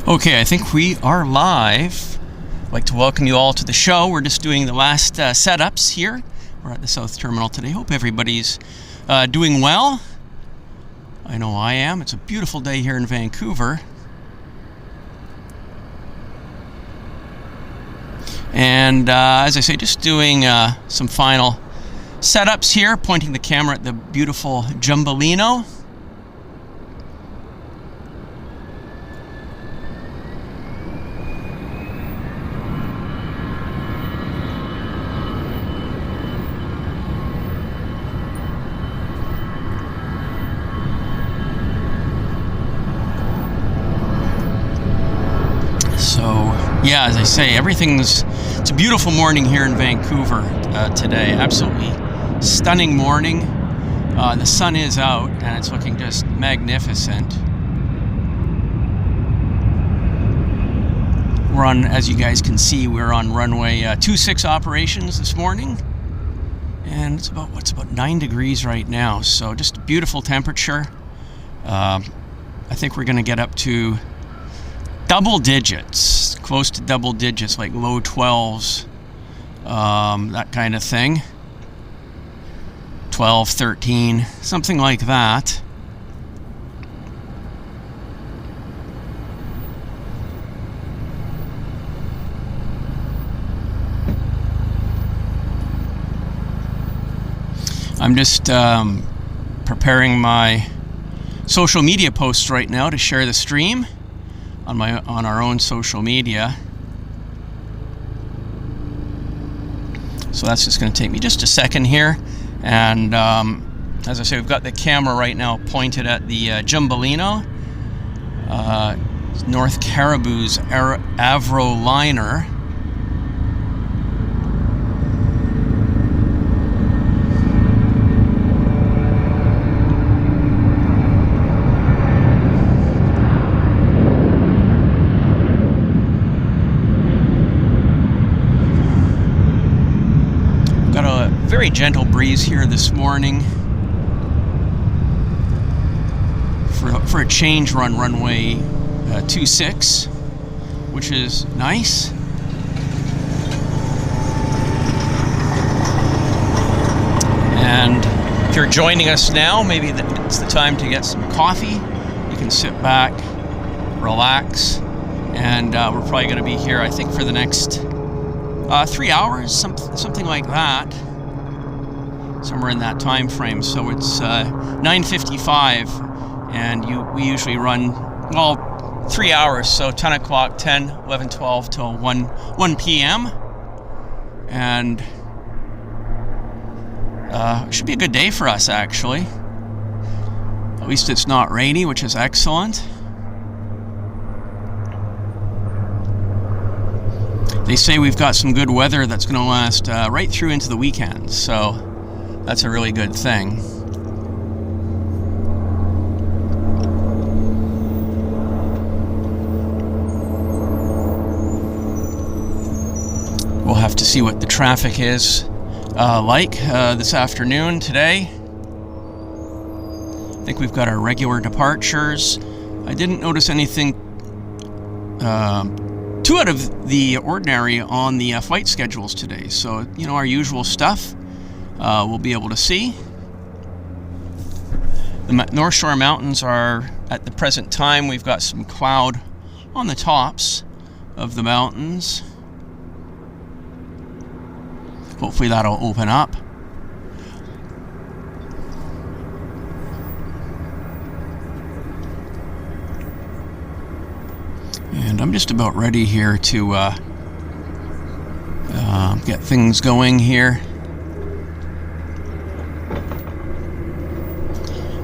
Okay, I think we are live. I'd like to welcome you all to the show. We're just doing the last setups here. We're at the South Terminal today. Hope everybody's doing well. I know I am. It's a beautiful day here in Vancouver. And as I say, just doing some final setups here, pointing the camera at the beautiful Jumbolino. Yeah, as I say, it's a beautiful morning here in Vancouver today. Absolutely stunning morning. The sun is out and it's looking just magnificent. We're on, as you guys can see, we're on runway 26 operations this morning. And it's about 9 degrees right now. So just a beautiful temperature. I think we're going to get up to double digits, close to double digits, like low 12s, that kind of thing. 12, 13, something like that. I'm just preparing my social media posts right now to share the stream on our own social media. So that's just going to take me just a second here. And as I say, we've got the camera right now pointed at the Jumbolino, North Caribou's Avro liner. Very gentle breeze here this morning. For a change, we're on runway 26, which is nice. And if you're joining us now, maybe it's the time to get some coffee. You can sit back, relax, and we're probably going to be here, I think, for the next 3 hours, something like that. Somewhere in that time frame. So it's 9:55, and we usually run, well, 3 hours, so 10 o'clock, 10, 11, 12 till 1 p.m. And it should be a good day for us, actually. At least it's not rainy, which is excellent. They say we've got some good weather that's going to last right through into the weekend, so that's a really good thing. We'll have to see what the traffic is like this afternoon today. I think we've got our regular departures. I didn't notice anything too out of the ordinary on the flight schedules today. So, you know, our usual stuff we'll be able to see. The North Shore Mountains are, at the present time, we've got some cloud on the tops of the mountains. hopefully that'll open up. And I'm just about ready here to get things going here.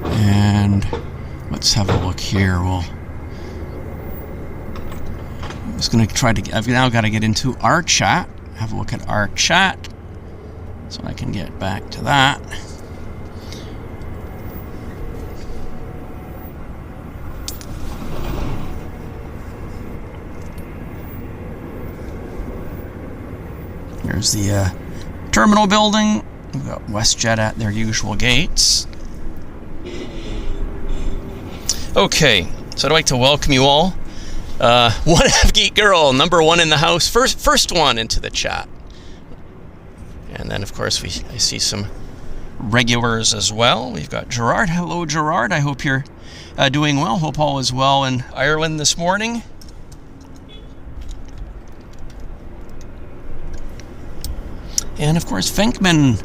And let's have a look here. I'm just going to try to I've now got to get into our chat. Have a look at our chat so I can get back to that. Here's the terminal building. We've got WestJet at their usual gates. Okay, so I'd like to welcome you all. One half geek girl, number one in the house, first one into the chat. And then, of course, I see some regulars as well. We've got Gerard. Hello, Gerard. I hope you're doing well. Hope all is well in Ireland this morning. And, of course, Venkman.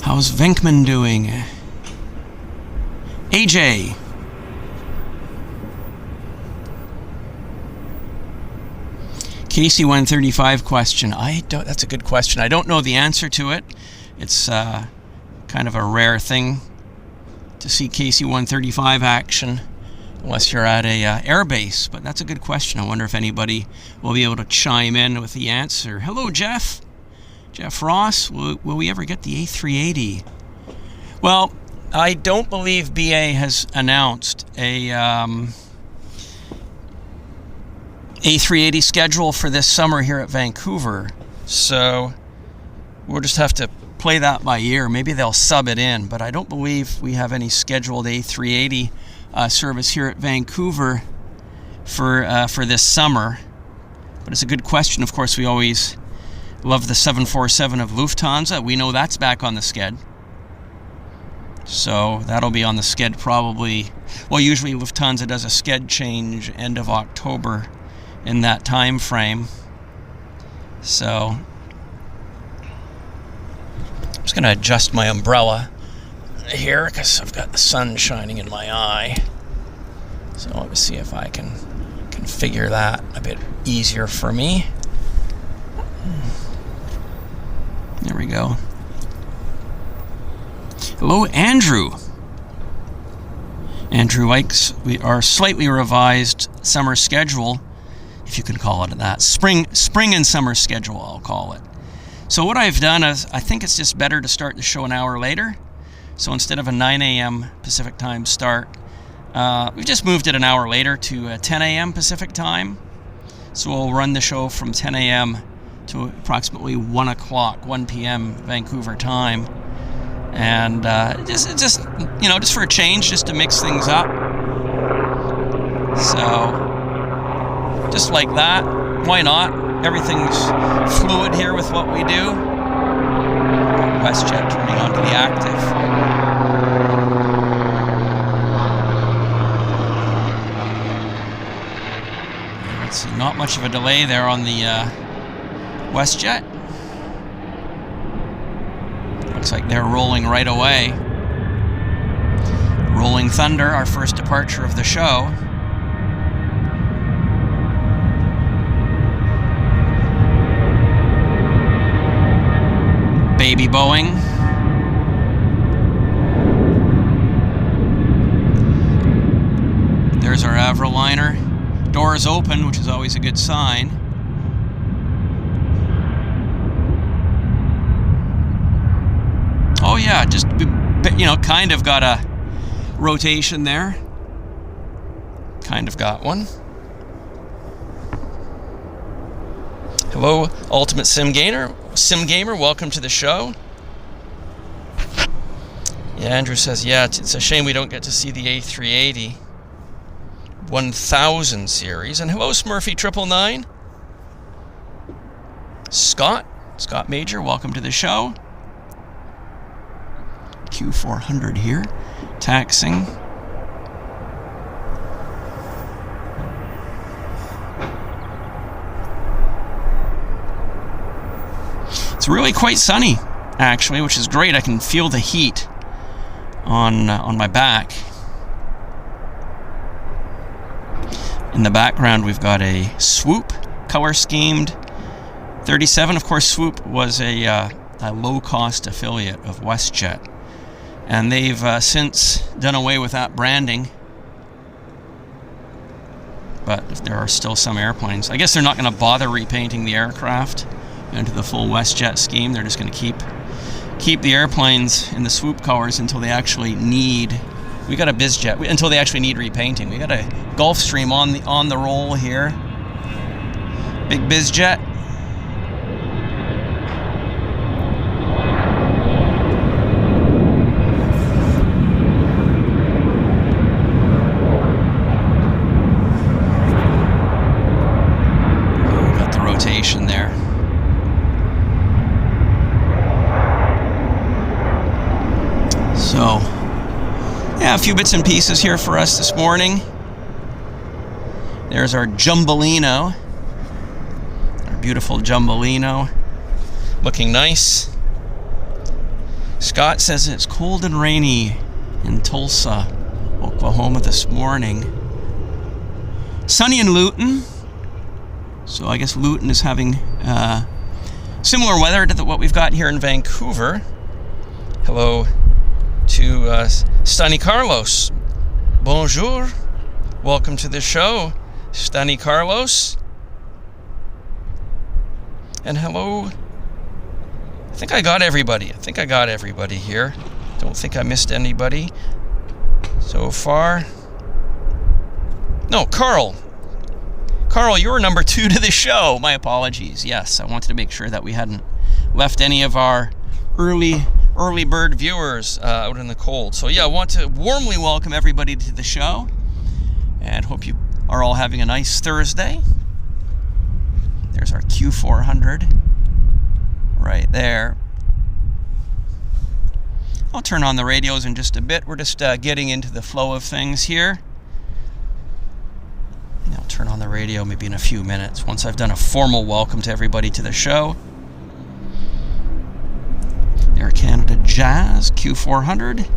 How's Venkman doing? AJ. KC-135 question. That's a good question. I don't know the answer to it. It's kind of a rare thing to see KC-135 action unless you're at a air base. But that's a good question. I wonder if anybody will be able to chime in with the answer. Hello, Jeff. Jeff Ross. Will we ever get the A380? Well, I don't believe BA has announced a A380 schedule for this summer here at Vancouver, so we'll just have to play that by ear. Maybe they'll sub it in, but I don't believe we have any scheduled A380 service here at Vancouver for this summer. But it's a good question. Of course, we always love the 747 of Lufthansa. We know that's back on the sched. So that'll be on the sched probably. Well, usually Lufthansa does a sched change end of October in that time frame. So I'm just going to adjust my umbrella here because I've got the sun shining in my eye. So let me see if I can configure that a bit easier for me. There we go. Hello, Andrew. Andrew likes our slightly revised summer schedule, if you can call it that. Spring and summer schedule, I'll call it. So what I've done is, I think it's just better to start the show an hour later. So instead of a 9 a.m. Pacific time start, we've just moved it an hour later to 10 a.m. Pacific time. So we'll run the show from 10 a.m. to approximately 1 p.m. Vancouver time. And just for a change, just to mix things up. So just like that, why not? Everything's fluid here with what we do. WestJet turning on to the active. Let's see, not much of a delay there on the WestJet. Looks like they're rolling right away. Rolling Thunder, our first departure of the show. Baby Boeing. There's our Avroliner. Doors open, which is always a good sign. Oh yeah, just, kind of got a rotation there. Kind of got one. Hello, Ultimate Sim Gamer, welcome to the show. Yeah, Andrew says, yeah, it's a shame we don't get to see the A380 1000 series. And hello, Smurfy 999. Scott Major, welcome to the show. Q400 here, taxing. It's It's really quite sunny, actually, which is great. I can feel the heat on my back. In the background, we've got a Swoop color-schemed 37. Of course, Swoop was a low-cost affiliate of WestJet, and they've since done away with that branding. But there are still some airplanes. I guess they're not going to bother repainting the aircraft into the full WestJet scheme. They're just going to keep the airplanes in the Swoop colors until they actually need. We got a BizJet until they actually need repainting. We got a Gulfstream on the roll here. Big BizJet. Got the rotation there. So, yeah, a few bits and pieces here for us this morning. There's our Jumbolino. Our beautiful Jumbolino. Looking nice. Scott says it's cold and rainy in Tulsa, Oklahoma this morning. Sunny in Luton. So I guess Luton is having similar weather to what we've got here in Vancouver. Hello to Stani Carlos. Bonjour. Welcome to the show, Stani Carlos. And hello. I think I got everybody here. Don't think I missed anybody so far. No, Carl. Carl, you're number 2 to the show. My apologies. Yes, I wanted to make sure that we hadn't left any of our early bird viewers out in the cold. So yeah, I want to warmly welcome everybody to the show and hope you are all having a nice Thursday. There's our Q400 right there. I'll turn on the radios in just a bit. We're just getting into the flow of things here. And I'll turn on the radio maybe in a few minutes once I've done a formal welcome to everybody to the show. Air Canada Jazz Q400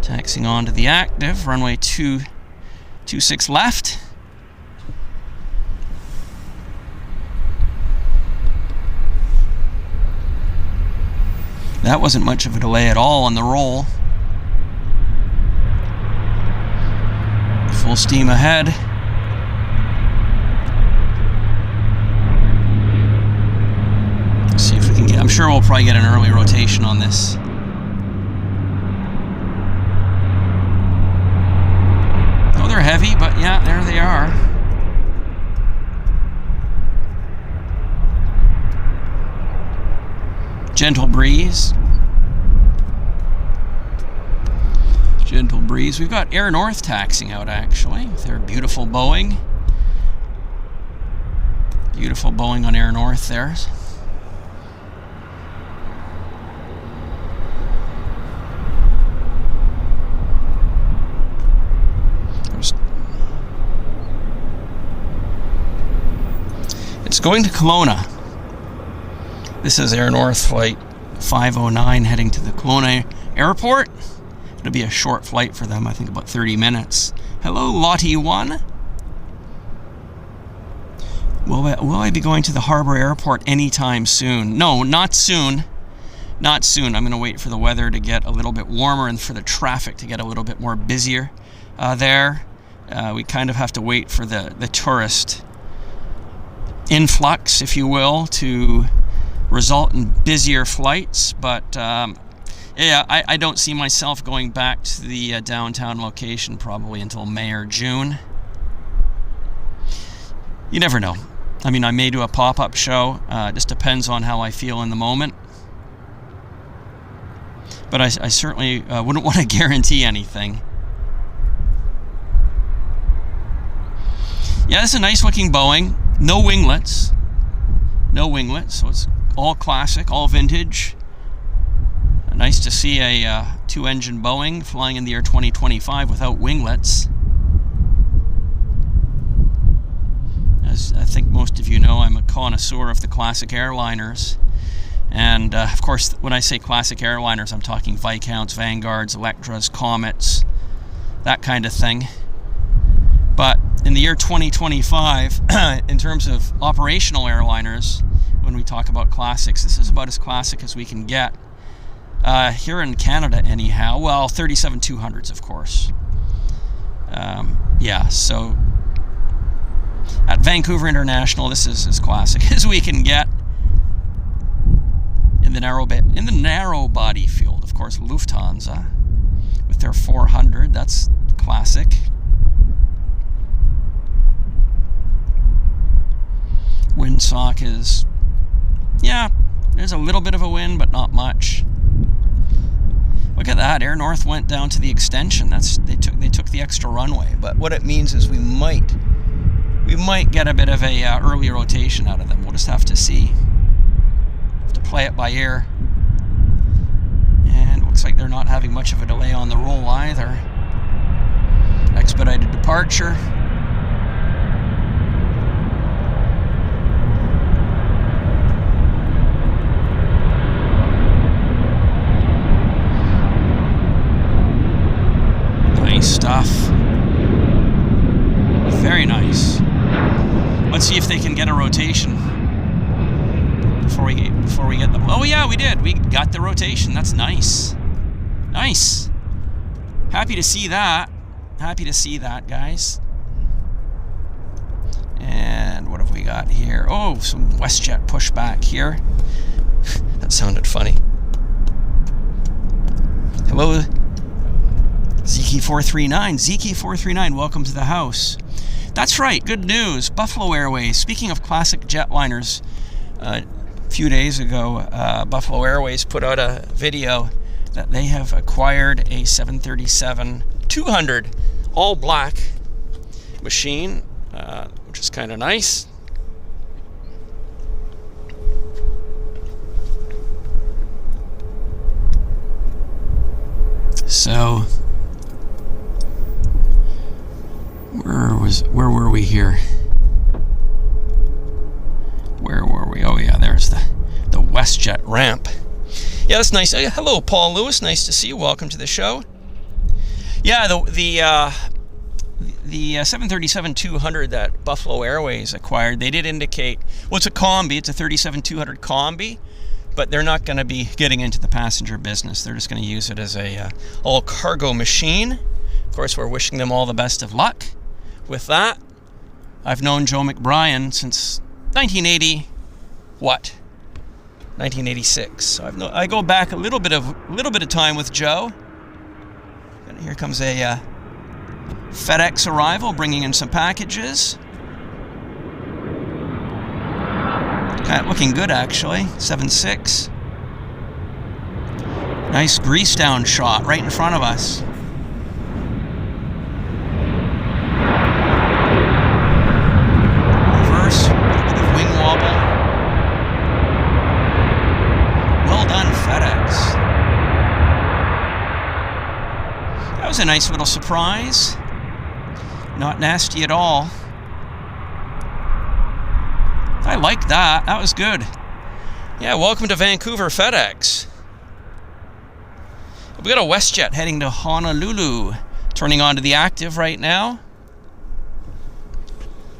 taxiing on to the active runway 226 left. That wasn't much of a delay at all on the roll. Full steam ahead. Let's see if we can get. I'm sure we'll probably get an early rotation on this. Oh, they're heavy, but yeah, there they are. Gentle breeze. Gentle breeze. We've got Air North taxiing out actually with their beautiful Boeing. Beautiful Boeing on Air North there. It's going to Kelowna. This is Air North flight 509 heading to the Kelowna Airport. It'll be a short flight for them, I think about 30 minutes. Hello, Lottie 1. Will I be going to the Harbour Airport anytime soon? No, not soon. Not soon. I'm going to wait for the weather to get a little bit warmer and for the traffic to get a little bit more busier there. We kind of have to wait for the tourist influx, if you will, to result in busier flights. But yeah, I don't see myself going back to the downtown location probably until May or June. You never know. I mean, I may do a pop-up show. It just depends on how I feel in the moment. But I certainly wouldn't want to guarantee anything. Yeah, it's a nice-looking Boeing. No winglets. No winglets, so it's all classic, all vintage. Nice to see a two-engine Boeing flying in the year 2025 without winglets. As I think most of you know, I'm a connoisseur of the classic airliners. And of course, when I say classic airliners, I'm talking Viscounts, Vanguards, Electras, Comets, that kind of thing. But in the year 2025, in terms of operational airliners, when we talk about classics, this is about as classic as we can get. Here in Canada anyhow. Well, 37-200s, of course. Yeah, so at Vancouver International, this is as classic as we can get. In the narrow body field, of course, Lufthansa with their 400, that's classic. Windsock is, yeah, there's a little bit of a wind, but not much. Look at that, Air North went down to the extension. They took the extra runway, but what it means is we might get a bit of a early rotation out of them. We'll just have to see. Have to play it by ear. And it looks like they're not having much of a delay on the roll either. Expedited departure. Stuff. Very nice. Let's see if they can get a rotation before we get them. Oh yeah, we did. We got the rotation. That's nice. Nice. Happy to see that. Happy to see that, guys. And what have we got here? Oh, some WestJet pushback here. That sounded funny. Hello. ZK439, ZK439, welcome to the house. That's right, good news. Buffalo Airways. Speaking of classic jetliners, a few days ago, Buffalo Airways put out a video that they have acquired a 737-200 all black machine, which is kind of nice. So where were we here? Where were we? Oh yeah, there's the WestJet ramp. Yeah, that's nice. Hello, Paul Lewis. Nice to see you. Welcome to the show. Yeah, the 737-200 that Buffalo Airways acquired, they did indicate, well, it's a combi. It's a 37-200 combi, but they're not going to be getting into the passenger business. They're just going to use it as a all cargo machine. Of course, we're wishing them all the best of luck with that. I've known Joe McBrien since 1980, 1986. So I go back a little bit of time with Joe. And here comes a FedEx arrival, bringing in some packages. Kind of looking good, actually. 7.6. Nice grease down shot right in front of us. Reverse, a bit of wing wobble. Well done, FedEx. That was a nice little surprise. Not nasty at all. I like that. That was good. Yeah, welcome to Vancouver, FedEx. We got a WestJet heading to Honolulu, turning on to the active right now.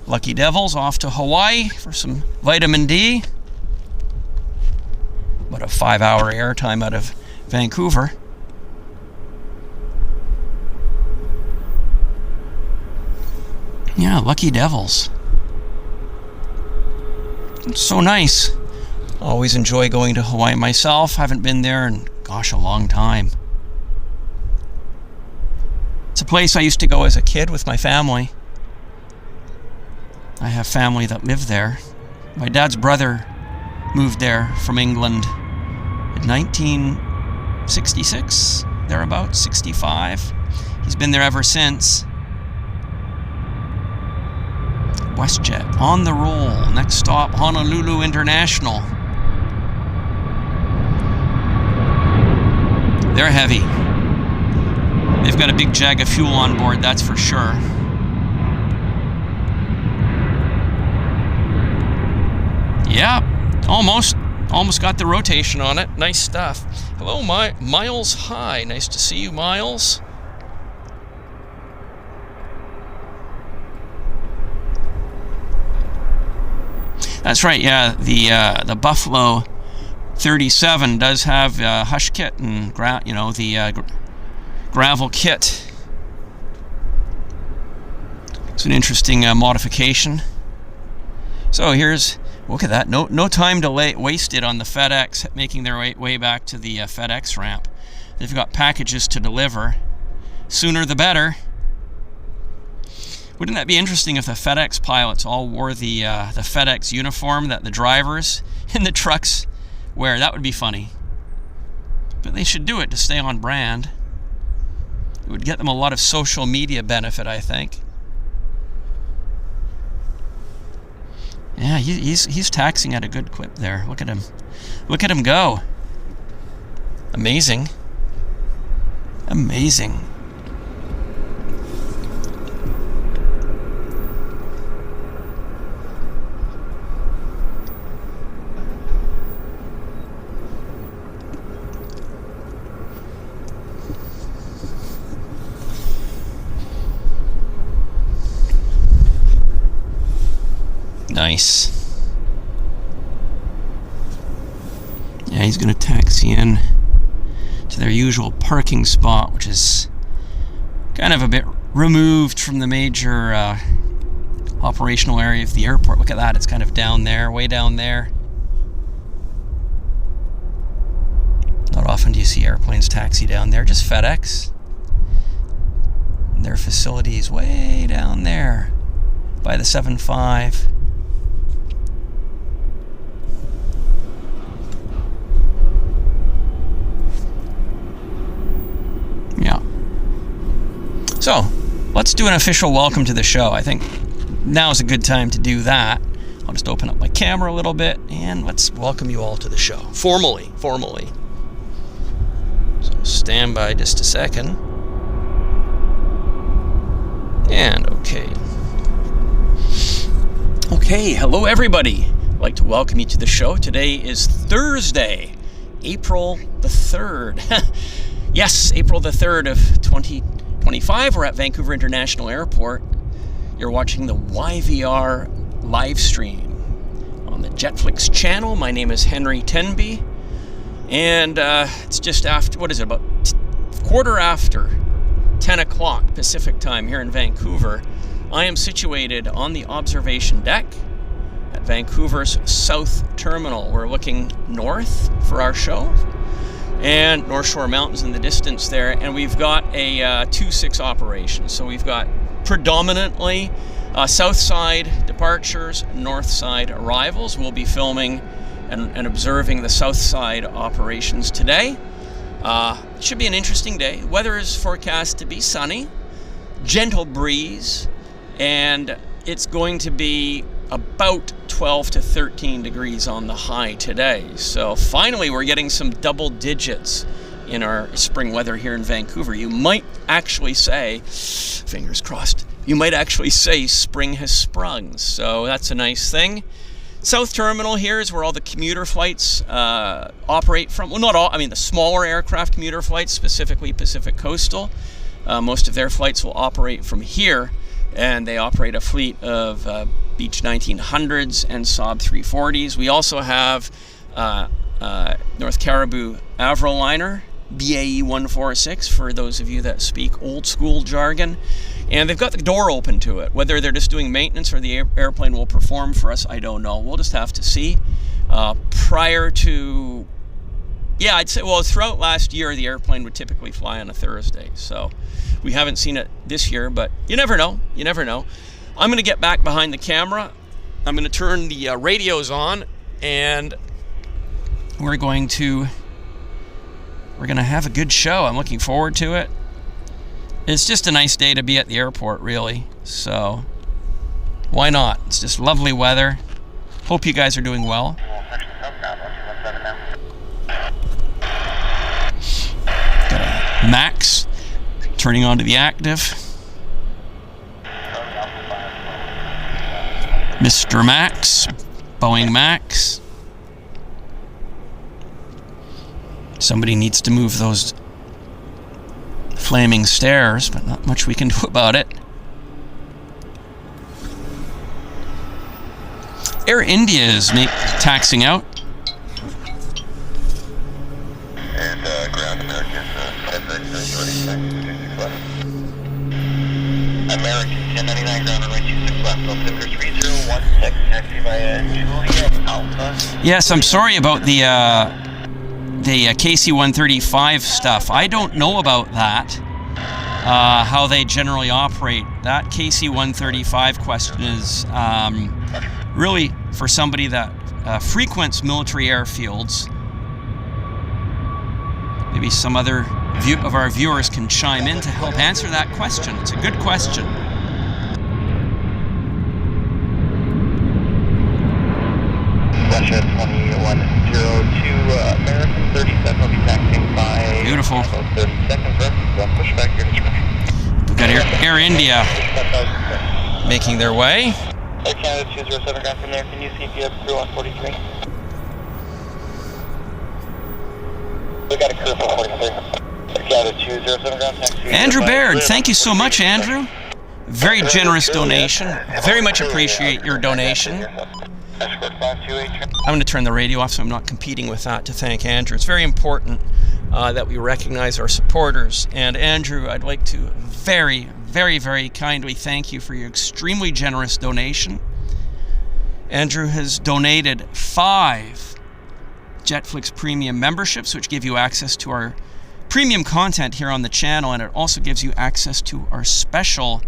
Lucky Devils off to Hawaii for some vitamin D. About a 5-hour airtime out of Vancouver. Yeah, Lucky Devils. It's so nice. Always enjoy going to Hawaii myself. Haven't been there in, gosh, a long time. It's a place I used to go as a kid with my family. I have family that live there. My dad's brother moved there from England in 1966, thereabouts, 65. He's been there ever since. WestJet on the roll. Next stop, Honolulu International. They're heavy. They've got a big jag of fuel on board, that's for sure. Yeah, almost Almost got the rotation on it. Nice stuff. Hello, Miles High. Nice to see you, Miles. That's right, yeah, the Buffalo 37 does have hush kit and the gravel kit. It's an interesting modification. So look at that. No time to wasted on the FedEx making their way back to the FedEx ramp. They've got packages to deliver. Sooner the better. Wouldn't that be interesting if the FedEx pilots all wore the FedEx uniform that the drivers in the trucks wear? That would be funny. But they should do it to stay on brand. It would get them a lot of social media benefit, I think. Yeah, he's taxiing at a good clip there. Look at him. Look at him go. Amazing. Amazing. Nice. Yeah, he's going to taxi in to their usual parking spot, which is kind of a bit removed from the major operational area of the airport. Look at that, it's kind of down there, way down there. Not often do you see airplanes taxi down there, just FedEx. And their facility is way down there by the 7.5. Yeah. So, let's do an official welcome to the show. I think now's a good time to do that. I'll just open up my camera a little bit and let's welcome you all to the show. Formally. So, stand by just a second. And okay. Okay, hello everybody. I'd like to welcome you to the show. Today is Thursday, April the 3rd. Yes, April the 3rd of 2025. We're at Vancouver International Airport. You're watching the YVR live stream on the JetFlix channel. My name is Henry Tenby. And it's just after, about quarter after 10 o'clock Pacific time here in Vancouver. I am situated on the observation deck at Vancouver's South Terminal. We're looking north for our show, and North Shore Mountains in the distance there, and we've got a 2-6 operation. So we've got predominantly Southside departures, Northside arrivals. We'll be filming and observing the Southside operations today. It should be an interesting day. Weather is forecast to be sunny, gentle breeze, and it's going to be about 12 to 13 degrees on the high today. So finally we're getting some double digits in our spring weather here in Vancouver. You might actually say, fingers crossed, you might actually say spring has sprung. So that's a nice thing. South Terminal here is where all the commuter flights operate from. Well, not all, I mean the smaller aircraft commuter flights, specifically Pacific Coastal. Most of their flights will operate from here, and they operate a fleet of Beech 1900s and Saab 340s. We also have North Caribou Avroliner, BAE 146, for those of you that speak old school jargon. And they've got the door open to it. Whether they're just doing maintenance or the airplane will perform for us, I don't know. We'll just have to see. Prior to, yeah, I'd say, well, throughout last year, the airplane would typically fly on a Thursday. So we haven't seen it this year, but you never know. You never know. I'm going to get back behind the camera. I'm going to turn the radios on, and we're going to have a good show. I'm looking forward to it. It's just a nice day to be at the airport, really. So why not? It's just lovely weather. Hope you guys are doing well. Got a Max turning on to the active. Mr. Max, Boeing Max. Somebody needs to move those flaming stairs, but not much we can do about it. Air India is taxing out. And ground American 1099 American 1099 ground runway 26 left, altimeter 3016, taxi via Juliet Alpha. Yes, I'm sorry about the KC-135 stuff. I don't know about that, how they generally operate. That KC-135 question is really for somebody that frequents military airfields. Maybe some other of our viewers can chime in to help answer that question. It's a good question. Russia 2102 American 37 will be taxiing by Beautiful. 30 seconds left. Push back your discretion. We've got Air India making their way. Air Canada 207 ground from there. Can you see if you have crew on 43? We got a crew for 43. Air Canada 207 ground taxi. Andrew Baird, thank you so much, Andrew. Very generous donation. Very much appreciate your donation. I'm going to turn the radio off so I'm not competing with that to thank Andrew. It's very important that we recognize our supporters. And Andrew, I'd like to very, very, very kindly thank you for your extremely generous donation. Andrew has donated 5 JetFlix premium memberships, which give you access to our premium content here on the channel, and it also gives you access to our special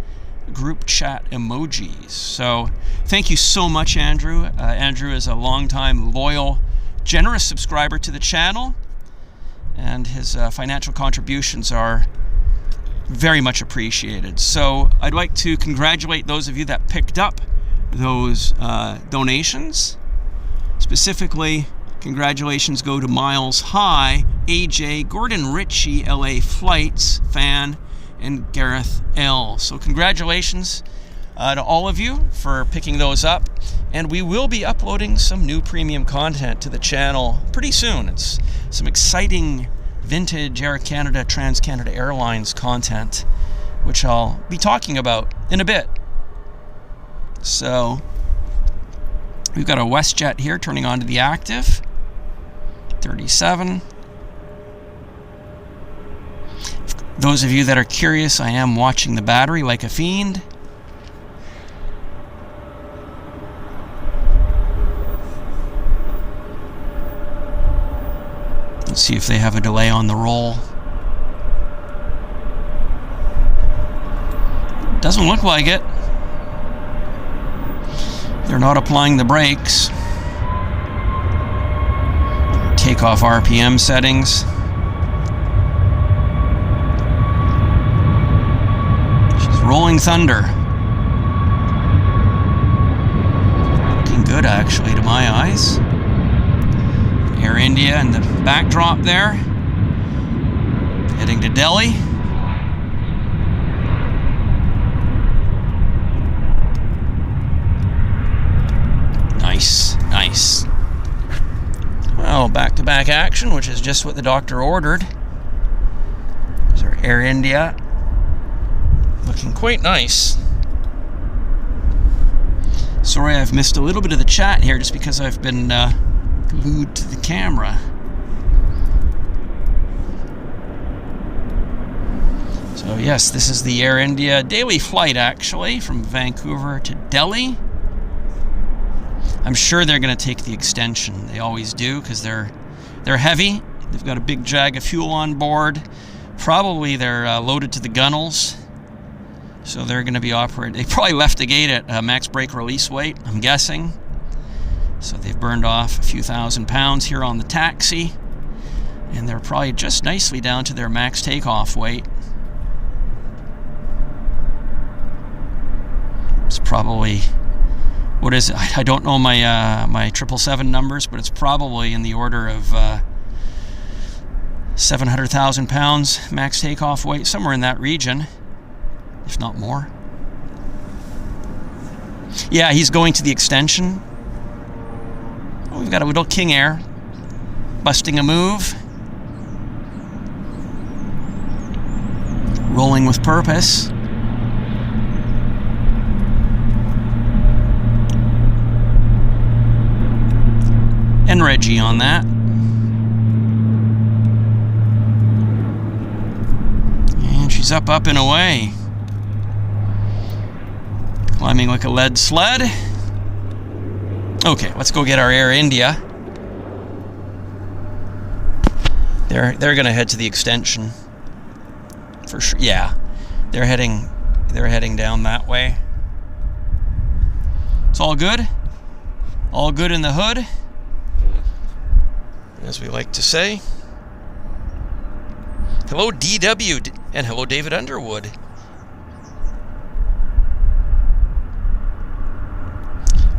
group chat emojis. So thank you so much, Andrew. Andrew is a longtime, loyal, generous subscriber to the channel, and his financial contributions are very much appreciated. So I'd like to congratulate those of you that picked up those donations. Specifically, congratulations go to Miles High, AJ, Gordon Ritchie, LA Flights, Fan, and Gareth L. So congratulations to all of you for picking those up. And we will be uploading some new premium content to the channel pretty soon. It's some exciting vintage Air Canada, Trans-Canada Airlines content, which I'll be talking about in a bit. So we've got a WestJet here turning on to the active. 37. Those of you that are curious, I am watching the battery like a fiend. Let's see if they have a delay on the roll. Doesn't look like it. They're not applying the brakes. Takeoff RPM settings. She's rolling thunder. Looking good, actually, to my eyes. Air India in the backdrop there. Heading to Delhi. Nice, nice. Well, back-to-back action, which is just what the doctor ordered. There's our Air India. Looking quite nice. Sorry I've missed a little bit of the chat here just because I've been glued to the camera. So yes, this is the Air India daily flight, actually, from Vancouver to Delhi. I'm sure they're going to take the extension. They always do, because they're heavy. They've got a big jag of fuel on board. Probably they're loaded to the gunnels. So they're going to be operating. They probably left the gate at max brake release weight, I'm guessing. So they've burned off a few £1,000 here on the taxi. And they're probably just nicely down to their max takeoff weight. It's probably... What is it? I don't know my my 777 numbers, but it's probably in the order of 700,000 pounds max takeoff weight, somewhere in that region, if not more. Yeah, he's going to the extension. Oh, we've got a little King Air busting a move. rolling with purpose. And Reggie on that. And she's up and away. Climbing like a lead sled. Okay, let's go get our Air India. They're gonna head to the extension. For sure. Yeah. They're heading down that way. It's all good. All good in the hood, as we like to say. Hello, DW, and hello, David Underwood.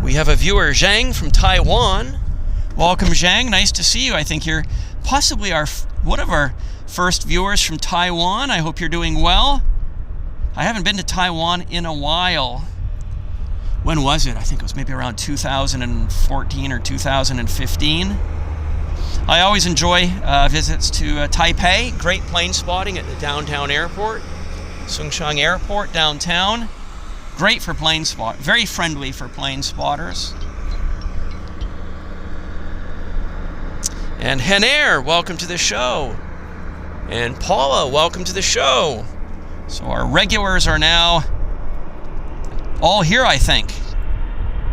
We have a viewer, Zhang, from Taiwan. Welcome, Zhang. Nice to see you. I think you're possibly one of our first viewers from Taiwan. I hope you're doing well. I haven't been to Taiwan in a while. When was it? I think it was maybe around 2014 or 2015. I always enjoy visits to Taipei. Great plane spotting at the downtown airport. Songshan Airport downtown. Great for plane spot. Very friendly for plane spotters. And Henair, welcome to the show. And Paula, welcome to the show. So our regulars are now all here, I think.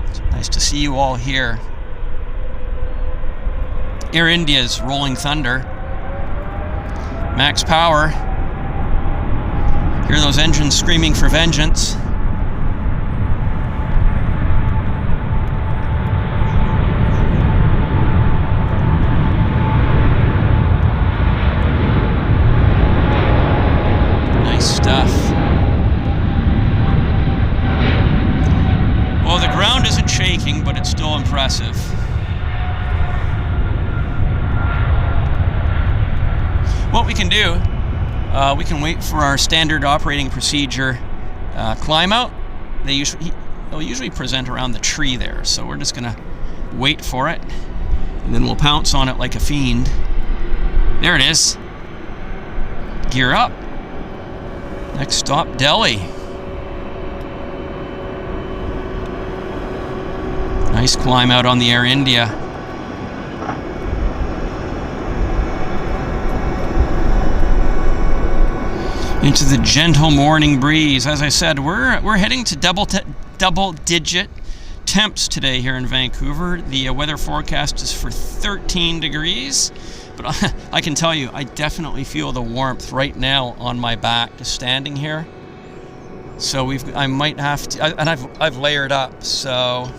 It's nice to see you all here. Air India's Rolling Thunder. Max power. Hear those engines screaming for vengeance. Nice stuff. Well, the ground isn't shaking, but it's still impressive. What we can do, we can wait for our standard operating procedure climb out. They'll usually present around the tree there, so we're just gonna wait for it, and then we'll pounce on it like a fiend. There it is. Gear up. Next stop, Delhi. Nice climb out on the Air India. Into the gentle morning breeze. As I said, we're heading to double-digit temps today here in Vancouver. The weather forecast is for 13 degrees, but I can tell you, I definitely feel the warmth right now on my back, just standing here. So I might have to, and I've layered up. So.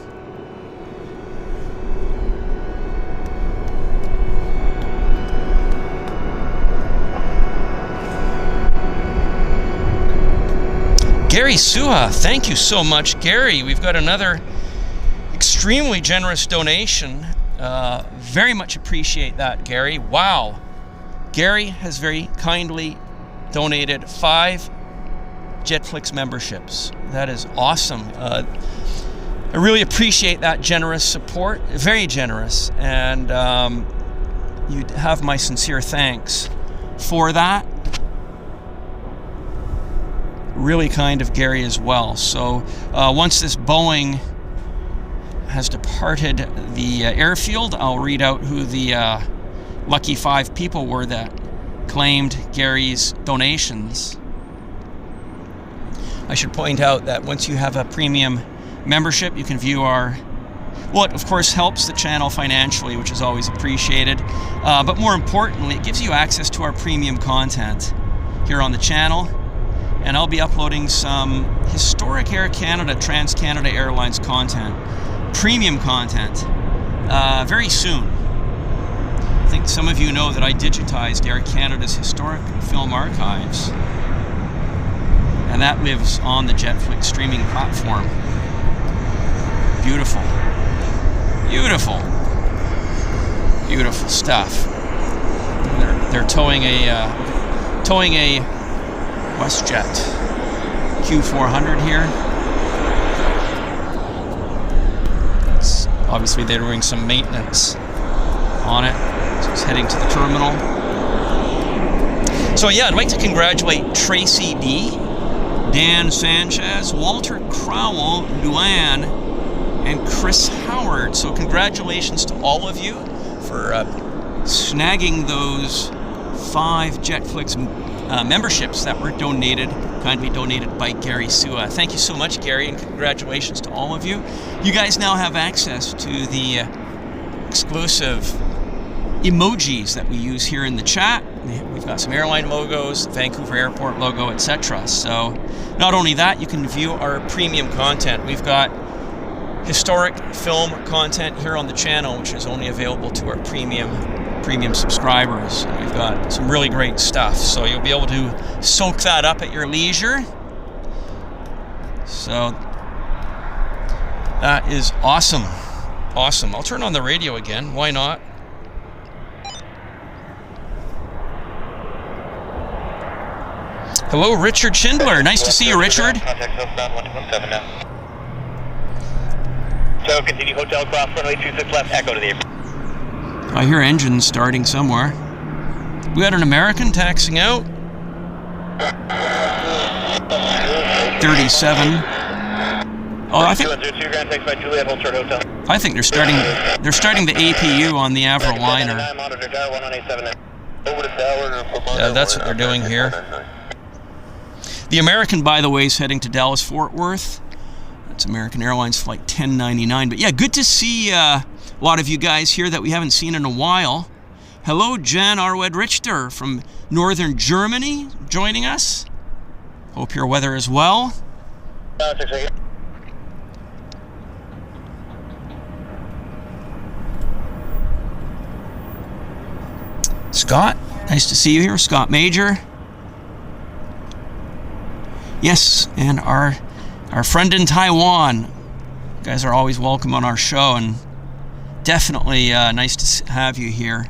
Gary Suha, thank you so much, Gary. We've got another extremely generous donation. Very much appreciate that, Gary. Wow. Gary has very kindly donated 5 JetFlix memberships. That is awesome. I really appreciate that generous support. Very generous. And you have my sincere thanks for that. Really kind of Gary as well. So once this Boeing has departed the airfield, I'll read out who the lucky 5 people were that claimed Gary's donations. I should point out that once you have a premium membership, you can view our... Well, it of course helps the channel financially, which is always appreciated. But more importantly, it gives you access to our premium content here on the channel. And I'll be uploading some historic Air Canada, Trans-Canada Airlines content, premium content, very soon. I think some of you know that I digitized Air Canada's historic film archives, and that lives on the JetFlix streaming platform. Beautiful, beautiful, beautiful stuff. They're towing a WestJet Q400 here. Obviously they're doing some maintenance on it, so it's heading to the terminal. So yeah, I'd like to congratulate Tracy D, Dan Sanchez, Walter Crowell, Luann, and Chris Howard. So congratulations to all of you for snagging those 5 JetFlix memberships that were kindly donated by Gary Sua. Thank you so much, Gary, and congratulations to all of you. You guys now have access to the exclusive emojis that we use here in the chat. We've got some airline logos, the Vancouver Airport logo, etc. So not only that, you can view our premium content. We've got historic film content here on the channel, which is only available to our premium subscribers. And we've got some really great stuff, so you'll be able to soak that up at your leisure. So that is awesome. Awesome. I'll turn on the radio again. Why not? Hello, Richard Schindler. Nice to see you, Richard. Contact southbound 117 now. So continue hotel cross runway 26 left, echo to the airport. I hear engines starting somewhere. We got an American taxiing out. 37. Oh, I think. 202 Grand Taxi by Juliet, hold short hotel. I think they're starting the APU on the Avro liner. Yeah, that's what they're doing here. The American, by the way, is heading to Dallas Fort Worth. That's American Airlines flight 1099. But yeah, good to see a lot of you guys here that we haven't seen in a while. Hello, Jan Arwed Richter from Northern Germany joining us. Hope your weather is well. Scott, nice to see you here. Scott Major. Yes, and our friend in Taiwan. You guys are always welcome on our show, and definitely nice to have you here.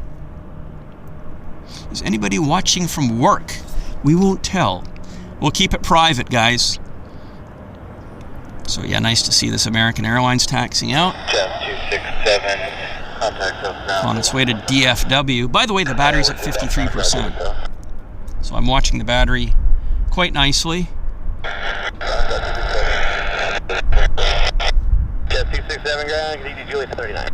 Is anybody watching from work? We won't tell. We'll keep it private, guys. So yeah, nice to see this American Airlines taxiing out. Jet 267, contact us now. On its way to DFW. By the way, the battery's at 53%. So I'm watching the battery quite nicely. Jet 267 Grand, continue Juliet 39.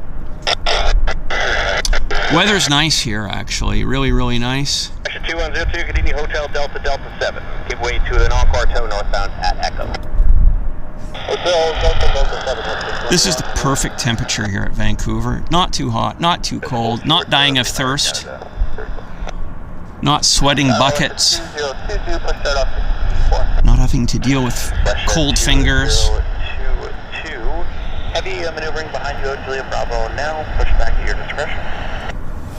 Weather's nice here, actually. Really, really nice. Action 2102, continue Hotel Delta Delta 7. Give way to an Encore tow northbound at Echo. Hotel Delta Delta 7. This is the perfect temperature here at Vancouver. Not too hot, not too cold, not dying of thirst, not sweating buckets, not having to deal with cold fingers. Heavy maneuvering behind you, Julia Bravo. Now push back at your discretion.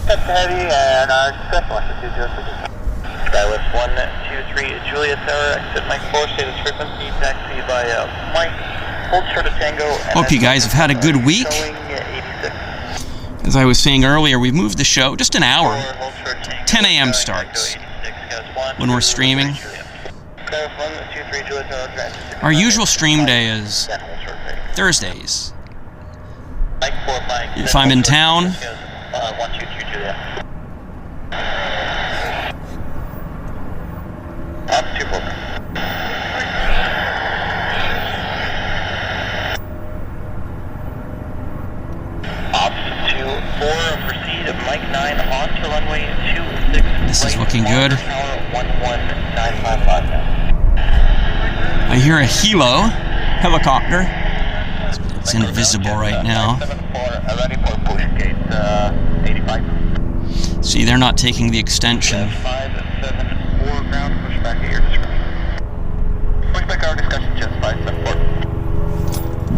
That's heavy, and our special 206. Skywest 123, Julia Sarah, exit Mike 4, status frequency, taxi by Mike, hold short of Tango. Hope you guys have had a good week. As I was saying earlier, we've moved the show just an hour. 10 a.m. starts when we're streaming. Our usual stream day is Thursdays. If I'm in town, this is looking good. I hear a helicopter. It's invisible right now. See, they're not taking the extension.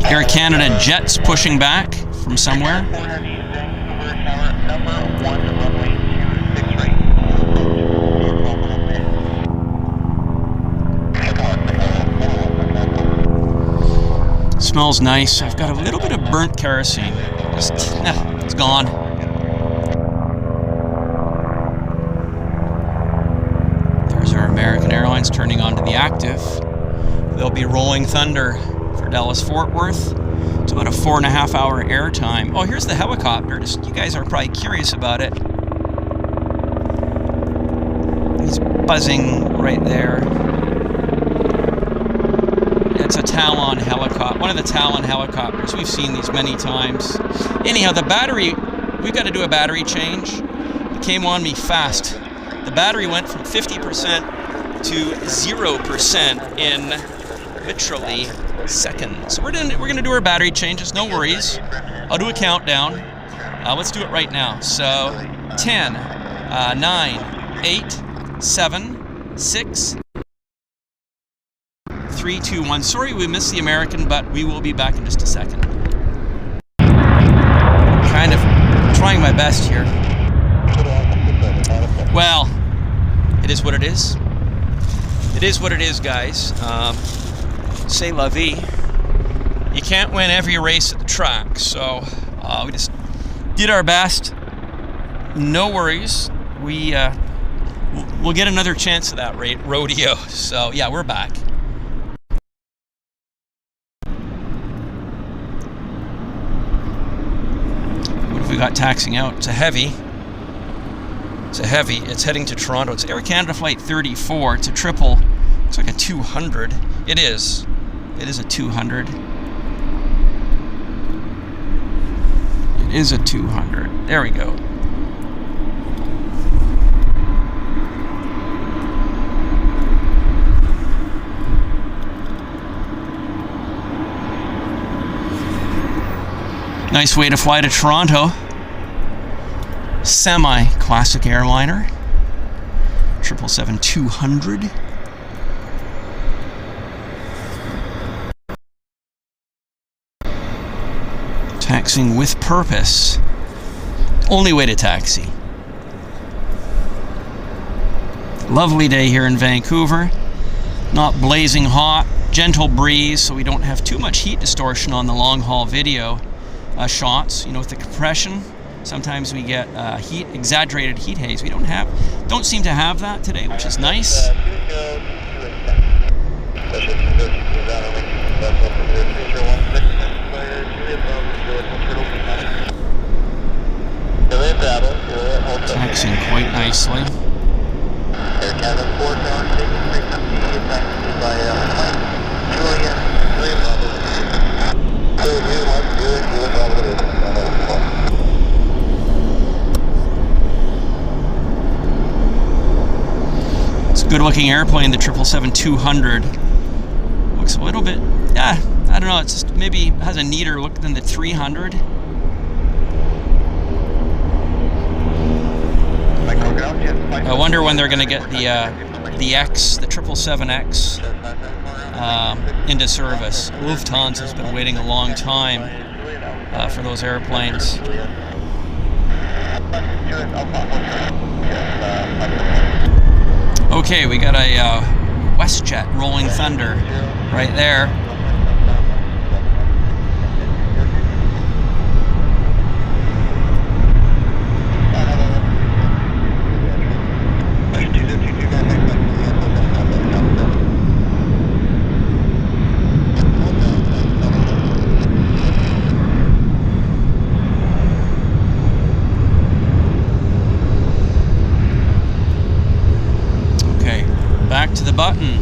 Air Canada jets pushing back from somewhere. Smells nice. I've got a little bit of burnt kerosene. It's gone. There's our American Airlines turning onto the active. They'll be rolling thunder for Dallas Fort Worth. It's about a 4.5 hour air time. Oh, here's the helicopter. You guys are probably curious about it. These buzzing right there. It's a Talon helicopter, one of the Talon helicopters. We've seen these many times. Anyhow, the battery, we've got to do a battery change. It came on me fast. The battery went from 50% to 0% in literally seconds. So we're gonna do our battery changes, no worries. I'll do a countdown. Let's do it right now. So 10, 9, 8, 7, 6, 3, 2, 1. Sorry we missed the American, but we will be back in just a second. Kind of trying my best here. Well, it is what it is. It is what it is, guys. C'est la vie. You can't win every race at the track, so we just did our best. No worries. We'll get another chance at that rodeo. So yeah, we're back. What have we got taxiing out? It's a heavy. It's heading to Toronto. It's Air Canada Flight 34. It's a triple. Looks like a 200. It is. It is a 200. It is a 200. There we go. Nice way to fly to Toronto. Semi-classic airliner. 777-200. Taxiing with purpose. Only way to taxi. Lovely day here in Vancouver. Not blazing hot. Gentle breeze, so we don't have too much heat distortion on the long haul video shots. You know, with the compression, sometimes we get exaggerated heat haze. We don't seem to have that today, which is nice. Taxiing quite nicely. It's a good looking airplane, the 777-200. Looks a little bit, I don't know, it's just maybe has a neater look than the 300. I wonder when they're going to get the X, the 777X, into service. Lufthansa has been waiting a long time for those airplanes. Okay, we got a WestJet Rolling Thunder right there.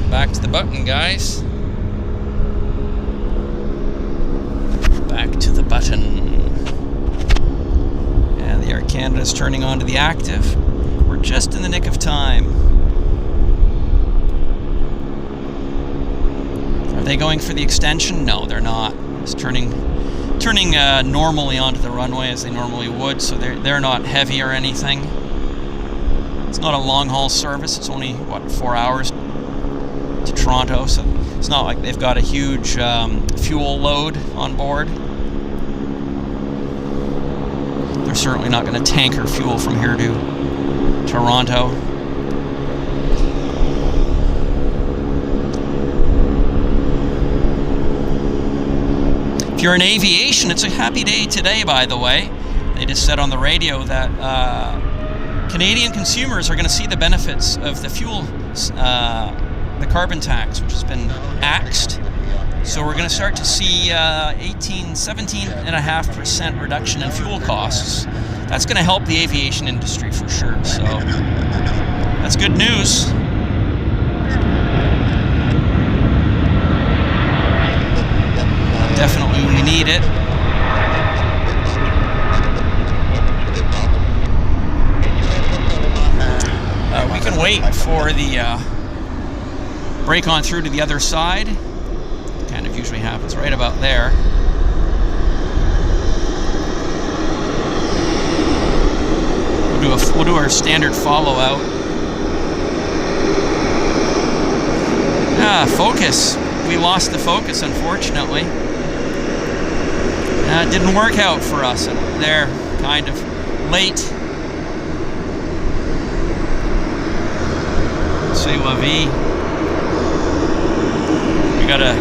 Back to the button, guys. Back to the button. And the Air Canada is turning on to the active. We're just in the nick of time. Are they going for the extension? No, they're not. It's turning normally onto the runway as they normally would, so they're not heavy or anything. It's not a long haul service. It's only 4 hours to Toronto, so it's not like they've got a huge fuel load on board. They're certainly not going to tanker fuel from here to Toronto. If you're in aviation, it's a happy day today, by the way. They just said on the radio that Canadian consumers are going to see the benefits of the fuel the carbon tax, which has been axed. So we're going to start to see 17.5% reduction in fuel costs. That's going to help the aviation industry for sure. So that's good news. Definitely we need it. We can wait for the break on through to the other side. Kind of usually happens right about there. We'll do our standard follow out. Focus. We lost the focus, unfortunately. It didn't work out for us. There, kind of late. C'est la vie. We got a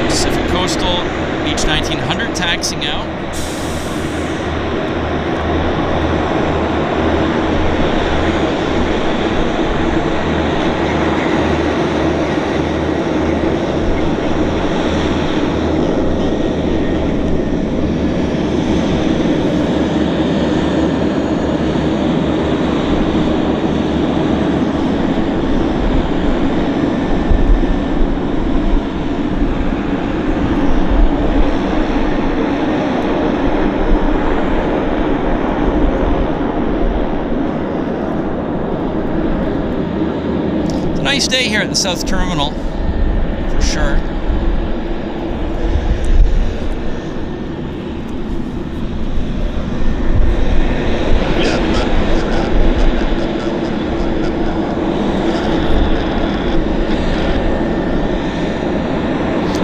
Pacific Coastal Beach 1900 taxiing out. Nice day here at the South Terminal, for sure.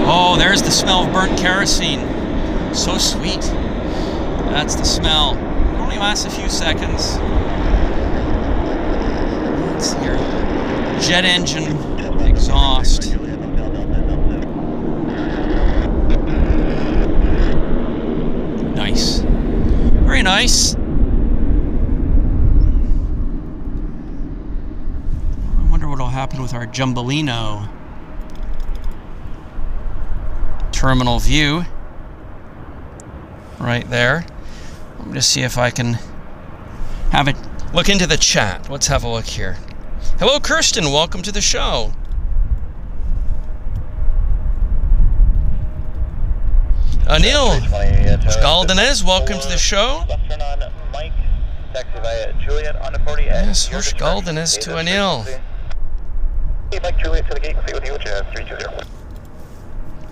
Oh, there's the smell of burnt kerosene. So sweet. That's the smell. It only lasts a few seconds. Let's see here. Jet engine exhaust. Nice. Very nice. I wonder what will happen with our Jumbolino. Terminal view. Right there. Let me just see if I can have it look into the chat. Let's have a look here. Hello, Kirsten. Welcome to the show. Anil Galdanez, welcome to the show. Yes, Hirsch Galdanez to Anil.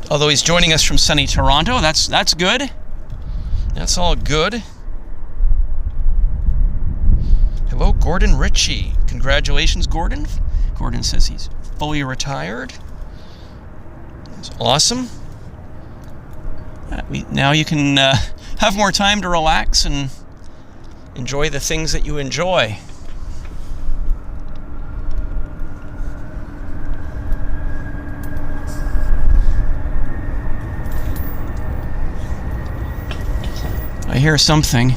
Although he's joining us from sunny Toronto, that's good. That's all good. Hello, Gordon Ritchie. Congratulations, Gordon. Gordon says he's fully retired. That's awesome. Now you can have more time to relax and enjoy the things that you enjoy. I hear something.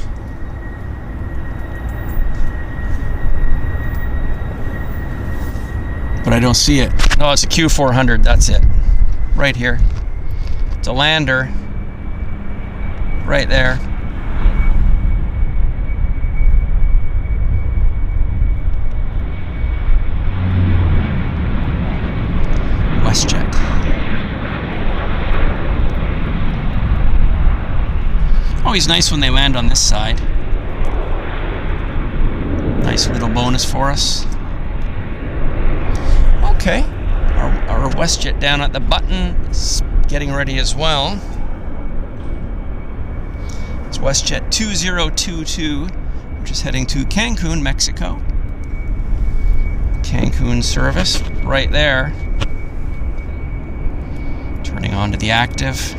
But I don't see it. No, it's a Q400, that's it. Right here. It's a lander. Right there. WestJet. Always nice when they land on this side. Nice little bonus for us. Okay, our WestJet down at the button is getting ready as well. It's WestJet 2022, which is heading to Cancun, Mexico. Cancun service right there. Turning on to the active.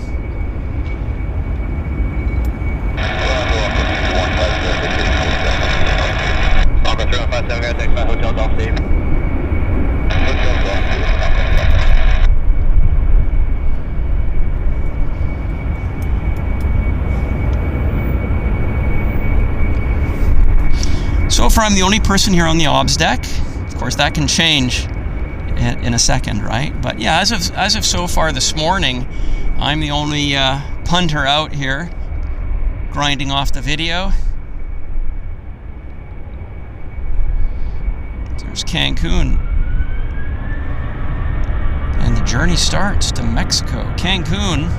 So far, I'm the only person here on the obs deck. Of course, that can change in a second, right? But yeah, as of so far this morning, I'm the only punter out here grinding off the video. There's Cancun. And the journey starts to Mexico, Cancun.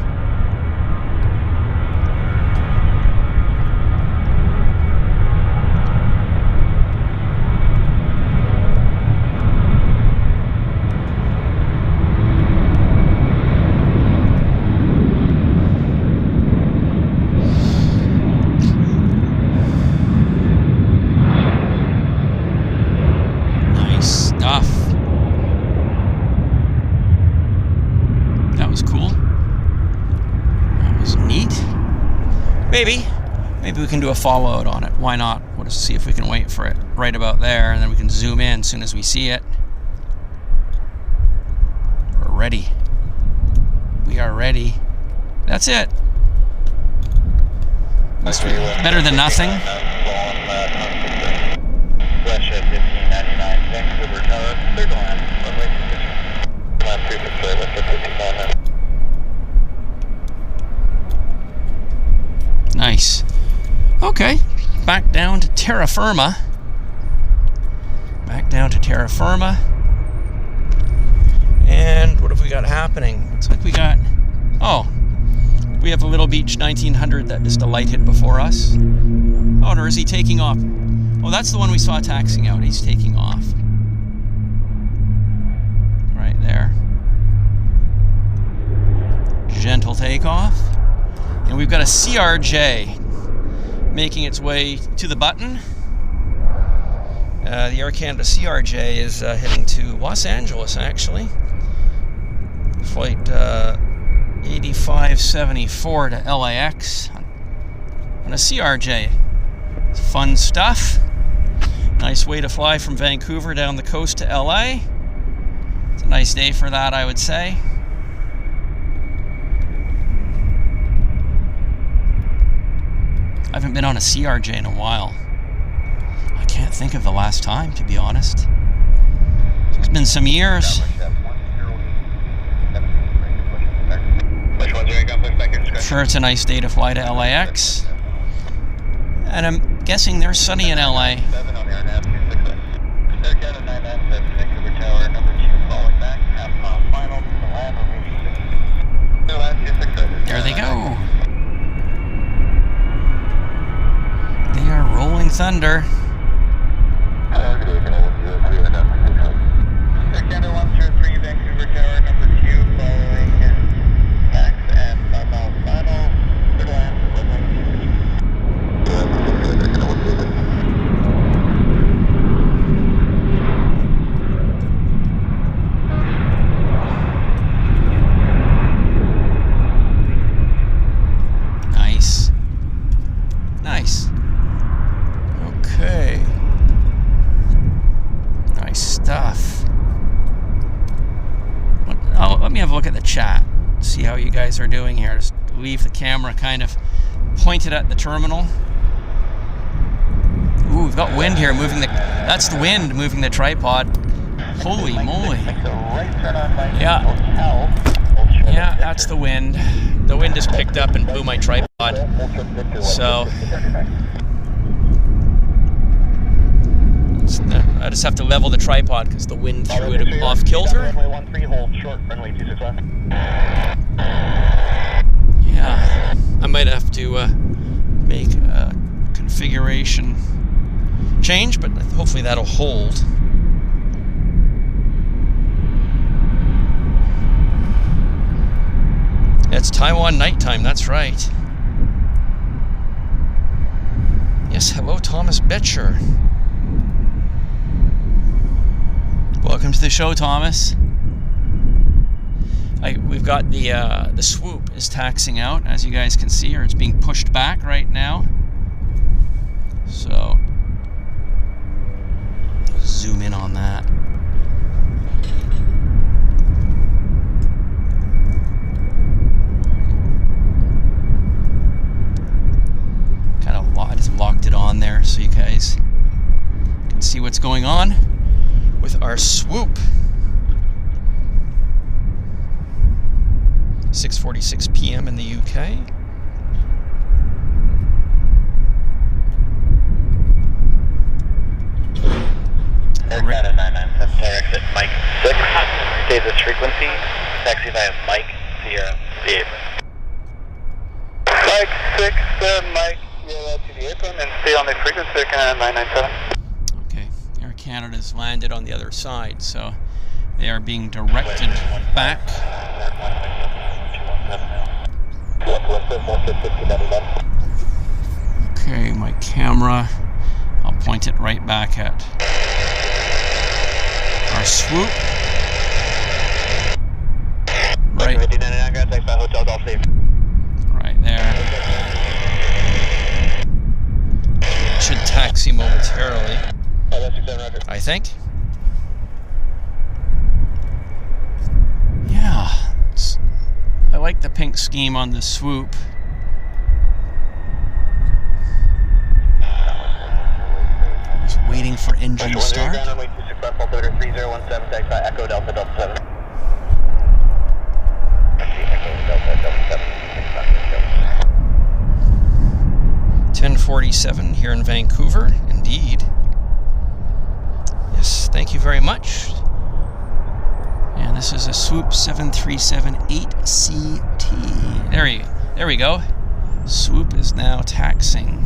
Maybe we can do a follow-out on it. Why not? We'll just see if we can wait for it right about there, and then we can zoom in as soon as we see it. We're ready. We are ready. That's it. Must be better than nothing. Russia 1599, Vancouver Tower, third line, runway 26. Last 363, Russia 1599. Nice. Okay, back down to terra firma. Back down to terra firma. And what have we got happening? Looks like we got... Oh, we have a Little Beach 1900 that just alighted before us. Oh, or is he taking off? Oh, that's the one we saw taxiing out. He's taking off. Right there. Gentle takeoff. And we've got a CRJ making its way to the button. The Air Canada CRJ is heading to Los Angeles, actually. Flight 8574 to LAX on a CRJ. It's fun stuff. Nice way to fly from Vancouver down the coast to LA. It's a nice day for that, I would say. I haven't been on a CRJ in a while. I can't think of the last time, to be honest. It's been some years. Sure, it's a nice day to fly to LAX. And I'm guessing they're sunny in LA. There they go. They are rolling thunder. Vancouver Tower, number 2, following max and final. Third line, runway 26. Nice. Okay. Nice stuff. Let me have a look at the chat, see how you guys are doing here. Just leave the camera kind of pointed at the terminal. Ooh, we've got wind here moving the... That's the wind moving the tripod. Holy moly. Yeah. Yeah, that's the wind. The wind just picked up and blew my tripod. So... I just have to level the tripod because the wind threw it off kilter. Yeah, I might have to make a configuration change, but hopefully that'll hold. It's Taiwan nighttime, that's right. Yes, hello Thomas Betcher. Welcome to the show, Thomas. We've got the swoop is taxiing out, as you guys can see, or it's being pushed back right now. So, zoom in on that. I just locked it on there so you guys can see what's going on with our swoop. 6:46 p.m. in the UK. Air Canada 997 exit Mike 6. Stays at frequency. Taxi via Mike, Sierra, Dave. Mike 6, Mike, yeah, to the apron and stay on the frequency, 997. Okay, Air Canada's landed on the other side, so they are being directed back. Okay, my camera, I'll point it right back at our swoop. Right there. Should taxi momentarily, I think. Yeah, I like the pink scheme on the swoop. Just waiting for engine start. Echo Delta Delta 7. 10:47 here in Vancouver, indeed. Yes, thank you very much. And this is a Swoop 7378CT. There we go. Swoop is now taxiing.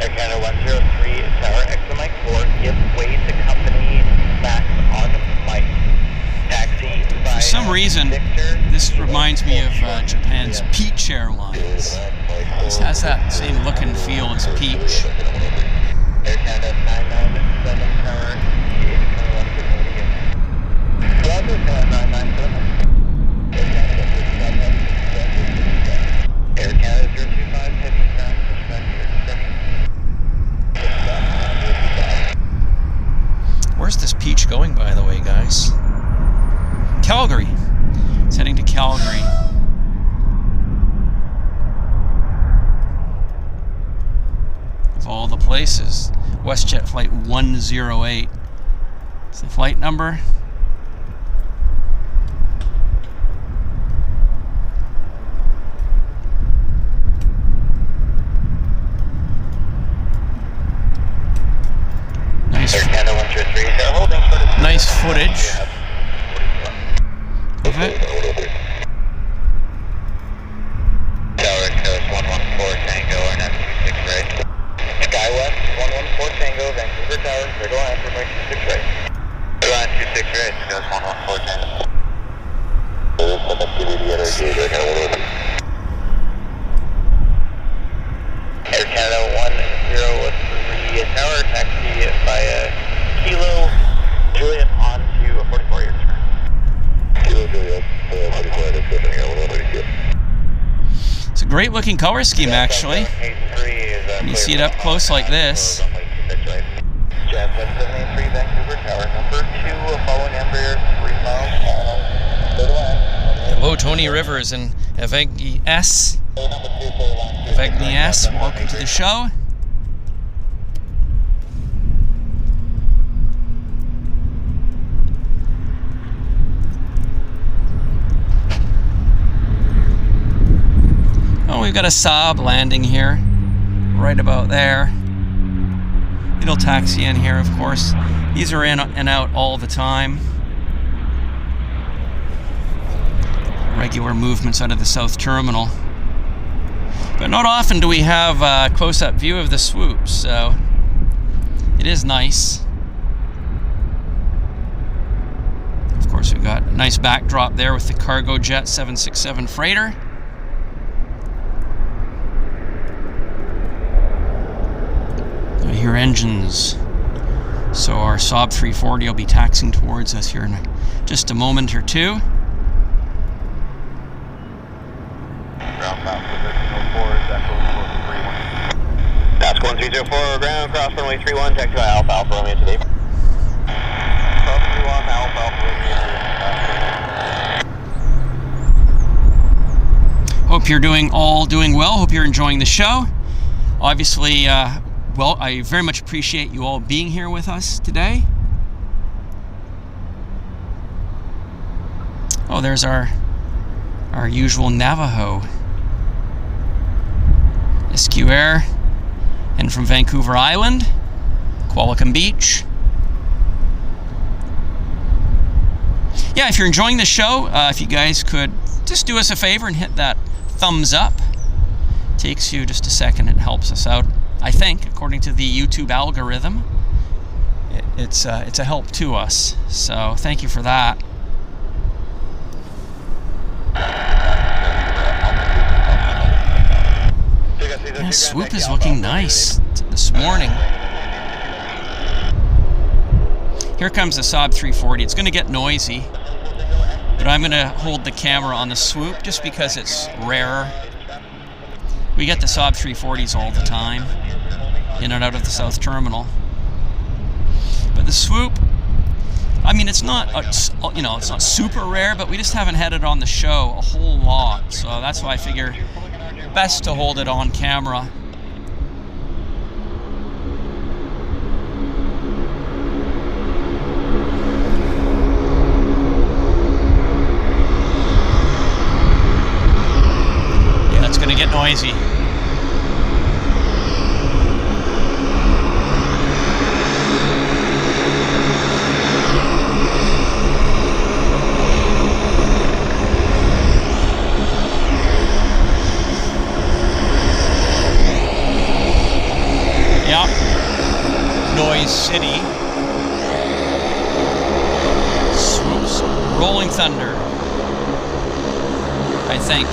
Air Canada 103 Tower, exit Mike 4, give way to company back on Mike. Taxi by For some reason, this reminds me of Japan's Peach Airlines. This has that same look and feel as Peach. Air Canada 997 Tower, Roger, 997. Air Canada 025, heavy ground, push back to your discretion. Where's this Peach going, by the way, guys? Calgary. It's heading to Calgary. Of all the places, WestJet flight 108. It's the flight number. Nice footage of it. Tower Coast 114 Tango and F26 right. Skywest 114 Tango, Vancouver Tower, clear to land for Mike 26 right. Clear line 26 right, Coast 114 Tango. Air Canada 103 Tower, taxi via Kilo Juliet on to 44 years. Kilo Juliet, 44 years. It's a great looking color scheme, actually. When you see it up close like this. Jet 783 Vancouver Tower, number 2, following Embraer 3 miles. Hello, Tony Rivers and Evgeny S. Evgeny S, welcome to the show. Oh, we've got a Saab landing here, right about there. It'll taxi in here, of course. These are in and out all the time. Regular movements out of the South Terminal. But not often do we have a close-up view of the swoops, so it is nice. Of course, we've got a nice backdrop there with the cargo jet 767 freighter. I hear engines. So our Saab 340 will be taxiing towards us here in just a moment or two. Ground pass position 04 is Echo 31. Task 1304, ground cross runway 31, taxi by Alpha Alpha Romeo today. Cross 31, Alpha Alpha Romeo. Hope you're doing well. Hope you're enjoying the show. Obviously, well, I very much appreciate you all being here with us today. Oh, there's our usual Navajo. SQ Air And from Vancouver Island, Qualicum Beach. Yeah, if you're enjoying the show, if you guys could just do us a favor and hit that thumbs up. Takes you just a second. It helps us out, I think, according to the YouTube algorithm. It's a help to us. So thank you for that. Yeah, swoop is looking nice this morning. Here comes the Saab 340. It's going to get noisy, but I'm going to hold the camera on the swoop just because it's rarer. We get the Saab 340s all the time, in and out of the South Terminal. But the swoop, I mean, it's not, it's not super rare, but we just haven't had it on the show a whole lot. So that's why I figure best to hold it on camera. Yeah, it's going to get noisy. City. Swoops. Rolling Thunder, I think.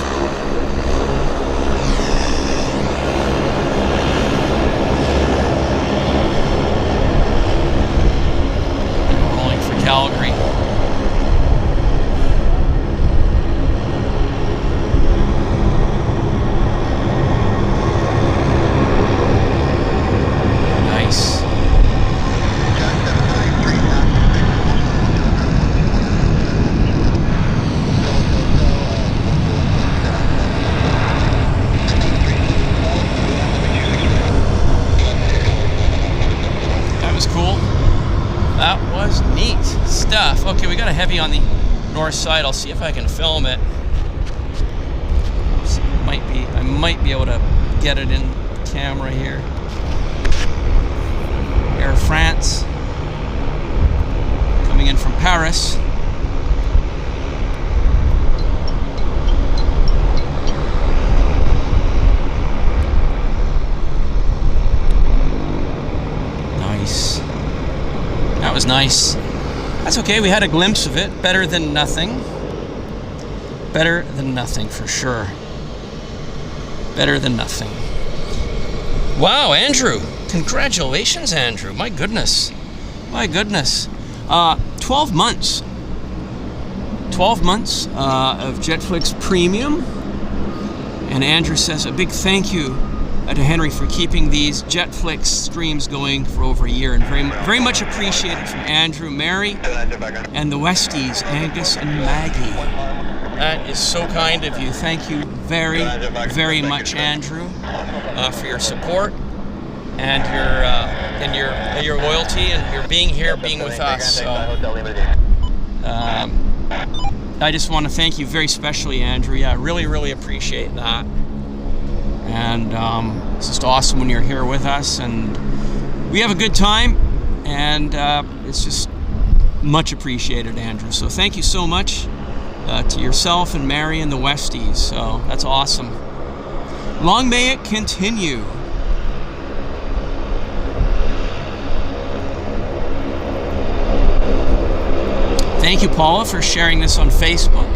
Rolling for Calgary. Nice. Okay, we got a heavy on the north side. I'll see if I can film it. I might be able to get it in camera here. Air France coming in from Paris. Nice. That was nice. That's okay, we had a glimpse of it. Better than nothing. Better than nothing, for sure. Better than nothing. Wow, Andrew. Congratulations, Andrew. My goodness. My goodness. 12 months. 12 months of JetFlix Premium. And Andrew says a big thank you to Henry for keeping these JetFlix streams going for over a year, and very much appreciated from Andrew, Mary, and the Westies, Angus and Maggie. That is so kind of you. Thank you very, very much, Andrew, for your support and your loyalty and your being here, being with us. So, I just want to thank you very specially, Andrew. Yeah, I really, really appreciate that. And it's just awesome when you're here with us, and we have a good time, and it's just much appreciated, Andrew. So thank you so much to yourself and Mary and the Westies. So that's awesome. Long may it continue. Thank you, Paula, for sharing this on Facebook.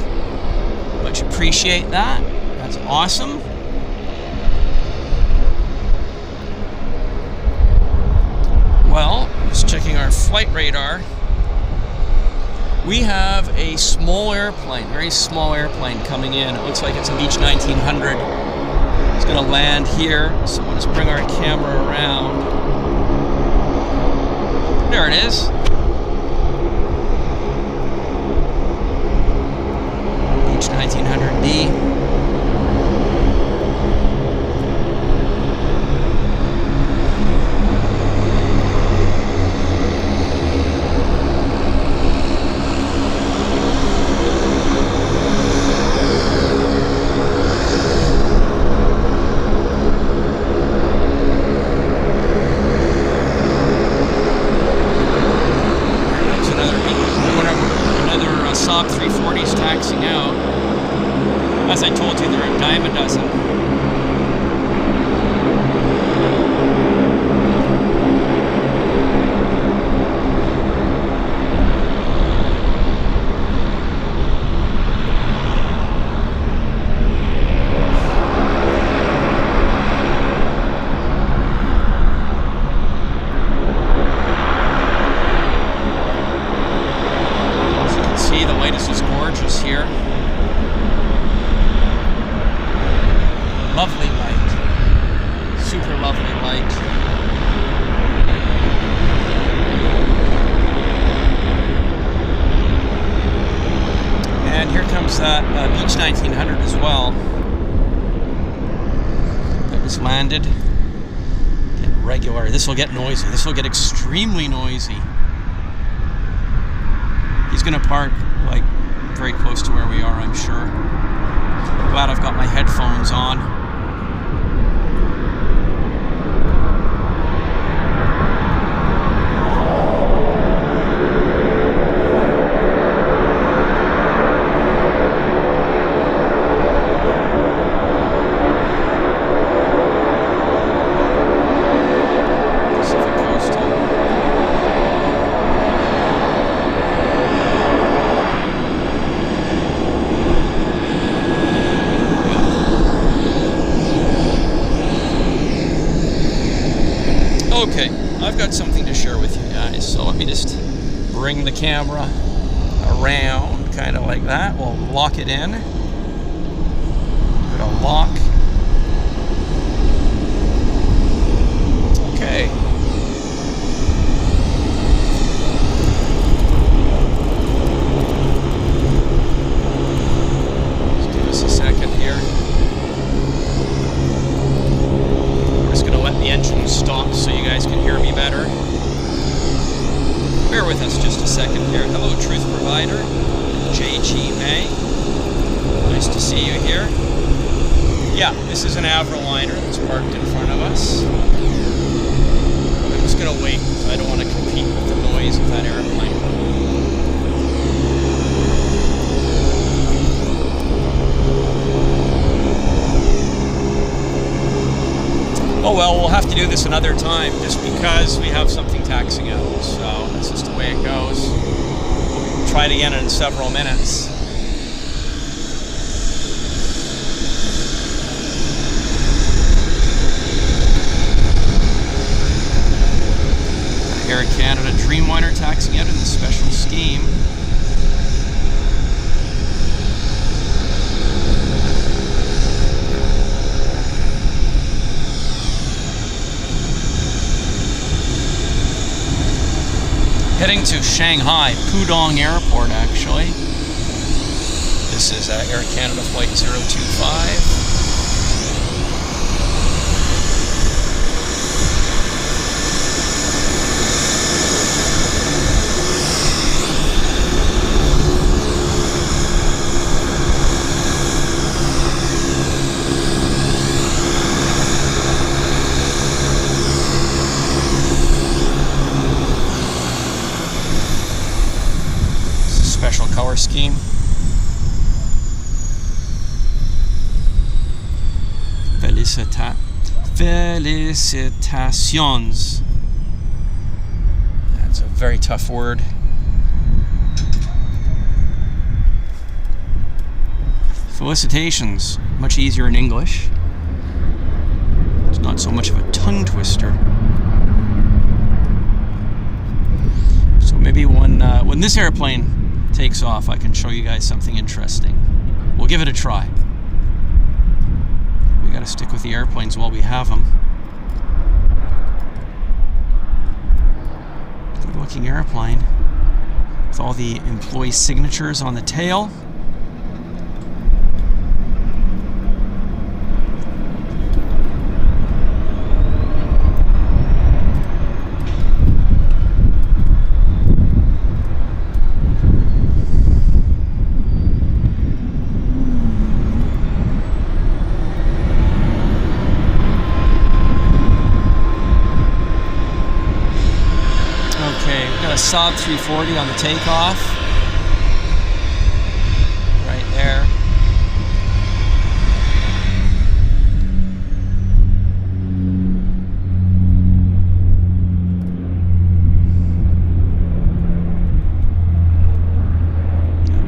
Much appreciate that. That's awesome. Well, just checking our flight radar. We have a small airplane, very small airplane coming in. It looks like it's a Beech 1900. It's going to land here, so we'll just bring our camera around. There it is. Beech 1900D. Saab 340s taxiing out. As I told you, there are a dime a dozen. Here. Lovely light. Super lovely light. And here comes that Beach 1900 as well. That was landed. Get regular. This will get noisy. This will get extremely noisy. He's going to park like very close to where we are, I'm sure. Glad I've got my headphones on. Okay, I've got something to share with you guys, so let me just bring the camera around, kind of like that. We'll lock it in. Give it a lock. Okay. Just give us a second here. The engine stops so you guys can hear me better. Bear with us just a second here. Hello, Truth Provider, JG May. Nice to see you here. Yeah, this is an Airliner that's parked in front of us. I'm just going to wait because I don't want to compete with the noise of that airplane. Oh well, we'll have to do this another time just because we have something taxiing out. So that's just the way it goes. We'll try it again in several minutes. Air Canada Dreamliner taxiing out in the special scheme. Heading to Shanghai, Pudong Airport, actually. This is Air Canada Flight 025. Color scheme. Felicitations. That's a very tough word. Felicitations, much easier in English. It's not so much of a tongue twister. So maybe when this airplane takes off, I can show you guys something interesting. We'll give it a try. We gotta stick with the airplanes while we have them. Good looking airplane with all the employee signatures on the tail. Saab 340 on the takeoff. there.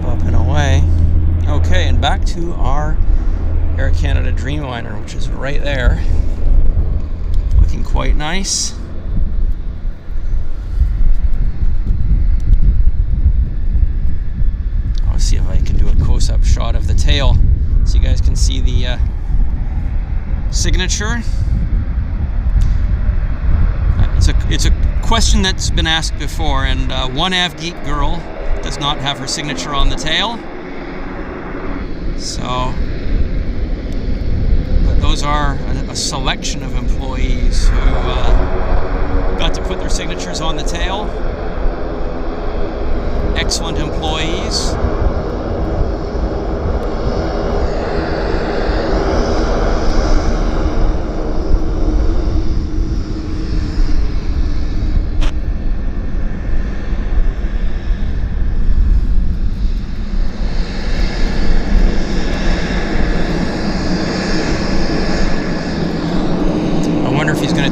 Up and away. Okay, and back to our Air Canada Dreamliner, which is right there. Looking quite nice. I'll see if I can do a close-up shot of the tail so you guys can see the signature. It's a question that's been asked before, and one AvGeek girl does not have her signature on the tail. So, but those are a selection of employees who got to put their signatures on the tail. Excellent employees.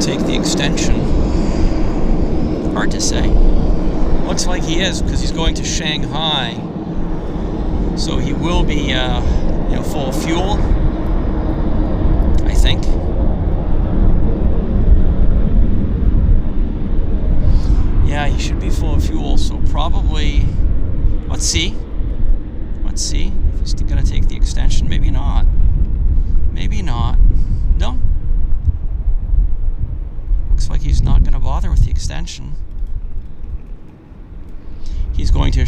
Take the extension. Hard to say. Looks like he is, because he's going to Shanghai. So he will be, full of fuel, I think. Yeah, he should be full of fuel. So probably, let's see. Let's see if he's going to take the extension. Maybe not. Maybe not. No. Looks like he's not going to bother with the extension. He's going to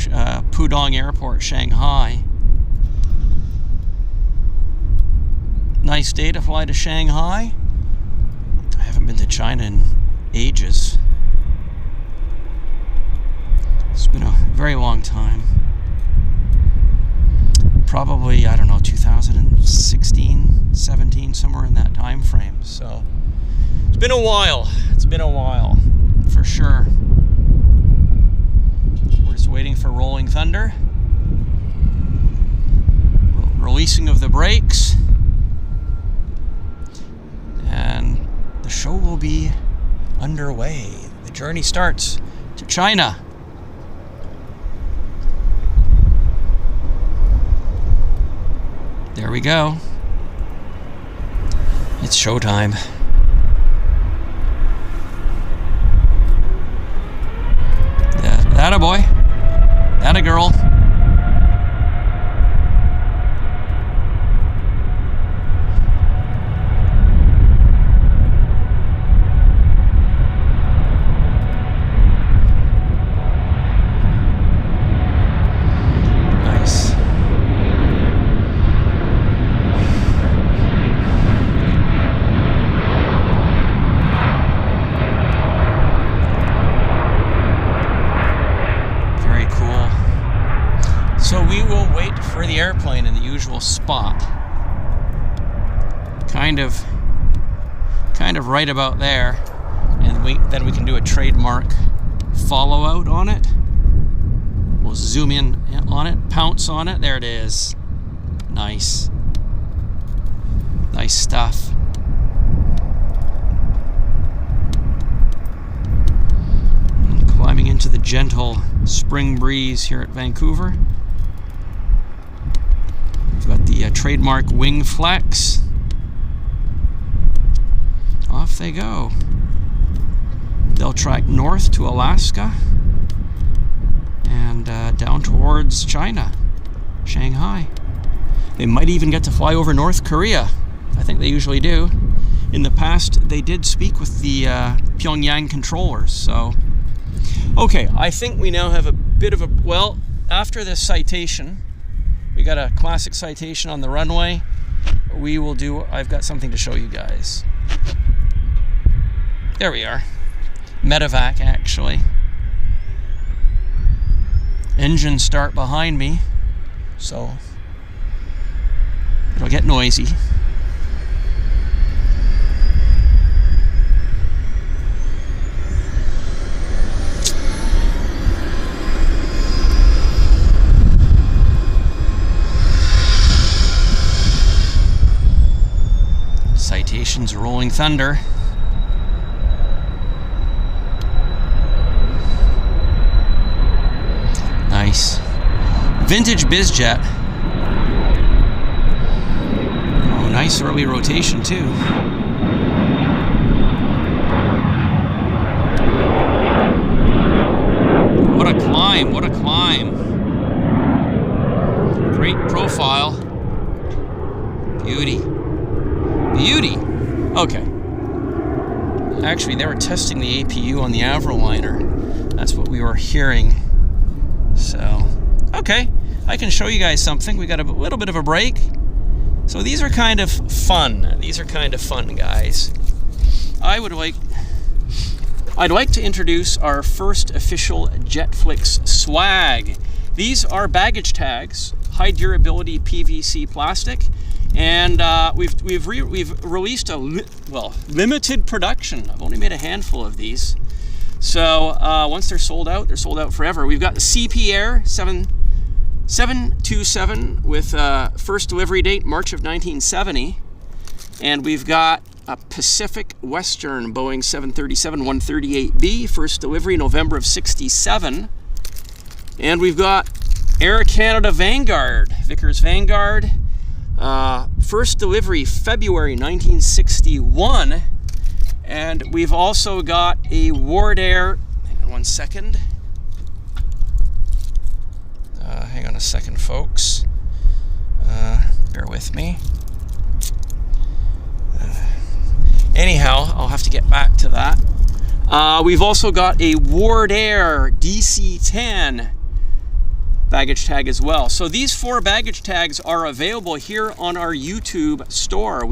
Pudong Airport, Shanghai. Nice day to fly to Shanghai. I haven't been to China in ages. It's been a very long time. Probably, I don't know, 2016, 17, somewhere in that time frame. So it's been a while. It's been a while, for sure. We're just waiting for Rolling Thunder. Releasing of the brakes. And the show will be underway. The journey starts to China. There we go. It's showtime. Atta boy. Atta girl. Nice. So we will wait for the airplane in the usual spot. Kind of right about there. And then we can do a trademark follow out on it. We'll zoom in on it, pounce on it. There it is. Nice. Nice stuff. And climbing into the gentle spring breeze here at Vancouver. We've got the trademark wing flex. Off they go. They'll track north to Alaska and down towards China, Shanghai. They might even get to fly over North Korea. I think they usually do. In the past, they did speak with the Pyongyang controllers. So, okay, I think we now have a bit of a, well, after this citation, we got a classic citation on the runway. I've got something to show you guys. There we are. Medevac, actually. Engine start behind me, so it'll get noisy. Aviation's Rolling Thunder. Nice. Vintage BizJet. Oh, nice early rotation too. What a climb, what a climb. Great profile. Beauty. Beauty. Okay. Actually, they were testing the APU on the Airliner. That's what we were hearing. So, okay. I can show you guys something. We got a little bit of a break. So these are kind of fun. These are kind of fun, guys. I'd like to introduce our first official JetFlix swag. These are baggage tags, high durability PVC plastic, and we've released a limited production. I've only made a handful of these, so once they're sold out forever. We've got the CP Air 727 with first delivery date March of 1970, and we've got a Pacific Western Boeing 737-138B, first delivery November of 67. And we've got Air Canada Vanguard, Vickers Vanguard, first delivery February 1961. And we've also got a Ward Air, hang on one second. Hang on a second, folks. Bear with me. Anyhow, I'll have to get back to that. We've also got a Ward Air DC-10 baggage tag as well. So these 4 baggage tags are available here on our YouTube store.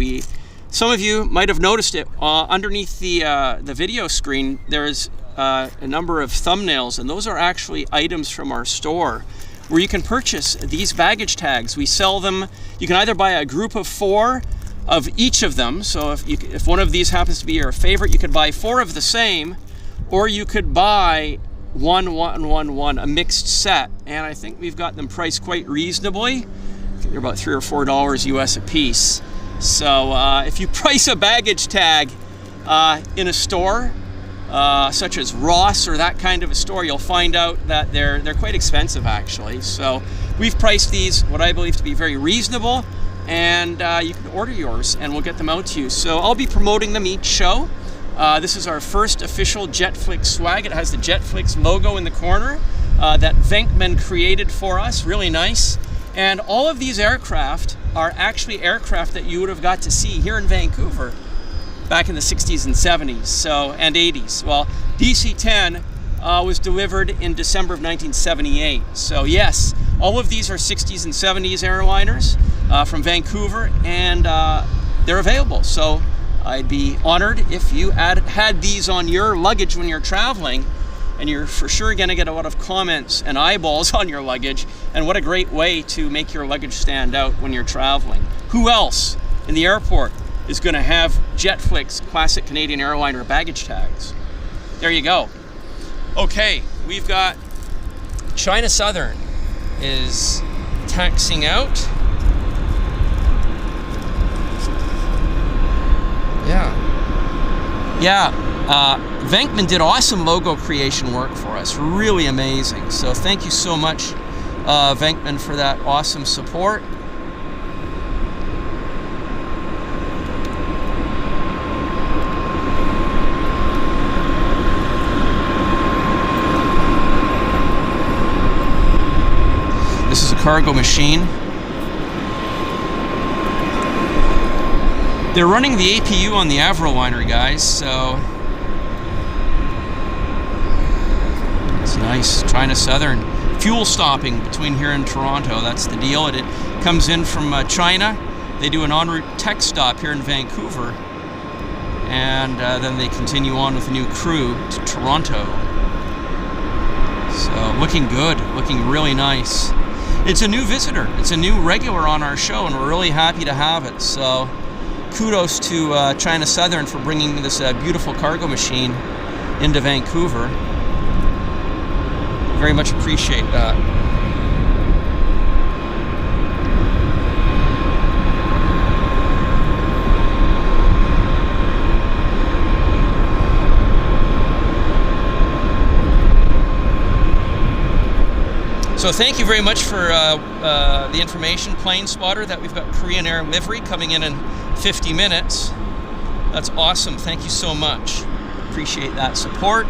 Some of you might have noticed it underneath the video screen. There's a number of thumbnails, and those are actually items from our store where you can purchase these baggage tags. We sell them. You can either buy a group of 4 of each of them. So if one of these happens to be your favorite, you could buy 4 of the same, or you could buy a mixed set. And I think we've got them priced quite reasonably. They're about $3 or $4 US a piece. So if you price a baggage tag in a store, such as Ross or that kind of a store, you'll find out that they're quite expensive actually. So we've priced these what I believe to be very reasonable, and you can order yours and we'll get them out to you. So I'll be promoting them each show. This is our first official JetFlix swag. It has the JetFlix logo in the corner that Venkman created for us. Really nice. And all of these aircraft are actually aircraft that you would have got to see here in Vancouver back in the 60s and 70s and 80s. Well, DC-10 was delivered in December of 1978. So yes, all of these are 60s and 70s airliners from Vancouver, and they're available. So I'd be honored if you had these on your luggage when you're traveling, and you're for sure going to get a lot of comments and eyeballs on your luggage. And what a great way to make your luggage stand out when you're traveling. Who else in the airport is going to have JetFlix classic Canadian airliner baggage tags? There you go. Okay, we've got China Southern is taxiing out. Yeah, Venkman did awesome logo creation work for us, really amazing. So thank you so much, Venkman, for that awesome support. This is a cargo machine. They're running the APU on the Airliner, guys, so it's nice. China Southern. Fuel stopping between here and Toronto, that's the deal. It comes in from China. They do an en route tech stop here in Vancouver, and then they continue on with a new crew to Toronto. So looking good, looking really nice. It's a new visitor. It's a new regular on our show, and we're really happy to have it. So kudos to China Southern for bringing this beautiful cargo machine into Vancouver. Very much appreciate that. So thank you very much for the information, Plane Spotter, that we've got Korean Air livery coming in 50 minutes. That's awesome. Thank you so much. Appreciate that support.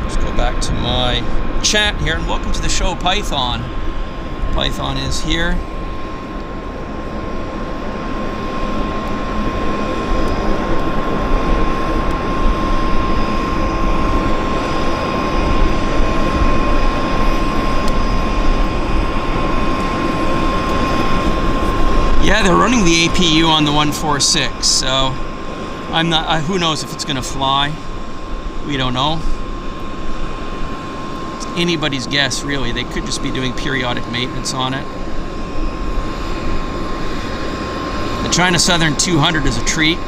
Let's go back to my chat here, and welcome to the show, Python. Python is here. Yeah, they're running the APU on the 146, so I'm not. Who knows if it's going to fly? We don't know. It's anybody's guess, really. They could just be doing periodic maintenance on it. The China Southern 200 is a treat.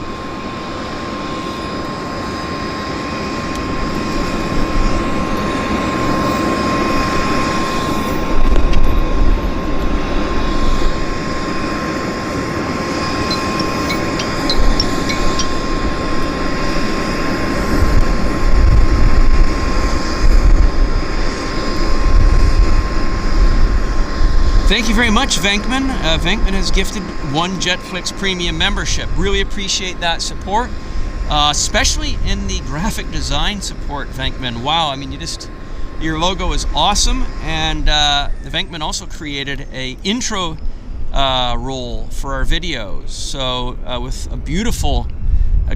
Thank you very much, Venkman. Venkman has gifted 1 JetFlix Premium membership. Really appreciate that support, especially in the graphic design support, Venkman. Wow, I mean, your logo is awesome, and the Venkman also created a intro roll for our videos. So with a beautiful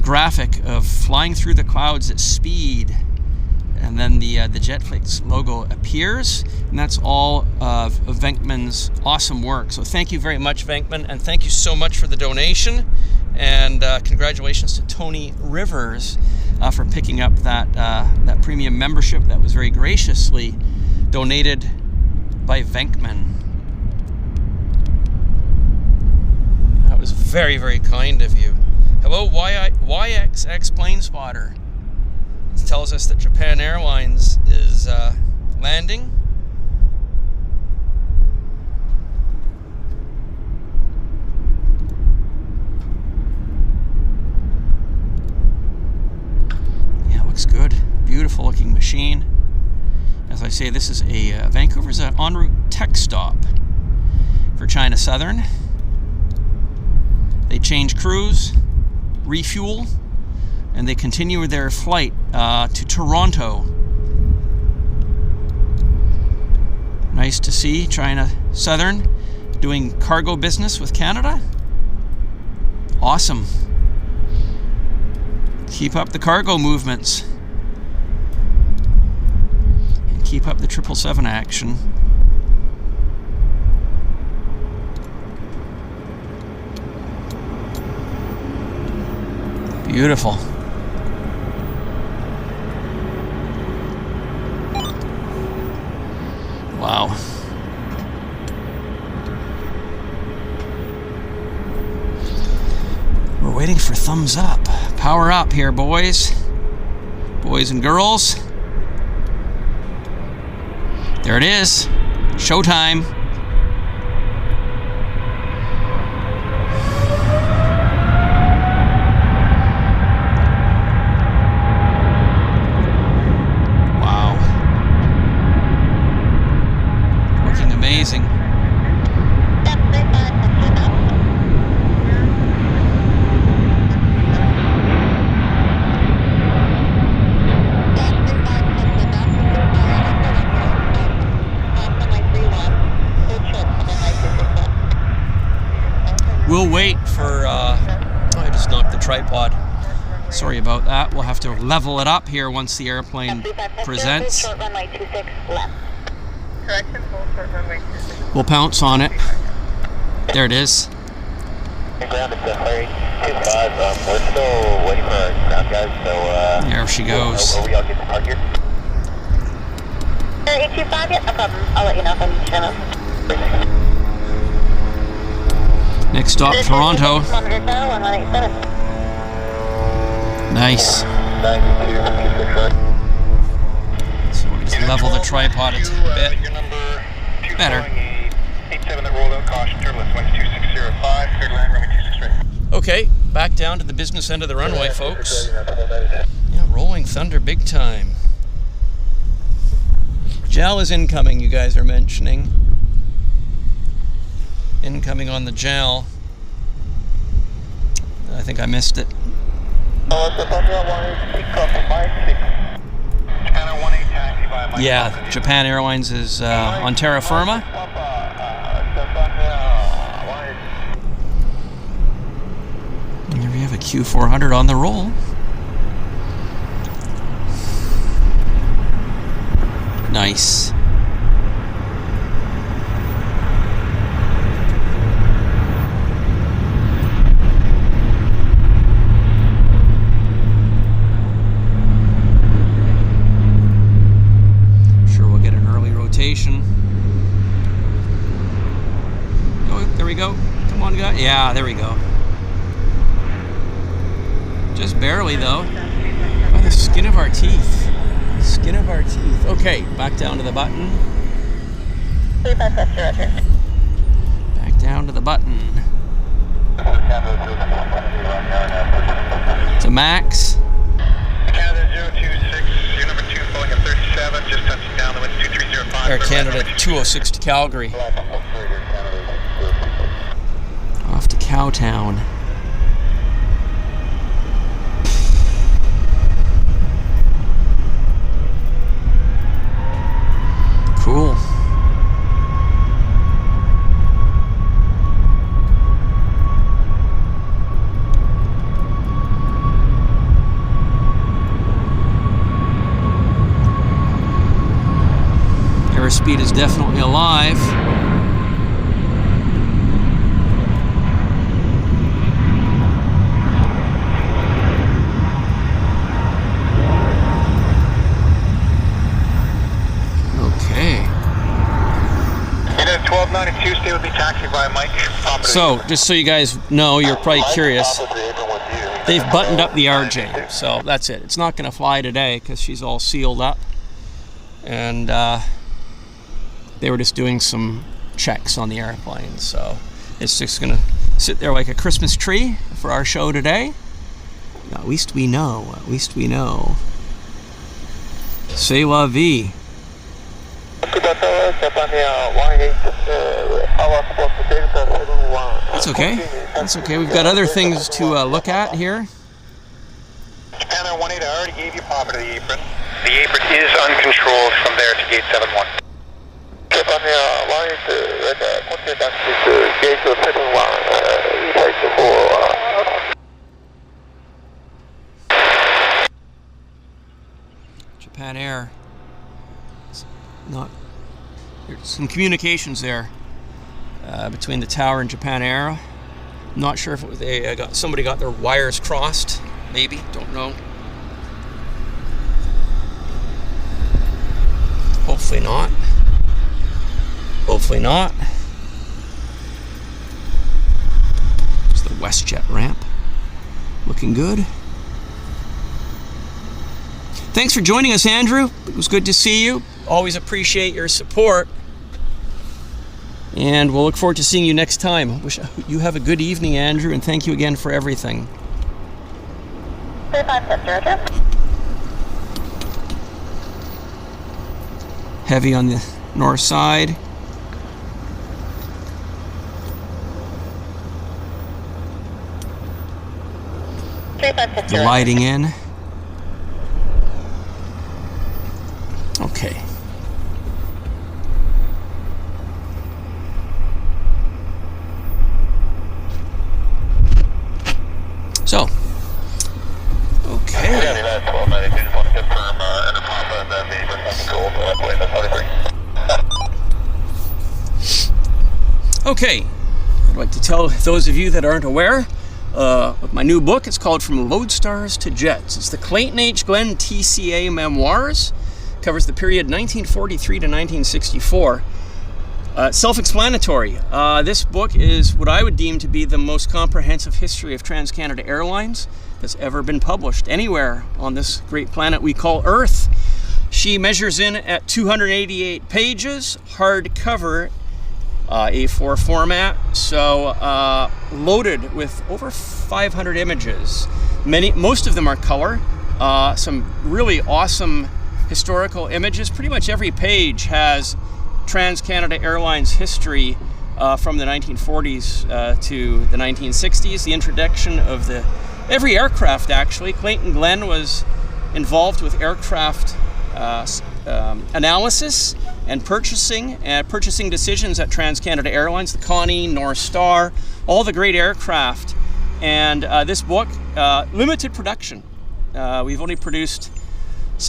graphic of flying through the clouds at speed. And then the JetFlix logo appears, and that's all of Venkman's awesome work. So thank you very much, Venkman, and thank you so much for the donation. And congratulations to Tony Rivers for picking up that premium membership that was very graciously donated by Venkman. That was very, very kind of you. Hello, YXX Plane Spotter. It tells us that Japan Airlines is landing. Yeah, looks good. Beautiful looking machine. As I say, this is Vancouver's en route tech stop for China Southern. They change crews, refuel, and they continue their flight to Toronto. Nice to see China Southern doing cargo business with Canada. Awesome. Keep up the cargo movements. And keep up the 777 action. Beautiful. Wow. We're waiting for thumbs up. Power up here, boys. Boys and girls. There it is. Showtime. Amazing. We'll wait for, I just knocked the tripod. Sorry about that. We'll have to level it up here once the airplane presents. Short runway 26 left. Correction, full short runway 26. We'll pounce on it. There it is. Ground is Larry 25. We're still waiting for our ground guys, so there she goes. Are we all get to park here? 825, yeah, no problem. I'll let you know if I need to know. Next stop, Toronto. Monitor now, 1187. Nice. So we'll just level the tripod a bit better. Okay, back down to the business end of the runway, folks. Yeah, rolling thunder big time. JAL is incoming, you guys are mentioning. Incoming on the JAL. I think I missed it. Yeah, Japan Airlines is on terra firma. And here we have a Q400 on the roll. Nice. Oh, there we go. Come on, guys. Yeah, there we go. Just barely, though. By the skin of our teeth. Skin of our teeth. Okay, back down to the button. Back down to the button. To max. Canada 026, your number 2 Boeing at 37, just touching down the wind 2305. Air Canada 206 to Calgary. Off to Cowtown. Cool. Airspeed is definitely alive. Okay. Unit 1292, stay with me, taxi by Mike. So, just so you guys know, you're probably curious. They've buttoned up the RJ, so that's it. It's not going to fly today because she's all sealed up. And they were just doing some checks on the airplane, so it's just gonna sit there like a Christmas tree for our show today. At least we know. At least we know. C'est la vie. That's okay. That's okay. We've got other things to look at here. Japan 18, I already gave you proper to the apron. The apron is uncontrolled from there to gate 71. Japan Air. It's not. There's some communications there between the tower and Japan Air. I'm not sure if it was somebody got their wires crossed. Maybe, don't know. Hopefully not. Hopefully not. It's the WestJet ramp. Looking good. Thanks for joining us, Andrew. It was good to see you. Always appreciate your support. And we'll look forward to seeing you next time. Wish you have a good evening, Andrew, and thank you again for everything. 35 Heavy on the north side. Gliding in. Okay. So. Okay. Okay. I'd like to tell those of you that aren't aware of my new book. It's called From Lodestars to Jets. It's the Clayton H. Glenn TCA Memoirs. Covers the period 1943 to 1964. Self-explanatory. This book is what I would deem to be the most comprehensive history of Trans-Canada Airlines that's ever been published anywhere on this great planet we call Earth. She measures in at 288 pages, hardcover, A4 format, so loaded with over 500 images. Most of them are color. Some really awesome historical images. Pretty much every page has Trans-Canada Airlines history from the 1940s to the 1960s. The introduction of every aircraft, actually. Clayton Glenn was involved with aircraft analysis and purchasing decisions at Trans-Canada Airlines, the Connie, North Star, all the great aircraft. And this book, limited production. We've only produced,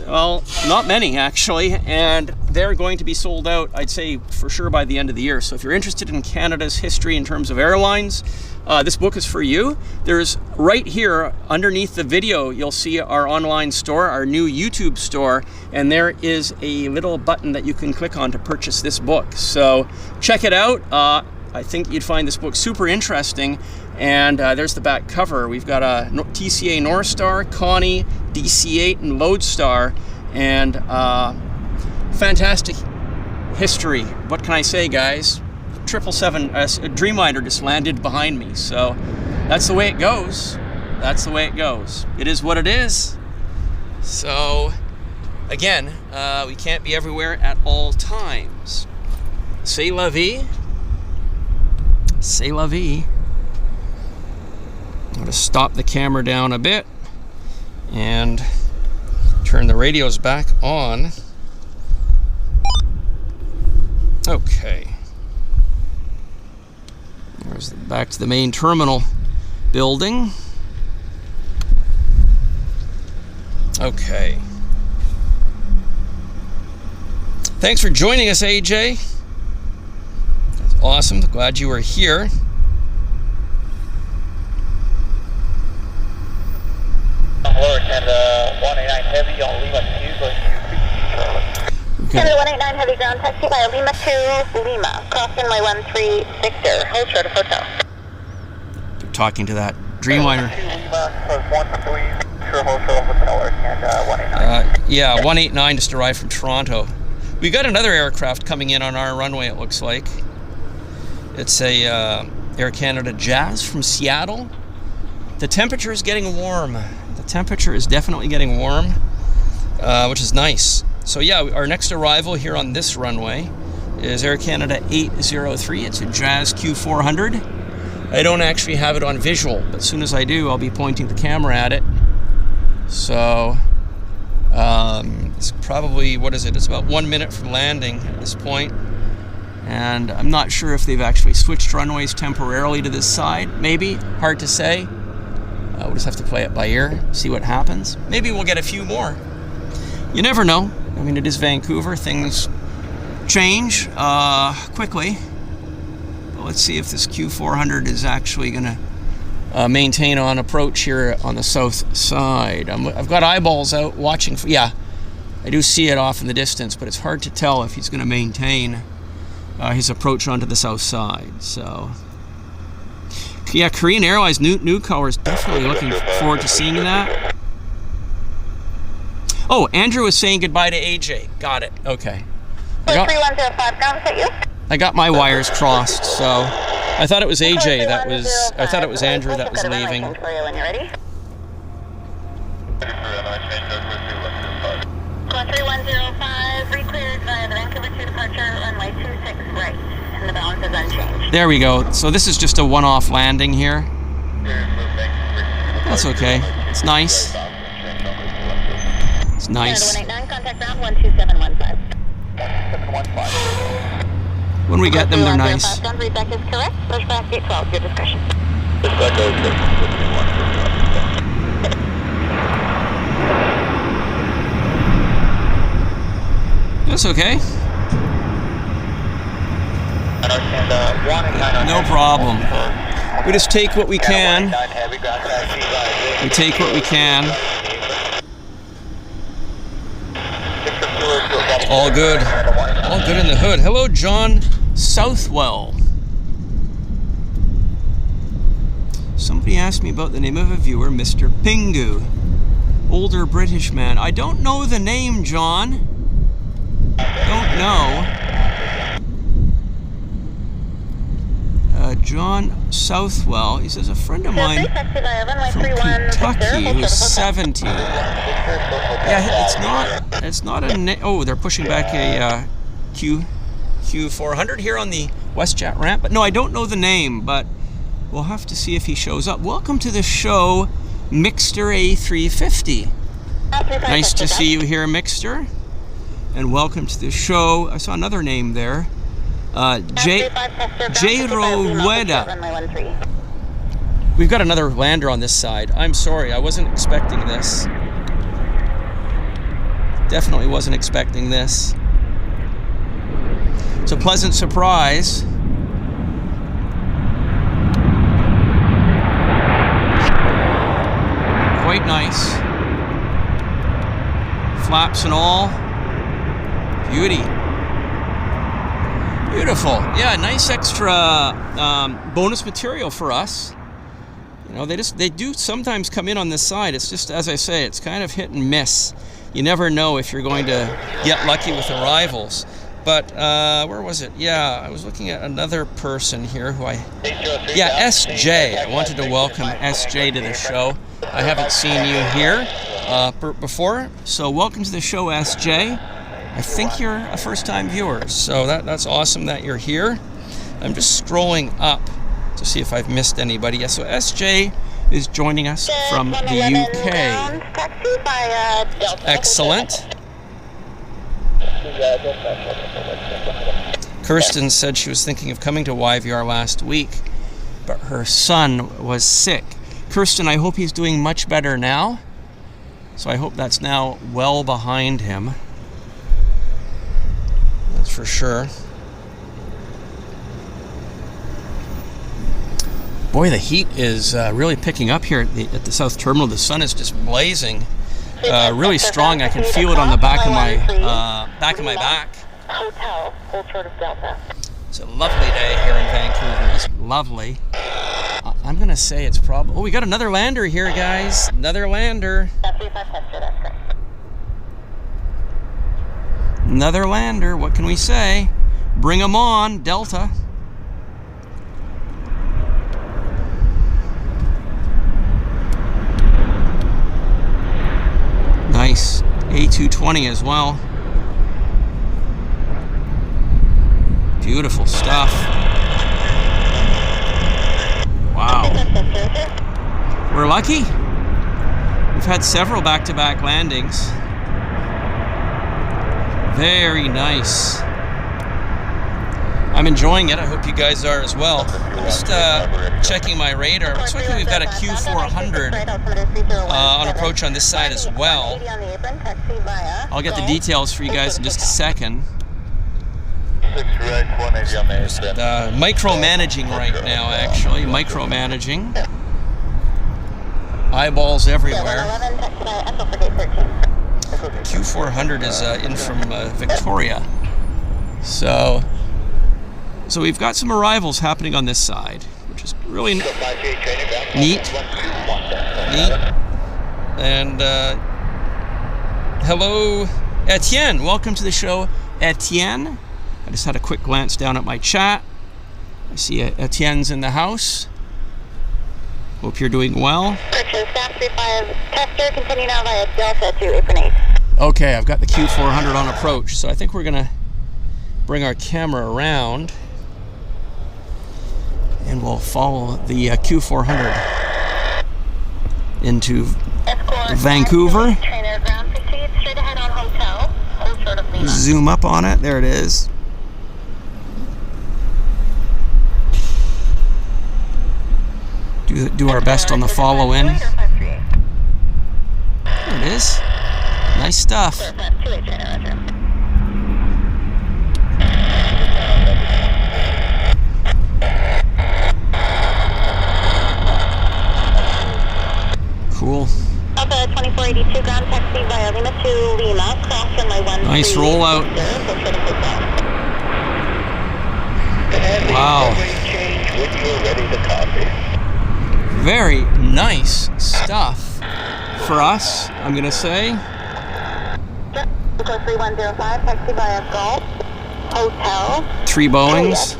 well, not many actually, and they're going to be sold out, I'd say, for sure by the end of the year. So if you're interested in Canada's history in terms of airlines, this book is for you. There's right here underneath the video, you'll see our online store, our new YouTube store, and there is a little button that you can click on to purchase this book. So check it out. I think you'd find this book super interesting. And there's the back cover. We've got a TCA North Star, Connie, DC-8, and Lodestar, and fantastic history. What can I say, guys? 777 Dreamliner just landed behind me, so that's the way it goes. That's the way it goes. It is what it is. So, again, we can't be everywhere at all times. C'est la vie. C'est la vie. I'm going to stop the camera down a bit and turn the radios back on. Okay. There's back to the main terminal building. Okay. Thanks for joining us, AJ. That's awesome. Glad you were here. Lower Canada 189 Heavy on Lima 2, going to Canada 189 Heavy ground taxi by Lima 2, Lima, crossing my 13 Victor, hold short of hotel. They're talking to that Dreamliner. Yeah, 189 just arrived from Toronto. We got another aircraft coming in on our runway, it looks like. It's a Air Canada Jazz from Seattle. The temperature is getting warm. The temperature is definitely getting warm, which is nice. So yeah, our next arrival here on this runway is Air Canada 803. It's a Jazz Q400. I don't actually have it on visual, but as soon as I do, I'll be pointing the camera at it. So it's probably, what is it? It's about 1 minute from landing at this point. And I'm not sure if they've actually switched runways temporarily to this side. Maybe, hard to say. We'll just have to play it by ear, see what happens. Maybe we'll get a few more. You never know. I mean, it is Vancouver. Things change quickly. But let's see if this Q400 is actually going to maintain on approach here on the south side. I've got eyeballs out watching for, yeah, I do see it off in the distance, but it's hard to tell if he's going to maintain his approach onto the south side. So yeah, Korean Airlines newcomers, definitely looking forward to seeing that. Oh, Andrew was saying goodbye to AJ. Got it. Okay. 3105, ground set you. I got my wires crossed, so I thought it was AJ that was. I thought it was Andrew that was leaving. For you when you're ready. 3105, re-cleared via the Vancouver 2 departure, runway 26 right, and the balance is unchanged. There we go. So this is just a one-off landing here. That's okay. It's nice. It's nice. Canada 189, contact ground 12715. When we get them, they're nice. Readback is correct. Push back 812, your discretion. That's okay. No problem. We just take what we can. We take what we can. All good. All good in the hood. Hello, John Southwell. Somebody asked me about the name of a viewer, Mr. Pingu. Older British man. I don't know the name, John. Don't know. John Southwell. He says, a friend of mine from Kentucky who's 70. Yeah, it's not a, oh, they're pushing back a Q400 here on the WestJet ramp. But no, I don't know the name, but we'll have to see if he shows up. Welcome to the show, Mixter A350. Nice to see you here, Mixter. And welcome to the show. I saw another name there. J. Rueda. We've got another lander on this side. I'm sorry, I wasn't expecting this. Definitely wasn't expecting this. It's a pleasant surprise. Quite nice. Flaps and all. Beauty. Beautiful. Yeah, nice extra bonus material for us. You know, they do sometimes come in on this side. It's just, as I say, it's kind of hit and miss. You never know if you're going to get lucky with arrivals. But where was it? Yeah, I was looking at another person here who yeah, SJ. I wanted to welcome SJ to the show. I haven't seen you here before, so welcome to the show, SJ. I think you're a first-time viewer, so that's awesome that you're here. I'm just scrolling up to see if I've missed anybody. Yeah, so SJ is joining us from the UK. Excellent. Kirsten said she was thinking of coming to YVR last week, but her son was sick. Kirsten, I hope he's doing much better now. So I hope that's now well behind him. That's for sure. Boy, the heat is really picking up here at the South Terminal. The sun is just blazing, really strong. I can feel it on the back of my back. Hotel, hold short of Delta. It's a lovely day here in Vancouver. It's lovely. I'm gonna say it's probably. Oh, we got another lander here, guys. Another lander. Another lander. What can we say? Bring them on, Delta. Nice. A220 as well. Beautiful stuff. Wow. We're lucky. We've had several back-to-back landings. Very nice. I'm enjoying it. I hope you guys are as well. I'm just checking my radar. Looks like we've got a Q400 on approach on this side as well. I'll get the details for you guys in just a second. Micromanaging right now, actually. Micromanaging. Eyeballs everywhere. Q400 is in from Victoria. So we've got some arrivals happening on this side, which is really neat. And hello, Etienne. Welcome to the show, Etienne. I just had a quick glance down at my chat. I see Etienne's in the house. Hope you're doing well. Staff 35 tester, continue now via Delta to apron 8. Okay, I've got the Q400 on approach, so I think we're gonna bring our camera around and we'll follow the Q400 into Vancouver. Zoom up on it. There it is. Do our best on the follow in. There it is. Nice stuff. Cool. Alpha 2482 ground taxi via Lima to Lima, cross runway 13. Nice rollout. Wow. Very nice stuff for us, I'm gonna say. 3105, taxi via Golf Hotel. 3 Boeings.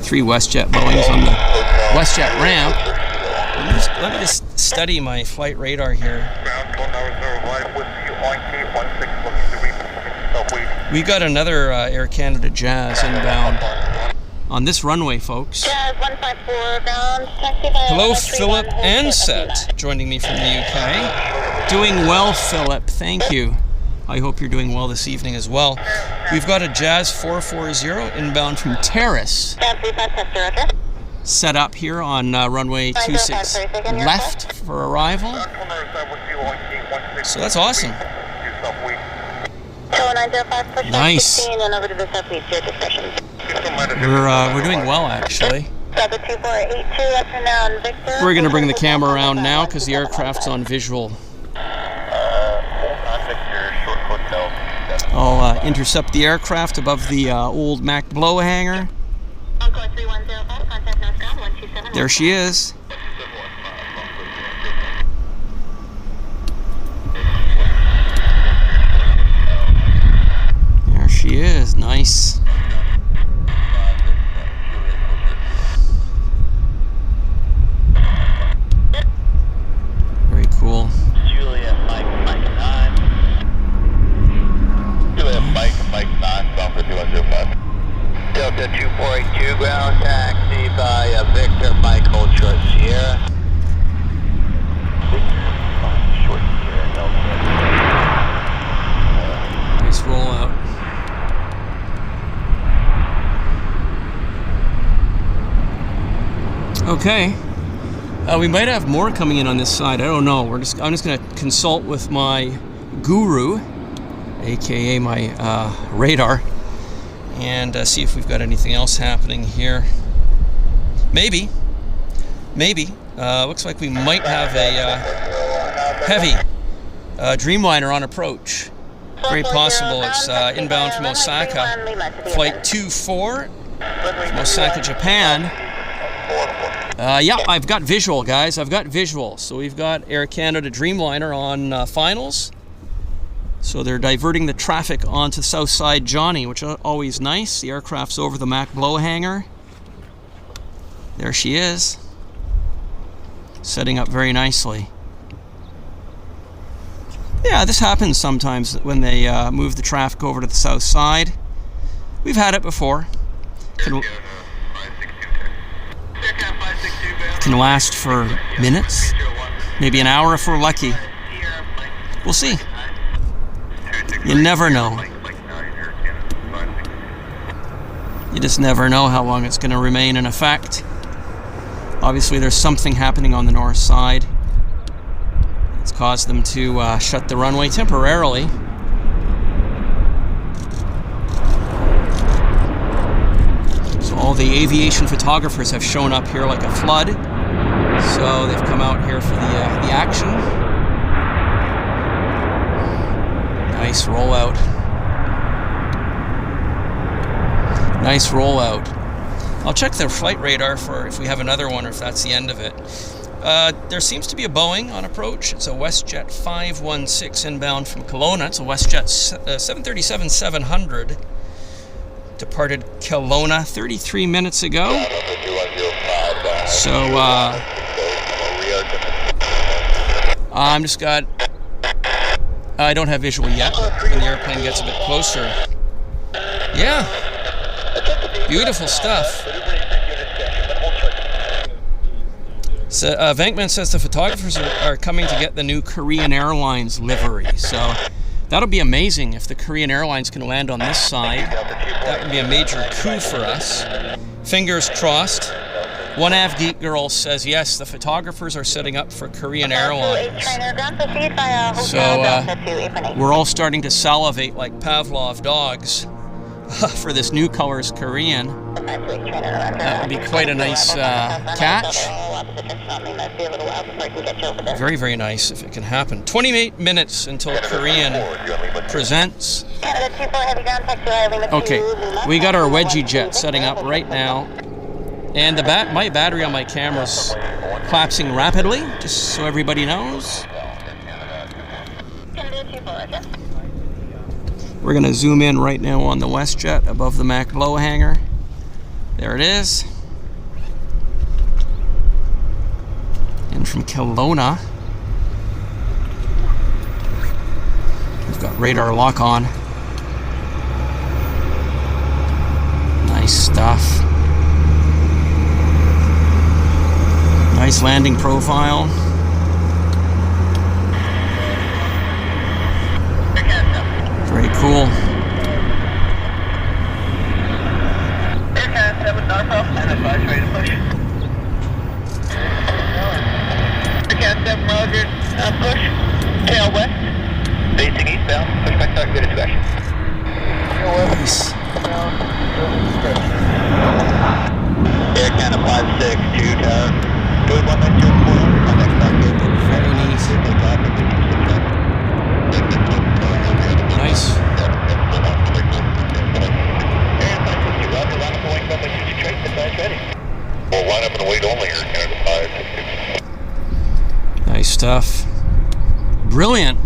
3 WestJet Boeings on the WestJet ramp. Let me just study my flight radar here. We got another Air Canada Jazz inbound on this runway, folks. Jazz 154 ground, taxi by Hello, Philip Ansett, joining me from the UK. Doing well, Philip. Thank you. I hope you're doing well this evening as well. We've got a Jazz 440 inbound from Terrace. Set up here on runway 26 left for arrival. So that's awesome. Nice. We're doing well, actually. We're going to bring the camera around now because the aircraft's on visual. I'll intercept the aircraft above the old Mac Blow hangar. There she is. There she is. Nice. Very cool. Juliet, Mike 9. Juliet, Mike 9, bound for 2105. Delta 2482 ground taxi by Victor Mike Hold Short Sierra. Short Sierra, Delta. Nice rollout. Okay. We might have more coming in on this side. I don't know. I'm just going to consult with my guru, aka my radar, and see if we've got anything else happening here. Maybe. Looks like we might have a heavy Dreamliner on approach. Very possible. It's inbound from Osaka. Flight 24 from Osaka, Japan. Yeah, I've got visual, guys. I've got visual. So we've got Air Canada Dreamliner on finals. So they're diverting the traffic onto Southside Johnny, which is always nice. The aircraft's over the Mac Blow hangar. There she is. Setting up very nicely. Yeah, this happens sometimes when they move the traffic over to the south side. We've had it before. Can last for minutes, maybe an hour if we're lucky. We'll see. You never know. You just never know how long it's going to remain in effect. Obviously, there's something happening on the north side. It's caused them to shut the runway temporarily. So all the aviation photographers have shown up here like a flood. So they've come out here for the action. Nice rollout. Nice rollout. I'll check their flight radar for if we have another one or if that's the end of it. There seems to be a Boeing on approach. It's a WestJet 516 inbound from Kelowna. It's a WestJet 737-700. Departed Kelowna 33 minutes ago. So, I'm just got... I don't have visual yet. When the airplane gets a bit closer. Yeah. Beautiful stuff. So, Vankman says the photographers are coming to get the new Korean Airlines livery. So that'll be amazing if the Korean Airlines can land on this side. That would be a major coup for us. Fingers crossed. One Av Geek Girl says, yes, the photographers are setting up for Korean Airlines. So we're all starting to salivate like Pavlov dogs for this new colors Korean. That would be quite a nice catch. Very, very nice if it can happen. 28 minutes until Korean presents. Okay, we got our wedgie jet setting up right now. And my battery on my camera's collapsing rapidly, just so everybody knows. We're going to zoom in right now on the WestJet above the Mac Blow hangar. There it is. Coming from Kelowna. We've got radar lock on. Nice stuff. Nice landing profile. Very cool. Ready to push. Aircraft 7 Roger, push. Tail west. Facing eastbound. Push back start, good discretion. Nice. Air Canada 562 tower. Good 194. Contact start good. Very neat. Nice. We'll line up and wait only here, Canada 562. Nice stuff. Brilliant.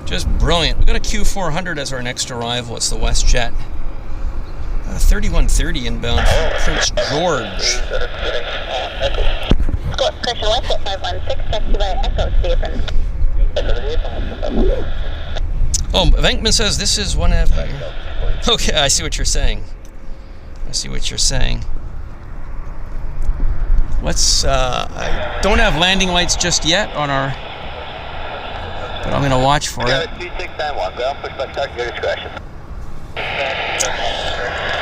Just brilliant. We got a Q400 as our next arrival. It's the WestJet. 3130 inbound from Prince George. Scott, pressure west at 516, taxi by Echo, Stephen. Oh, Venkman says this is one of... Okay, I see what you're saying. I see what you're saying. Let's... I don't have landing lights just yet on our... But I'm going to watch for it. 2691, ground push back start, good discretion.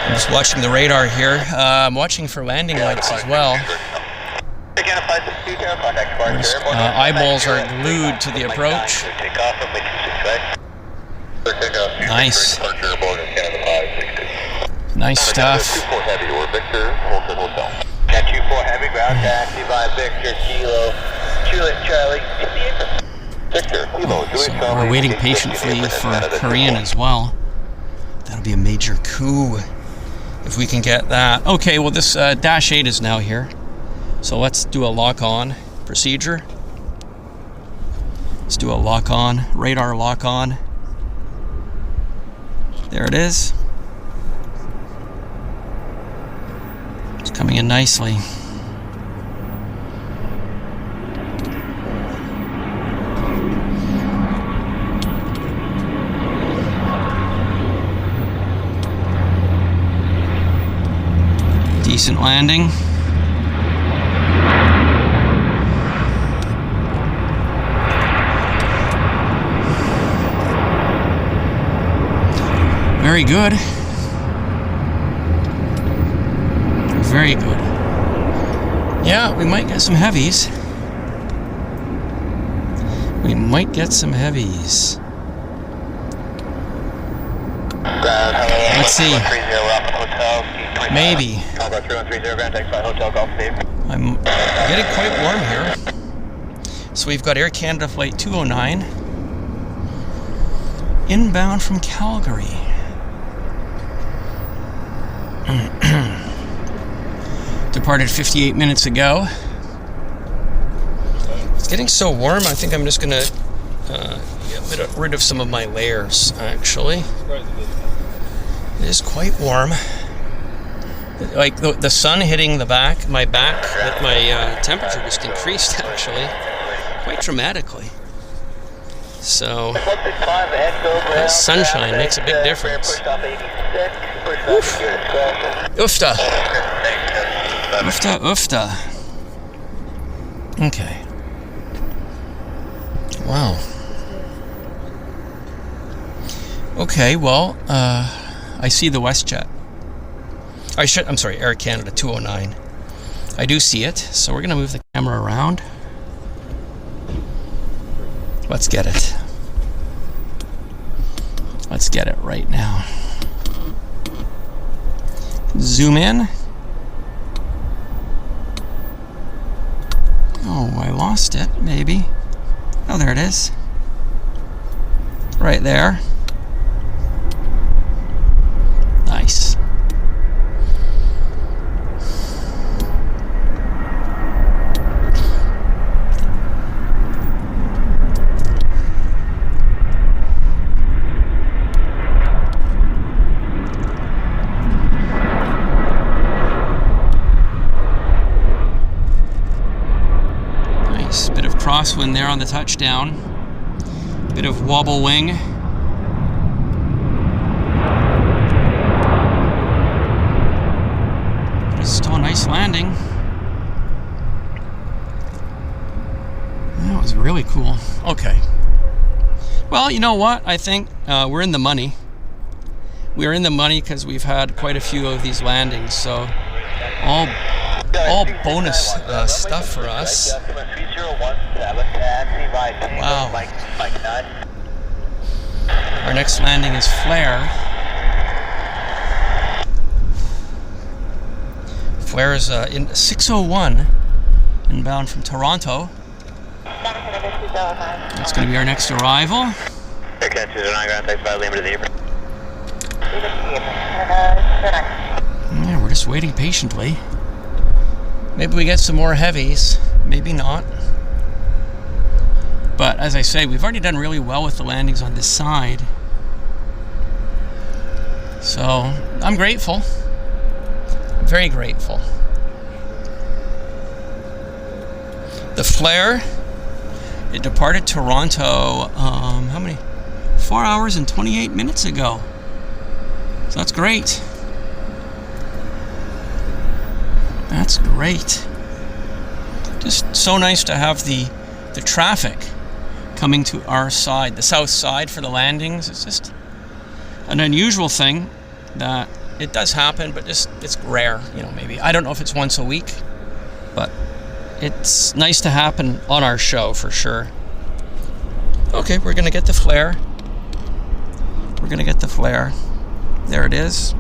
I'm just watching the radar here. I'm watching for landing lights as well. Eyeballs are glued to the approach. Nice. Nice stuff. 24 heavy or Victor, hold the hotel. 24 heavy, ground taxi by Victor, Kilo, Juliet, Charlie, Victor, Kilo, So we're waiting patiently for Korean as well. That'll be a major coup if we can get that. Okay, well this Dash 8 is now here. So let's do a lock-on procedure. Let's do a lock-on, radar lock-on. There it is. It's coming in nicely. Decent landing. Very good. Very good. Yeah, we might get some heavies. We might get some heavies. Let's see. Maybe. I'm getting quite warm here. So we've got Air Canada Flight 209 inbound from Calgary. Departed 58 minutes ago. It's getting so warm, I think I'm just gonna get rid of some of my layers, actually. It is quite warm. Like the sun hitting the back, my temperature just increased actually, quite dramatically. So, sunshine makes a big difference. Oof. Oofta. Oofta, oofta. Okay. Wow. Okay, well, I see the WestJet. I'm sorry, Air Canada 209. I do see it, so we're going to move the camera around. Let's get it. Let's get it right now. Zoom in. Oh, I lost it, maybe. Oh, there it is. Right there. Nice. crosswind there on the touchdown. Bit of wobble wing. But it's still a nice landing. That was really cool. Okay. Well, you know what? I think we're in the money. We're in the money because we've had quite a few of these landings. So all bonus stuff for us. Wow. Our next landing is Flair. Flair is in 6:01 inbound from Toronto. That's going to be our next arrival. Yeah, we're just waiting patiently. Maybe we get some more heavies, maybe not. But as I say, we've already done really well with the landings on this side. So I'm grateful. Very grateful. The Flair, it departed Toronto, how many? 4 hours and 28 minutes ago. So that's great. That's great. Just so nice to have the traffic coming to our side, the south side for the landings. It's just an unusual thing that it does happen, but just it's rare, you know, maybe. I don't know if it's once a week, but it's nice to happen on our show for sure. Okay, we're gonna get the Flair. We're gonna get the Flair. There it is.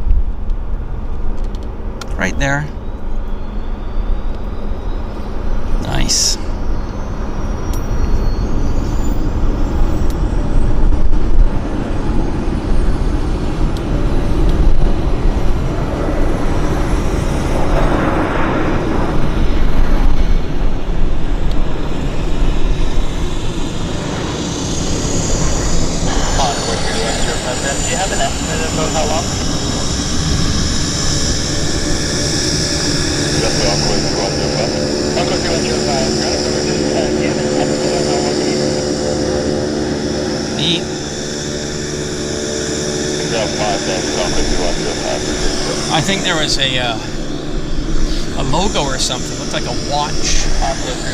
Right there. Nice. Do you have an estimate about how long? Neat. I think there was a logo or something. It looked like a watch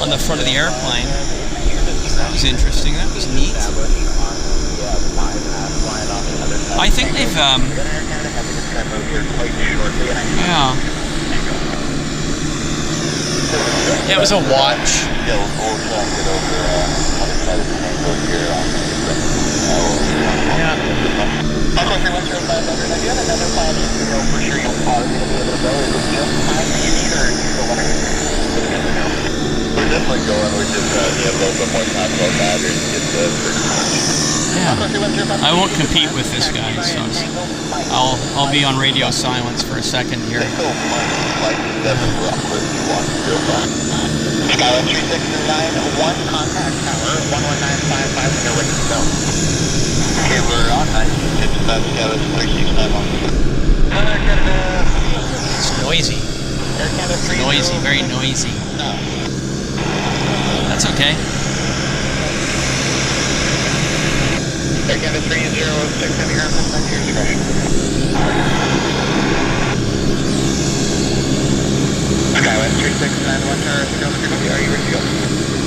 on the front of the airplane. That was interesting. That was neat. I think they've yeah. Yeah, it was a watch. Yeah, I won't compete with this guy, so I'll be on radio silence for a second here. Skyline 3691, contact tower 11955, when you're ready to go. Okay, we're on 955, Skyline 3691. It's noisy. It's noisy, very noisy. That's okay. Air Canada 306, have your airport back to your discretion. Skyline 3691, tower, are you ready to go?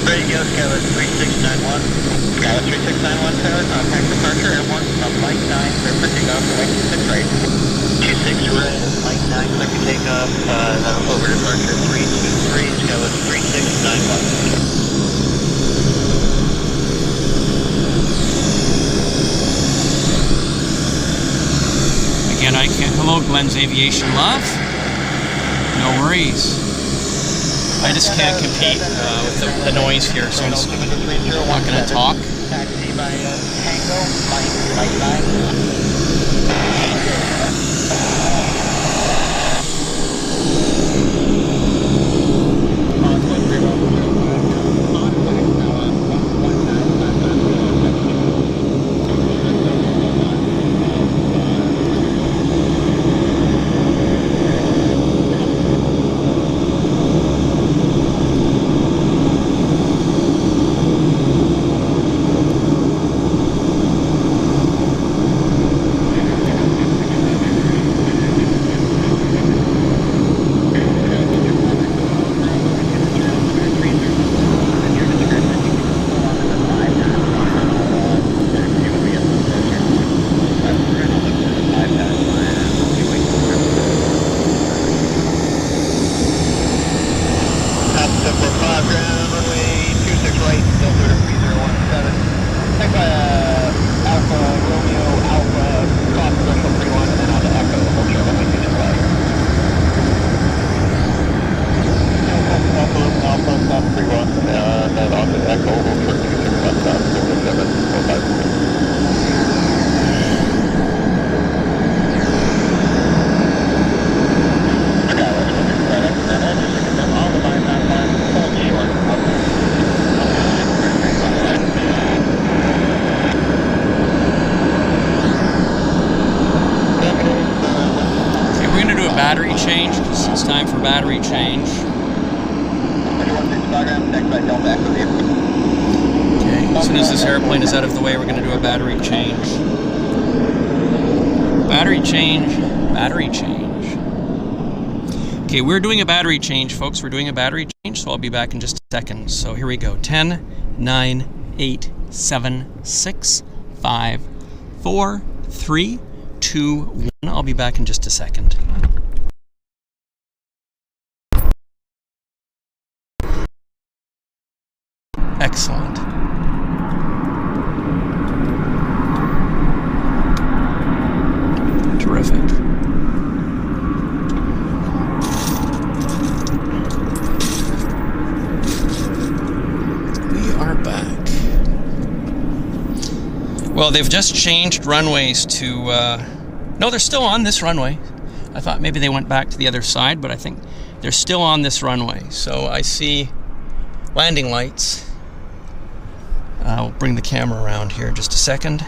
Ready to go, Skyline 3691. Skyline 3691, tower, contact departure, airborne from Mike 9, clear for takeoff, Mike 26 right. 26 right, Mike 9, clear for takeoff, over departure 323, Skyline 3691. Again, I can't. Hello, Glenn's Aviation Love. No worries. I just can't compete with the noise here, so I'm just not going to talk. Taxi by Tango, Mike 9. battery change, because it's time for battery change. Okay, as soon as this airplane is out of the way, we're going to do a battery change. Battery change, battery change. Okay, we're doing a battery change, folks. We're doing a battery change, so I'll be back in just a second. So here we go. 10, 9, 8, 7, 6, 5, 4, 3, 2, 1. I'll be back in just a second. Excellent. Terrific. We are back. Well, they've just changed runways to... no, they're still on this runway. I thought maybe they went back to the other side, but I think they're still on this runway. So I see landing lights. I'll bring the camera around here in just a second.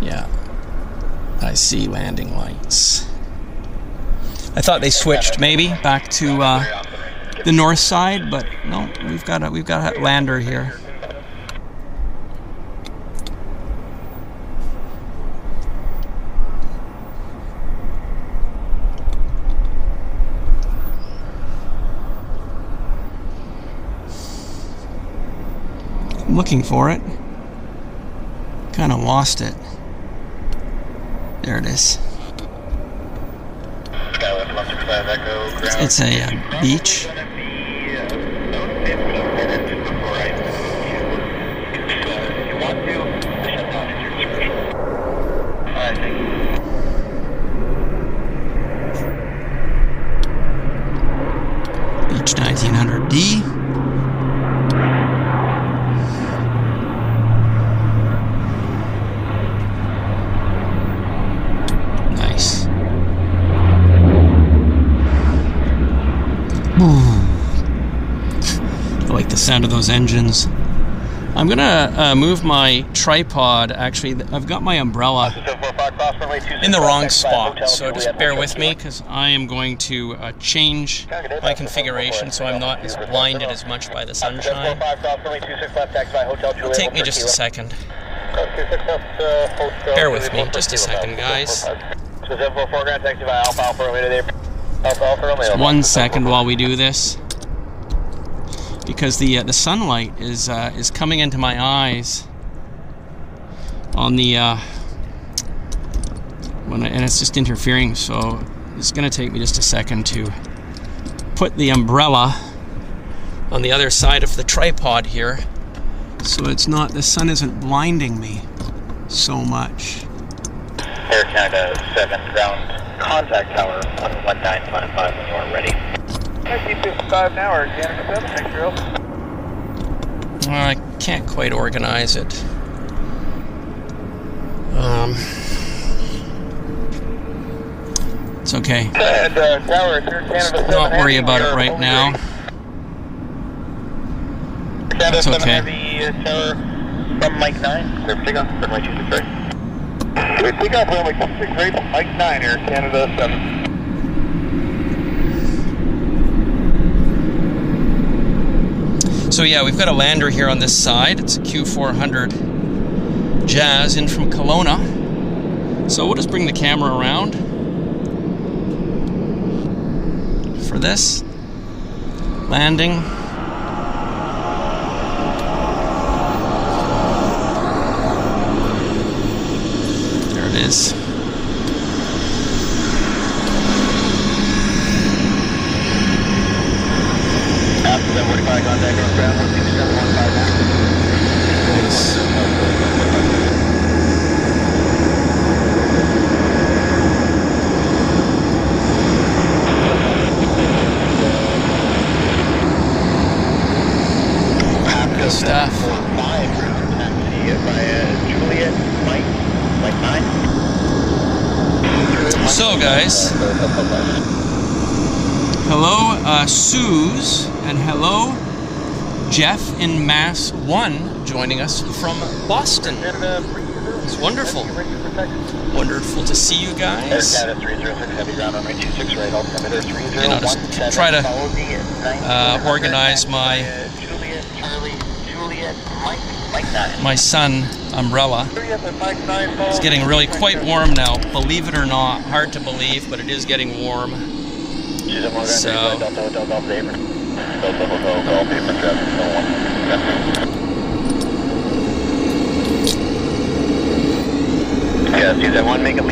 Yeah, I see landing lights. I thought they switched maybe back to the north side, but no, we've got a lander here. Looking for it. Kind of lost it. There it is. It's a beach. Beach 1900D. I like the sound of those engines. I'm gonna move my tripod. Actually, I've got my umbrella in the wrong spot, so just bear with me because I am going to change my configuration so I'm not as blinded as much by the sunshine. It'll take me just a second. Bear with me just a second, guys. Just 1 second while we do this, because the sunlight is coming into my eyes on the and it's just interfering. So it's going to take me just a second to put the umbrella on the other side of the tripod here, so it's not, the sun isn't blinding me so much. Air Canada 7 ground. Contact tower on 1955 when you are ready. 1955 now, Air Canada 7, thanks, Drill. I can't quite organize it. It's okay. Tower, Air Canada 7, not worry about it right now. It's okay. Tower from Mike 9, clear for takeoff, runway 26 right. Clear takeoff, runway 26 right, Mike 9, Air Canada 7. So yeah, we've got a lander here on this side. It's a Q400 Jazz in from Kelowna. So we'll just bring the camera around for this landing. There it is. After 745 contact North Ground 16715. Nice. Good stuff. So guys, hello Suze, and hello Jeff in Mass 1 joining us from Boston. It's wonderful. Wonderful to see you guys. You know, just try to organize my sun umbrella. It's getting really quite warm now, believe it or not. Hard to believe, but it is getting warm. So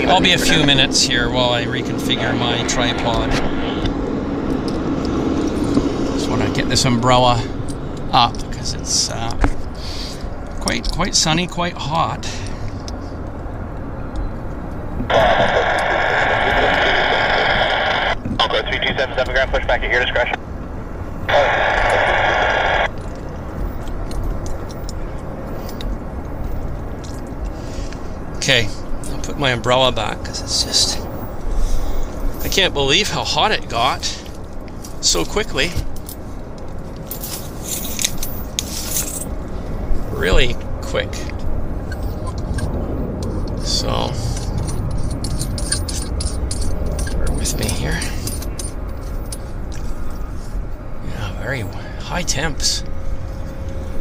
I'll be a few minutes here while I reconfigure my tripod. Just want to get this umbrella up because it's quite sunny, quite hot. Go 3277, ground push back at your discretion. Okay, I'll put my umbrella back because it's just, I can't believe how hot it got so quickly. Really quick. So, bear with me here. Yeah, very high temps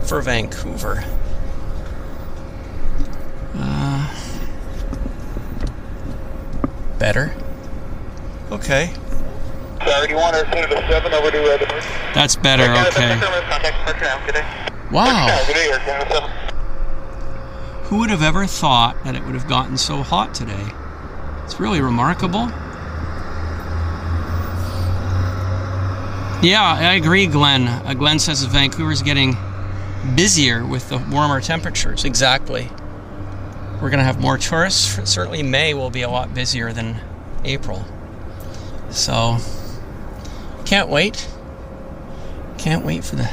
for Vancouver. Better. Okay. Sorry, want to send a 7 over to the... That's better, okay. Wow. Who would have ever thought that it would have gotten so hot today? It's really remarkable. Yeah, I agree, Glenn. Glenn says Vancouver's getting busier with the warmer temperatures. Exactly. We're going to have more tourists. Certainly May will be a lot busier than April. So, can't wait. Can't wait for the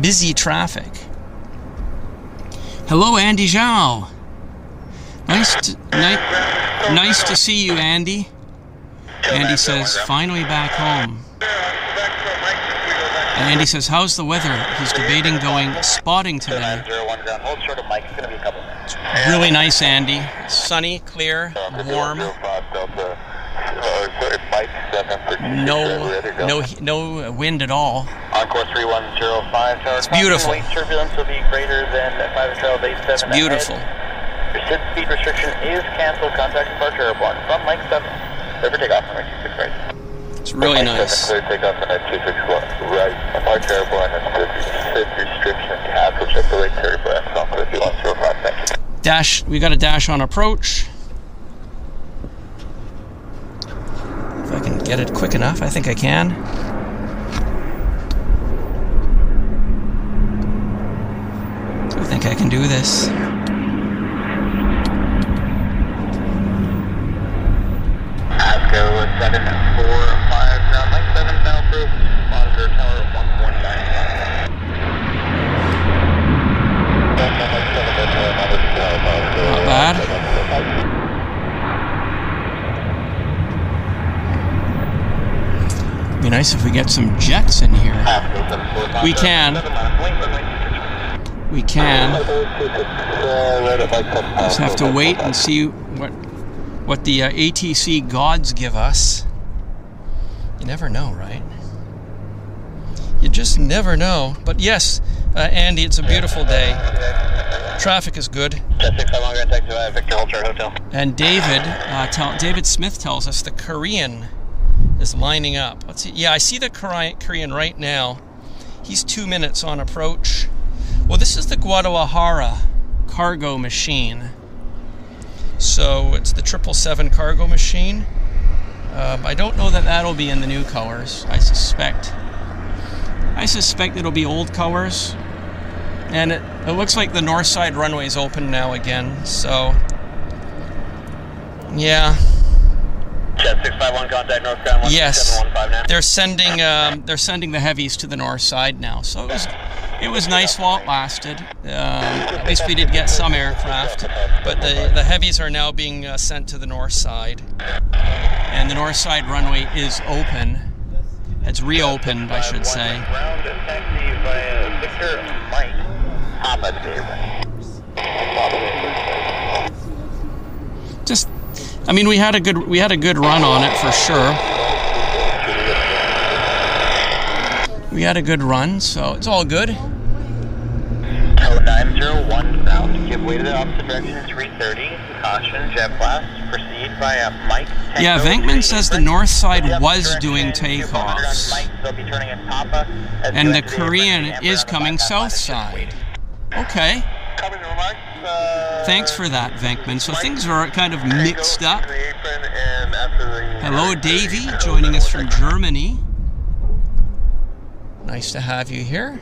busy traffic. Hello, Andy Zhao. Nice to see you, Andy. Andy says, finally back home. And Andy says, how's the weather? He's debating going spotting today. Really nice, Andy. Sunny, clear, warm. No wind at all. On course 3105. It's beautiful. Turbulence will be greater than 587. It's beautiful. Your speed restriction is canceled. Contact departure airborne from Mike 7. Clear for takeoff on 26 right. It's really nice. Clear takeoff on 261 right. Departure airborne and speed restriction. Have to check the right 30 for X on 3105. Thank you. Dash. We got a dash on approach. If I can get it quick enough, I think I can. I think I can do this. Asco 745, ground Mike 7, now approved. Monitor tower 1195. Not bad. Be nice if we get some jets in here. We can. We can. Just have to wait and see what the ATC gods give us. You never know, right? You just never know. But yes, Andy, it's a beautiful day. Traffic is good. And David Smith tells us the Korean is lining up. Let's see. Yeah, I see the Korean right now. He's 2 minutes on approach. Well, this is the Guadalajara cargo machine. So it's the 777 cargo machine. I don't know that that'll be in the new colors. I suspect it'll be old colors. And it looks like the north side runway is open now again. So yeah. Jet 651, contact northbound 1715 now. They're sending the heavies to the north side now. So it was nice while it lasted. At least we did get some aircraft, but the heavies are now being sent to the north side, and the north side runway is open. It's reopened, I should say. Ground taxi by Victor Mike. just, I mean, we had a good run on it for sure. We had a good run, so it's all good. 901 south, give way to the opposite direction, 330. Caution, jet blast. Proceed via Mike. Yeah, Venkman says the north side was doing takeoffs. And the Korean is coming south side. Okay. Thanks for that, Venkman. So things are kind of mixed up. Hello, Davey, joining us from Germany. Nice to have you here.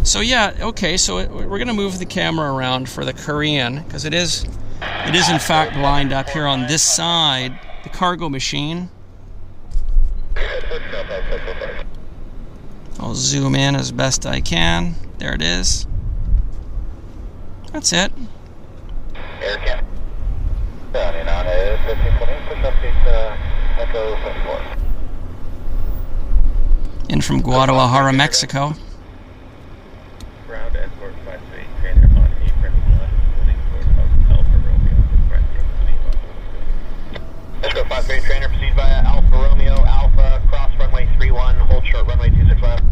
So yeah, okay, so we're going to move the camera around for the Korean, because it is in fact lined up here on this side, the cargo machine. I'll zoom in as best I can. There it is. That's it. In from Guadalajara, Mexico. Ground escort 53, trainer on apron left, moving towards Alpha Romeo, Escort 53, trainer, proceed via Alpha Romeo, Alpha, cross runway 31, hold short runway 26 left.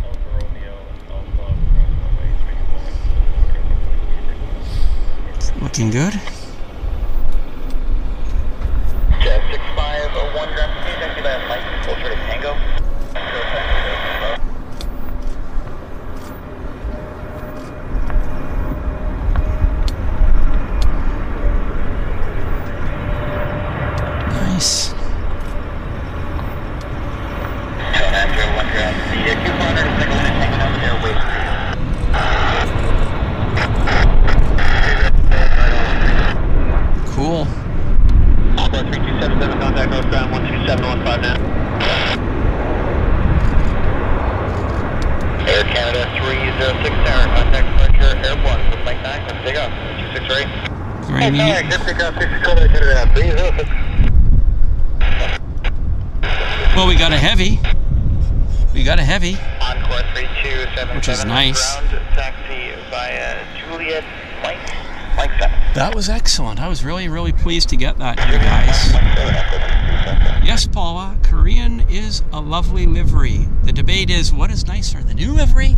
Alpha Romeo, Alpha, cross runway 31. Looking good. Jet 6501, ground speed, taxi via Mike, hold short of Tango. Nice. Cool. Alpha 3277, contact northbound 12715 now. Air Canada 306 tower, contact departure airborne with Mike 9, let's take off, 263. Very neat. Well, we got a heavy. Encore 327, which is nice. Ground taxi via Juliet, Mike 7. That was excellent. I was really pleased to get that here, guys. Yes, Paula, Korean is a lovely livery. The debate is, what is nicer, the new livery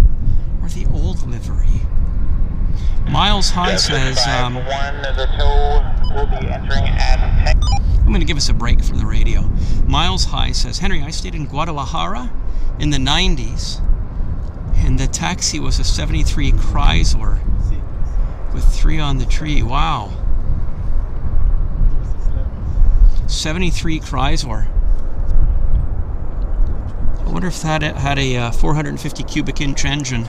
or the old livery? Miles High says, I'm going to give us a break for the radio. Miles High says, Henry, I stayed in Guadalajara in the 90s, and the taxi was a 73 Chrysler with 3 on the tree. Wow. 73 Chrysler. I wonder if that had a 450 cubic inch engine.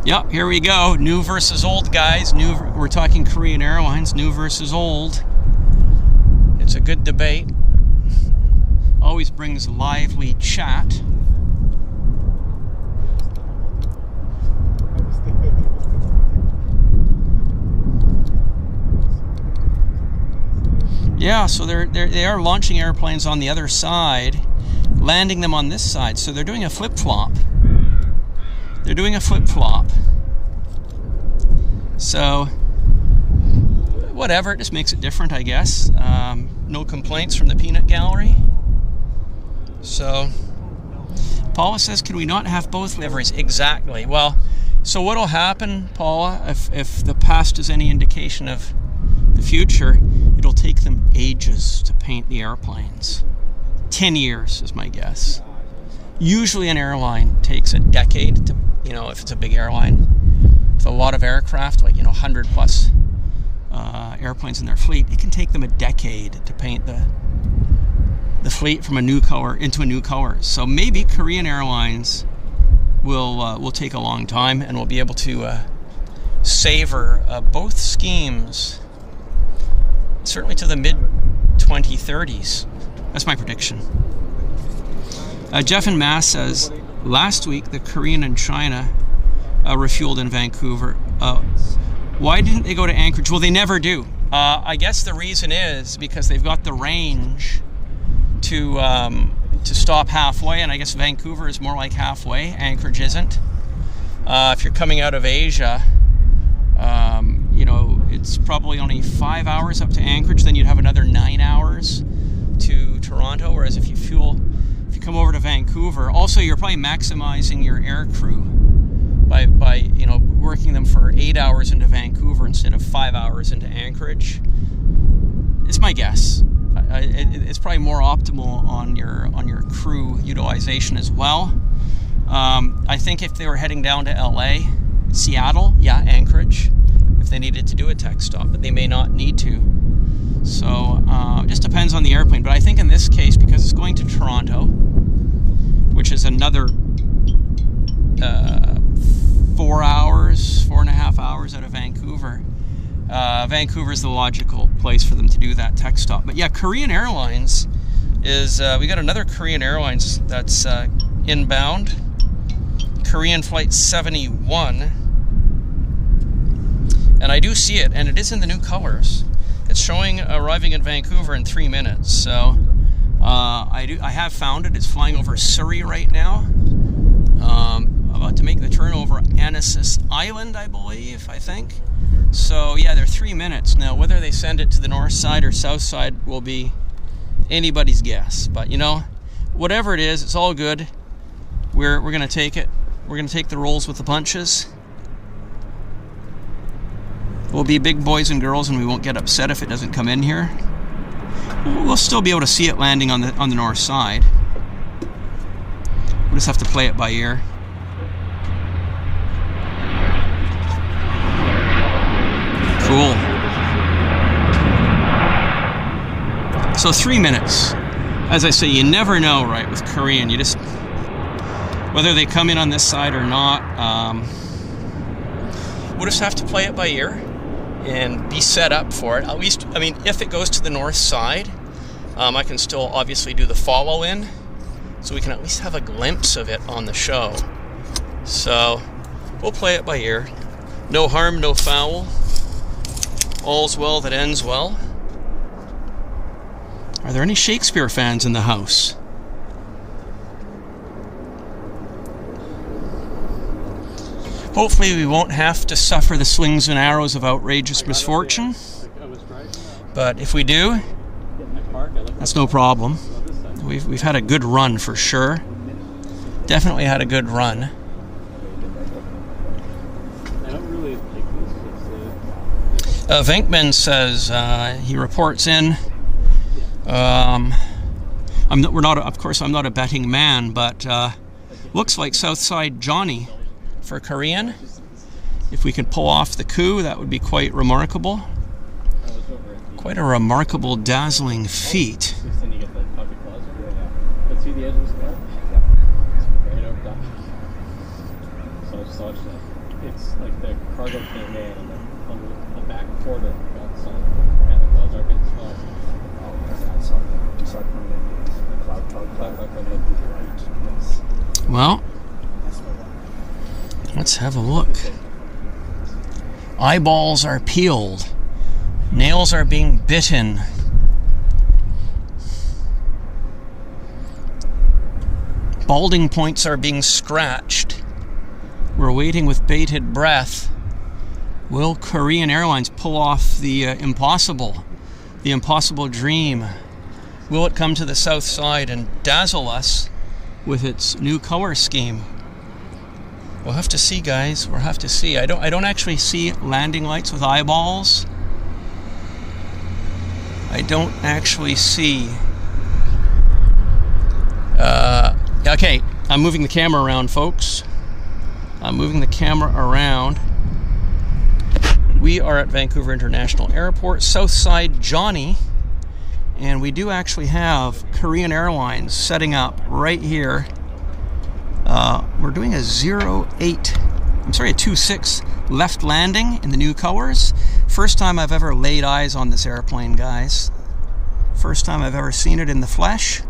Yep, here we go. New versus old, guys. We're talking Korean Airlines, new versus old. It's a good debate. Always brings lively chat. Yeah, so they are launching airplanes on the other side, landing them on this side. So they're doing a flip-flop. They're doing a flip-flop. So, whatever, it just makes it different, I guess. No complaints from the peanut gallery. So, Paula says, can we not have both liveries? Exactly. Well, so what'll happen, Paula, if the past is any indication of the future, it'll take them ages to paint the airplanes. 10 years is my guess. Usually an airline takes a decade to, if it's a big airline with a lot of aircraft, like 100 plus airplanes in their fleet, it can take them a decade to paint the fleet from a new color into a new color. So maybe Korean Airlines will take a long time, and we'll be able to savor both schemes, certainly to the mid 2030s. That's my prediction. Jeff and Mass says, last week the Korean and China refueled in Vancouver. Why didn't they go to Anchorage? Well, they never do. I guess the reason is because they've got the range to stop halfway, and I guess Vancouver is more like halfway. Anchorage isn't. If you're coming out of Asia, You know, it's probably only 5 hours up to Anchorage, then you'd have another 9 hours to Toronto, whereas if you come over to Vancouver, also you're probably maximizing your air crew by you know, working them for 8 hours into Vancouver instead of 5 hours into Anchorage. It's my guess. It's probably more optimal on your crew utilization as well. I think if they were heading down to LA, Seattle, yeah, Anchorage, if they needed to do a tech stop, but they may not need to. So it just depends on the airplane. But I think in this case, because it's going to Toronto, which is another 4.5 hours out of Vancouver, Vancouver's the logical place for them to do that tech stop. But yeah, Korean Airlines is, we got another Korean Airlines that's inbound, Korean Flight 71, and I do see it, and it is in the new colors. It's showing arriving in Vancouver in 3 minutes, so I have found it. It's flying over Surrey right now, about to make the turn over Annacis Island, I think. So yeah, they're 3 minutes. Now, whether they send it to the north side or south side will be anybody's guess. But you know, whatever it is, it's all good. We're gonna take it. We're gonna take the rolls with the punches. We'll be big boys and girls, and we won't get upset if it doesn't come in here. We'll still be able to see it landing on the north side. We'll just have to play it by ear. Cool. So 3 minutes. As I say, you never know, right, with Korean. You just, whether they come in on this side or not, we'll just have to play it by ear and be set up for it. At least, I mean, if it goes to the north side, I can still obviously do the follow in, so we can at least have a glimpse of it on the show. So we'll play it by ear. No harm, no foul. All's well that ends well. Are there any Shakespeare fans in the house? Hopefully we won't have to suffer the slings and arrows of outrageous misfortune. But if we do, that's no problem. We've had a good run for sure. Definitely had a good run. Venkman says he reports in. We're not. Of course, I'm not a betting man, but looks like Southside Johnny for Korean. If we could pull off the coup, that would be quite remarkable. Quite a remarkable, dazzling feat. It's like the cargo came in and on the back quarter got some, and the clouds are getting small. Well, let's have a look. Eyeballs are peeled. Nails are being bitten. Balding points are being scratched. We're waiting with bated breath. Will Korean Airlines pull off the impossible dream? Will it come to the south side and dazzle us with its new color scheme? We'll have to see, guys. We'll have to see. I don't actually see landing lights with eyeballs. I don't actually see. Okay, I'm moving the camera around, folks. I'm moving the camera around. We are at Vancouver International Airport, Southside Johnny, and we do actually have Korean Airlines setting up right here. We're doing a 26 left landing in the new colors. First time I've ever laid eyes on this airplane, guys. First time I've ever seen it in the flesh.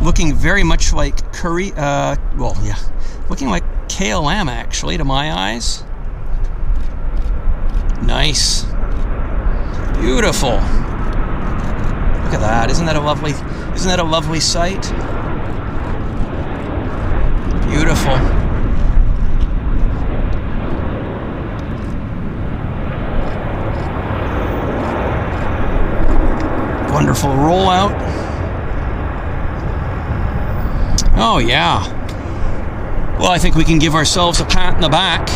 Looking very much like looking like KLM actually to my eyes. Nice. Beautiful. Look at that. Isn't that a lovely sight? Beautiful. Wonderful rollout. Oh yeah. Well, I think we can give ourselves a pat in the back.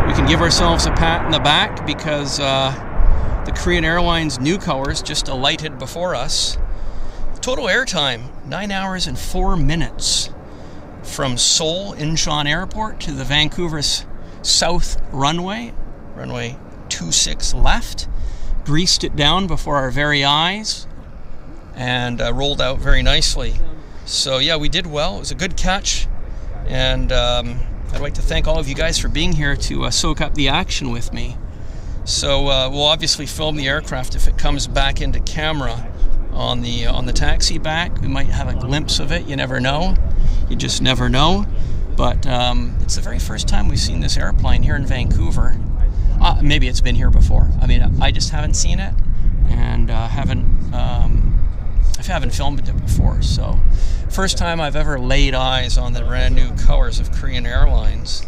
We can give ourselves a pat in the back because the Korean Airlines new colors just alighted before us. Total airtime, 9 hours and 4 minutes from Seoul Incheon Airport to the Vancouver's south runway, runway 26 left. Greased it down before our very eyes and rolled out very nicely. So yeah, we did well. It was a good catch, and I'd like to thank all of you guys for being here to soak up the action with me. So we'll obviously film the aircraft if it comes back into camera on the taxi back. We might have a glimpse of it. You never know. You just never know. But it's the very first time we've seen this airplane here in Vancouver. Maybe it's been here before. I mean, I just haven't seen it, and I haven't filmed it before. So, first time I've ever laid eyes on the brand new colors of Korean Airlines.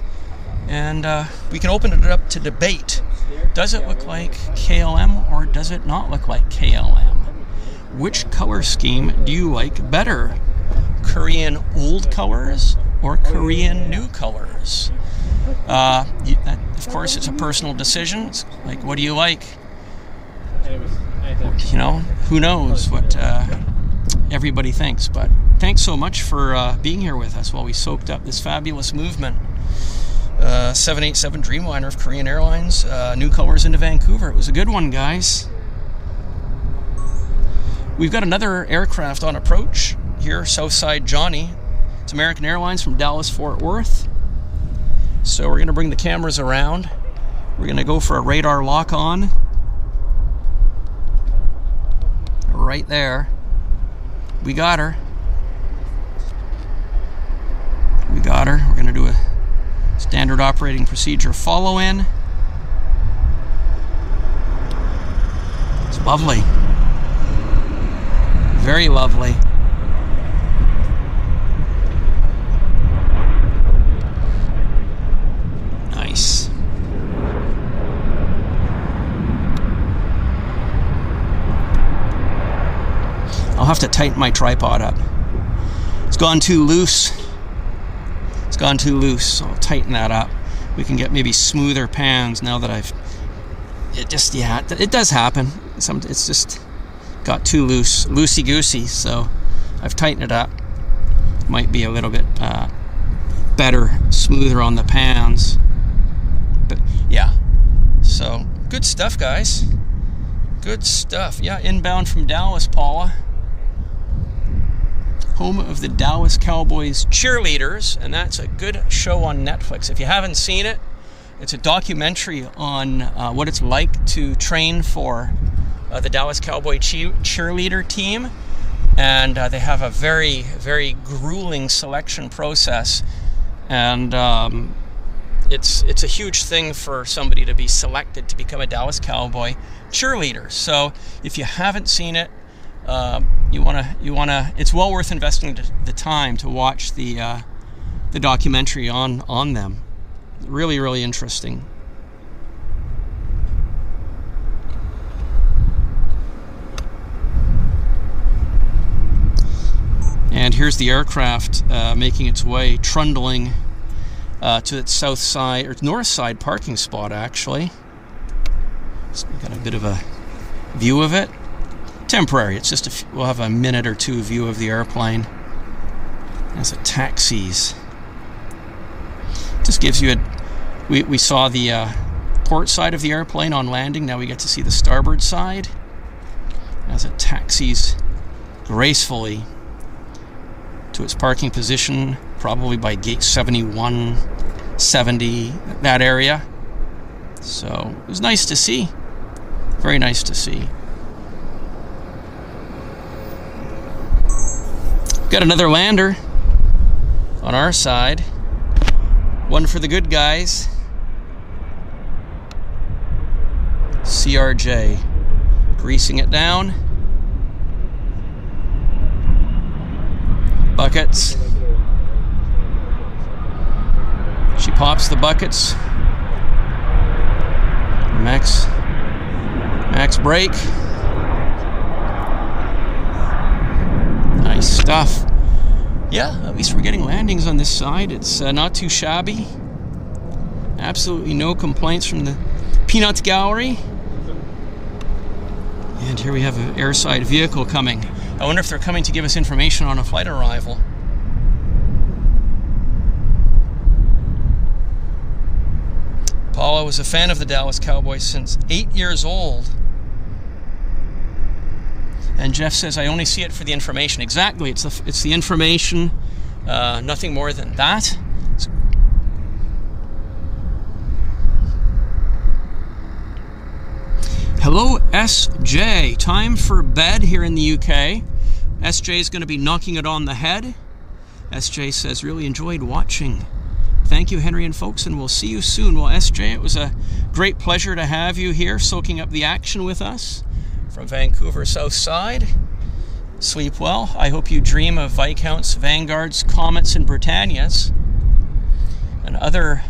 And we can open it up to debate. Does it look like KLM or does it not look like KLM? Which color scheme do you like better? Korean old colors or Korean new colors? Of course, it's a personal decision. It's like, what do you like? You know, who knows what everybody thinks. But thanks so much for being here with us while we soaked up this fabulous movement. 787 Dreamliner of Korean Airlines, new colors into Vancouver. It was a good one, guys. We've got another aircraft on approach here, Southside Johnny. It's American Airlines from Dallas Fort Worth. So we're going to bring the cameras around. We're going to go for a radar lock on. Right there. We got her. We got her. We're going to do a standard operating procedure follow-in. It's lovely. Very lovely. Nice. I'll have to tighten my tripod up. It's gone too loose. It's gone too loose, so I'll tighten that up. We can get maybe smoother pans now that I've... It just, yeah, it does happen. It's just got too loose, loosey-goosey, so I've tightened it up. Might be a little bit better, smoother on the pans. But yeah, so good stuff, guys. Good stuff. Yeah, inbound from Dallas, Paula. Home of the Dallas Cowboys cheerleaders, and that's a good show on Netflix. If you haven't seen it, it's a documentary on what it's like to train for the Dallas Cowboy cheerleader team, and they have a very, very grueling selection process, and it's a huge thing for somebody to be selected to become a Dallas Cowboy cheerleader. So if you haven't seen it, you wanna. It's well worth investing the time to watch the documentary on them. Really, really interesting. And here's the aircraft making its way, trundling to its south side, or north side parking spot, actually. So we got a bit of a view of it. Temporary, it's just we'll have a minute or two view of the airplane as it taxis. Just gives you we saw the port side of the airplane on landing. Now we get to see the starboard side as it taxis gracefully to its parking position, probably by gate 71, 70, that area. So it was nice to see. Very nice to see. Got another lander on our side. One for the good guys. CRJ. Greasing it down. Buckets. She pops the buckets. Max brake. Nice stuff. Yeah, at least we're getting landings on this side. It's not too shabby. Absolutely no complaints from the peanut gallery. And here we have an airside vehicle coming. I wonder if they're coming to give us information on a flight arrival. Paula was a fan of the Dallas Cowboys since 8 years old. And Jeff says, I only see it for the information. Exactly, it's the information, nothing more than that. Hello, SJ. Time for bed here in the UK. SJ is going to be knocking it on the head. SJ says, really enjoyed watching. Thank you, Henry and folks, and we'll see you soon. Well, SJ, it was a great pleasure to have you here, soaking up the action with us from Vancouver Southside. Sleep well. I hope you dream of Viscounts, Vanguards, Comets, and Britannias, and other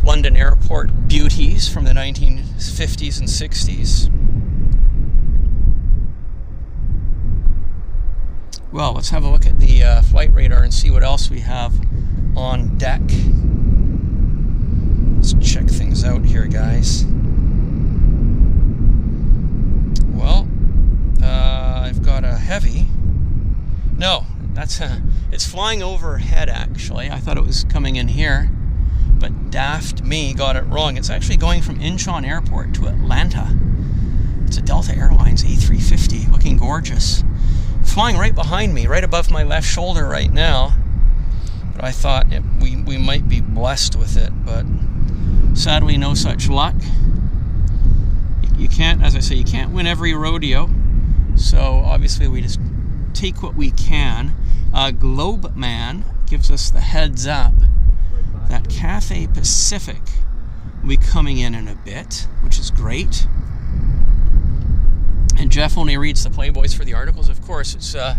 London airport beauties from the 1950s and 60s. Well, let's have a look at the flight radar and see what else we have on deck. Let's check things out here, guys. Well, I've got a heavy. No, it's flying overhead, actually. I thought it was coming in here, but daft me got it wrong. It's actually going from Incheon Airport to Atlanta. It's a Delta Airlines A350, looking gorgeous. Flying right behind me, right above my left shoulder right now. But I thought we might be blessed with it, but sadly no such luck. You can't, as I say, you can't win every rodeo. So obviously we just take what we can. Globe Man gives us the heads up that Cathay Pacific will be coming in a bit, which is great. And Jeff only reads the Playboys for the articles. Of course, it's how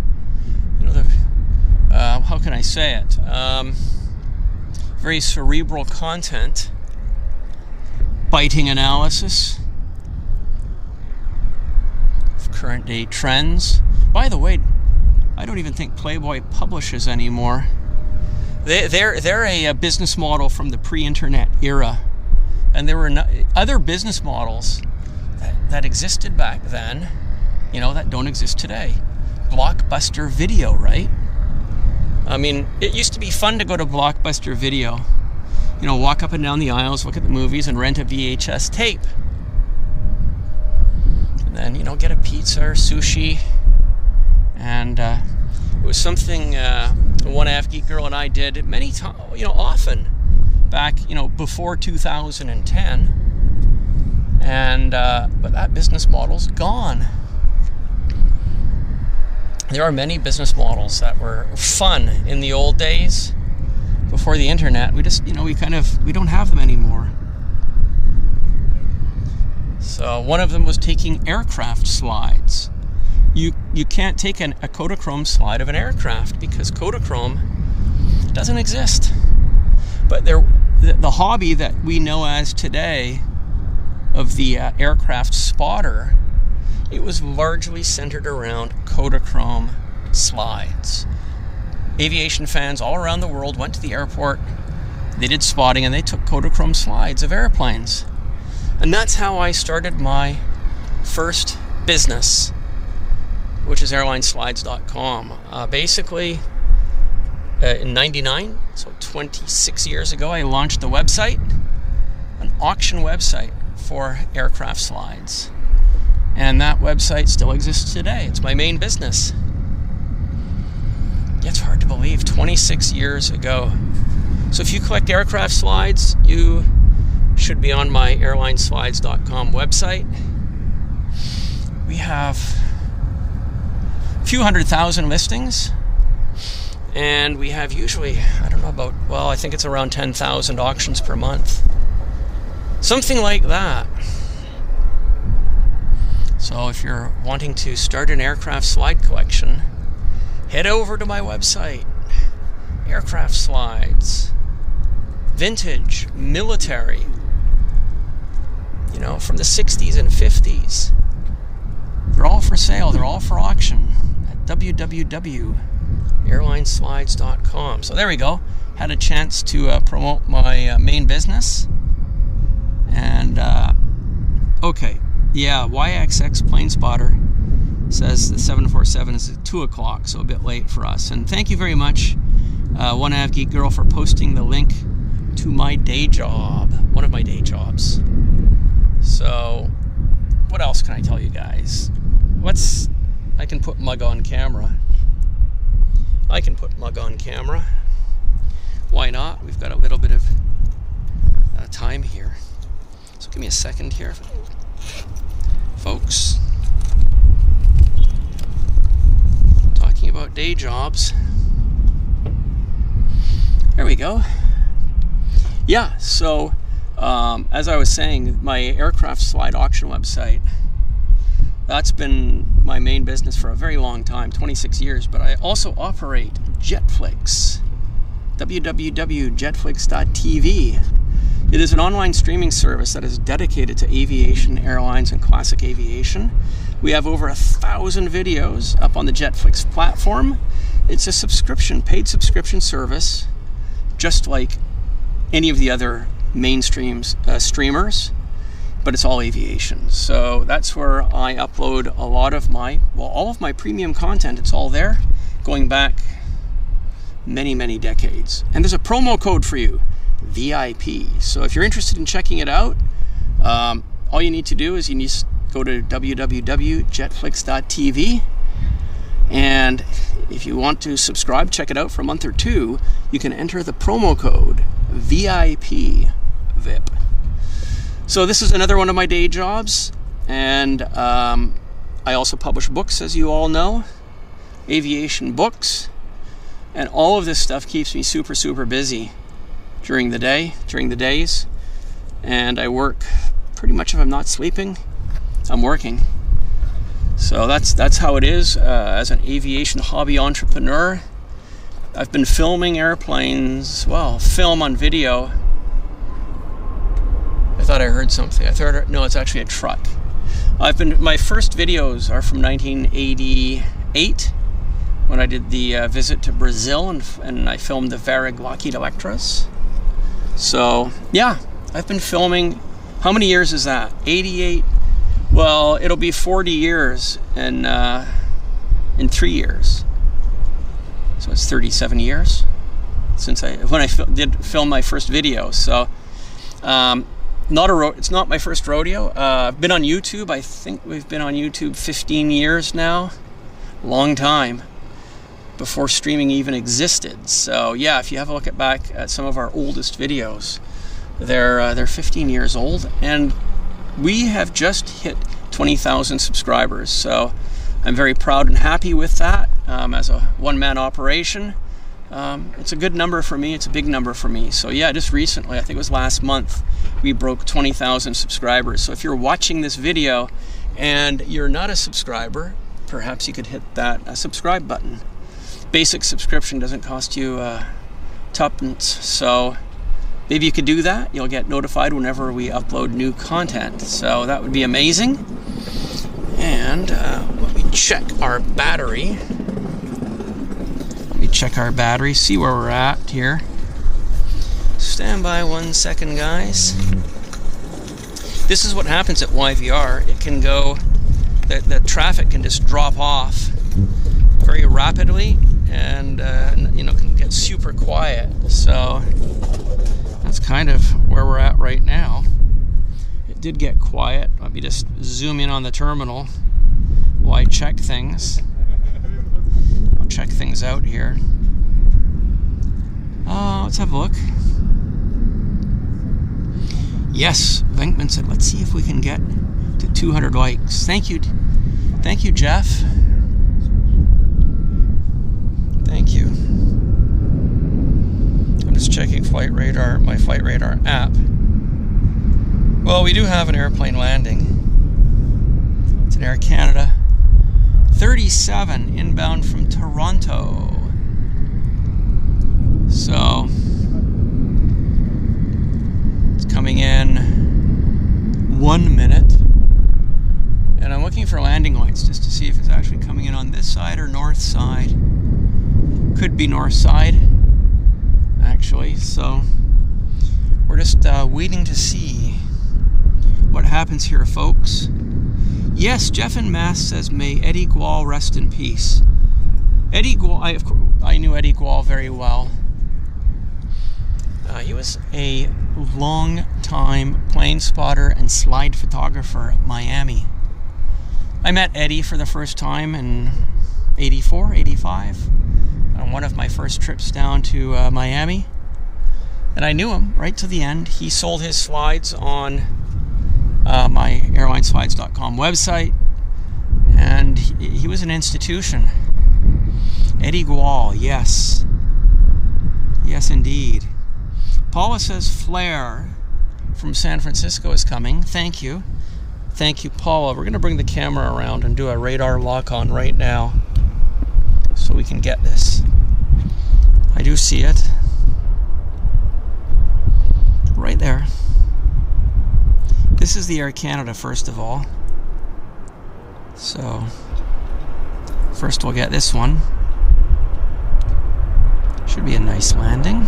can I say it? Very cerebral content, biting analysis of current day trends. By the way, I don't even think Playboy publishes anymore. They're a business model from the pre-internet era, and there were other business models that existed back then, that don't exist today. Blockbuster Video, right? I mean, it used to be fun to go to Blockbuster Video, walk up and down the aisles, look at the movies, and rent a VHS tape. And then, get a pizza or sushi. And it was something one AF-Geek girl and I did many times, often, back, before 2010. And, but that business model's gone. There are many business models that were fun in the old days before the internet. We just, we don't have them anymore. So one of them was taking aircraft slides. You can't take a Kodachrome slide of an aircraft because Kodachrome doesn't exist. But the hobby that we know as today of the aircraft spotter, it was largely centered around Kodachrome slides. Aviation fans all around the world went to the airport, they did spotting, and they took Kodachrome slides of airplanes. And that's how I started my first business, which is airlineslides.com. Basically, in '99, so 26 years ago, I launched a website, an auction website for aircraft slides. And that website still exists today. It's my main business. It's hard to believe, 26 years ago. So if you collect aircraft slides, you should be on my airlineslides.com website. We have a few 100,000 listings, and we have usually, I think it's around 10,000 auctions per month. Something like that. So if you're wanting to start an aircraft slide collection, head over to my website. Aircraft slides, vintage, military, from the 60s and 50s. They're all for sale, they're all for auction at www.airlineslides.com. So there we go. Had a chance to promote my main business. And okay, yeah, YXX Plane Spotter says the 747 is at 2 o'clock, so a bit late for us. And thank you very much, One Av Geek Girl, for posting the link to my day job, one of my day jobs. So what else can I tell you guys? I can put mug on camera. I can put mug on camera. Why not? We've got a little bit of time here. So give me a second here, folks. Talking about day jobs. There we go. Yeah, so as I was saying, my aircraft slide auction website, that's been my main business for a very long time, 26 years, but I also operate JetFlix, www.jetflix.tv. It is an online streaming service that is dedicated to aviation, airlines, and classic aviation. We have over 1,000 videos up on the JetFlix platform. It's a subscription, paid subscription service, just like any of the other mainstream streamers, but it's all aviation. So that's where I upload a lot of my, well, all of my premium content. It's all there, going back many, many decades. And there's a promo code for you, VIP. So if you're interested in checking it out, all you need to do is you need to go to www.jetflix.tv, and if you want to subscribe, check it out for a month or two, you can enter the promo code VIP. So this is another one of my day jobs, and I also publish books, as you all know, aviation books, and all of this stuff keeps me super, super busy during the days, and I work pretty much. If I'm not sleeping, I'm working. So that's how it is as an aviation hobby entrepreneur. I've been filming airplanes, well, film on video. I thought I heard something. No, it's actually a truck. My first videos are from 1988, when I did the visit to Brazil, and I filmed the Varig Lockheed Electras. So yeah, I've been filming. How many years is that? 88. Well, it'll be 40 years in 3 years. So it's 37 years since when I did film my first video. So it's not my first rodeo. I've been on YouTube. I think we've been on YouTube 15 years now. Long time before streaming even existed. So yeah, if you have a look back at some of our oldest videos, they're 15 years old, and we have just hit 20,000 subscribers. So I'm very proud and happy with that. As a one-man operation, it's a good number for me. It's a big number for me. So yeah, just recently, I think it was last month, we broke 20,000 subscribers. So if you're watching this video and you're not a subscriber, perhaps you could hit that subscribe button. Basic subscription doesn't cost you tuppence, so maybe you could do that. You'll get notified whenever we upload new content. So that would be amazing. And let me check our battery. See where we're at here. Stand by 1 second, guys. This is what happens at YVR. It can go, the traffic can just drop off very rapidly, and can get super quiet. So that's kind of where we're at right now. It did get quiet. Let me just zoom in on the terminal while I check things. I'll check things out here. Let's have a look. Yes, Venkman said, let's see if we can get to 200 likes. Thank you, Jeff. Thank you. I'm just checking Flight Radar, my Flight Radar app. Well, we do have an airplane landing. It's an Air Canada 37 inbound from Toronto. So it's coming in 1 minute, and I'm looking for landing lights just to see if it's actually coming in on this side or north side. Could be north side, actually. So we're just waiting to see what happens here, folks. Yes, Jeff in Mass says, may Eddie Gual rest in peace. Eddie Gual, I knew Eddie Gual very well. He was a long-time plane spotter and slide photographer at Miami. I met Eddie for the first time in 84, 85, on one of my first trips down to Miami. And I knew him right to the end. He sold his slides on my airlineslides.com website, and he was an institution. Eddie Gual, yes. Yes, indeed. Paula says Flair from San Francisco is coming. Thank you. Thank you, Paula. We're going to bring the camera around and do a radar lock-on right now so we can get this. I do see it. Right there. This is the Air Canada, first of all. So, first we'll get this one. Should be a nice landing.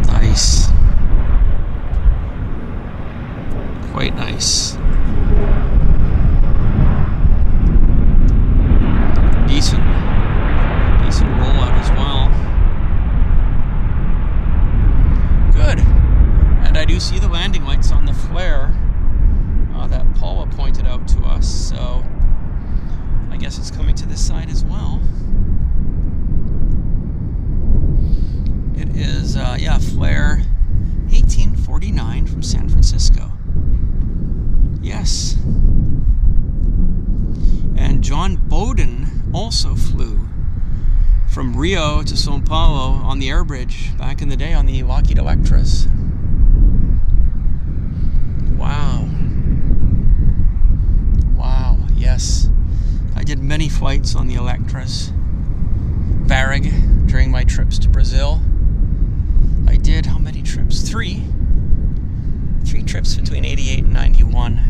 Nice. Quite nice. Decent rollout as well. Good. And I do see the landing lights on the flare that Paula pointed out to us, so I guess it's coming to this side as well. It is, flare 1849 from San Francisco. Yes. And John Bowden also flew from Rio to Sao Paulo on the air bridge back in the day on the Lockheed Electras. Wow. Wow, yes. I did many flights on the Electras. Varig during my trips to Brazil. I did how many trips? Three trips between 88 and 91.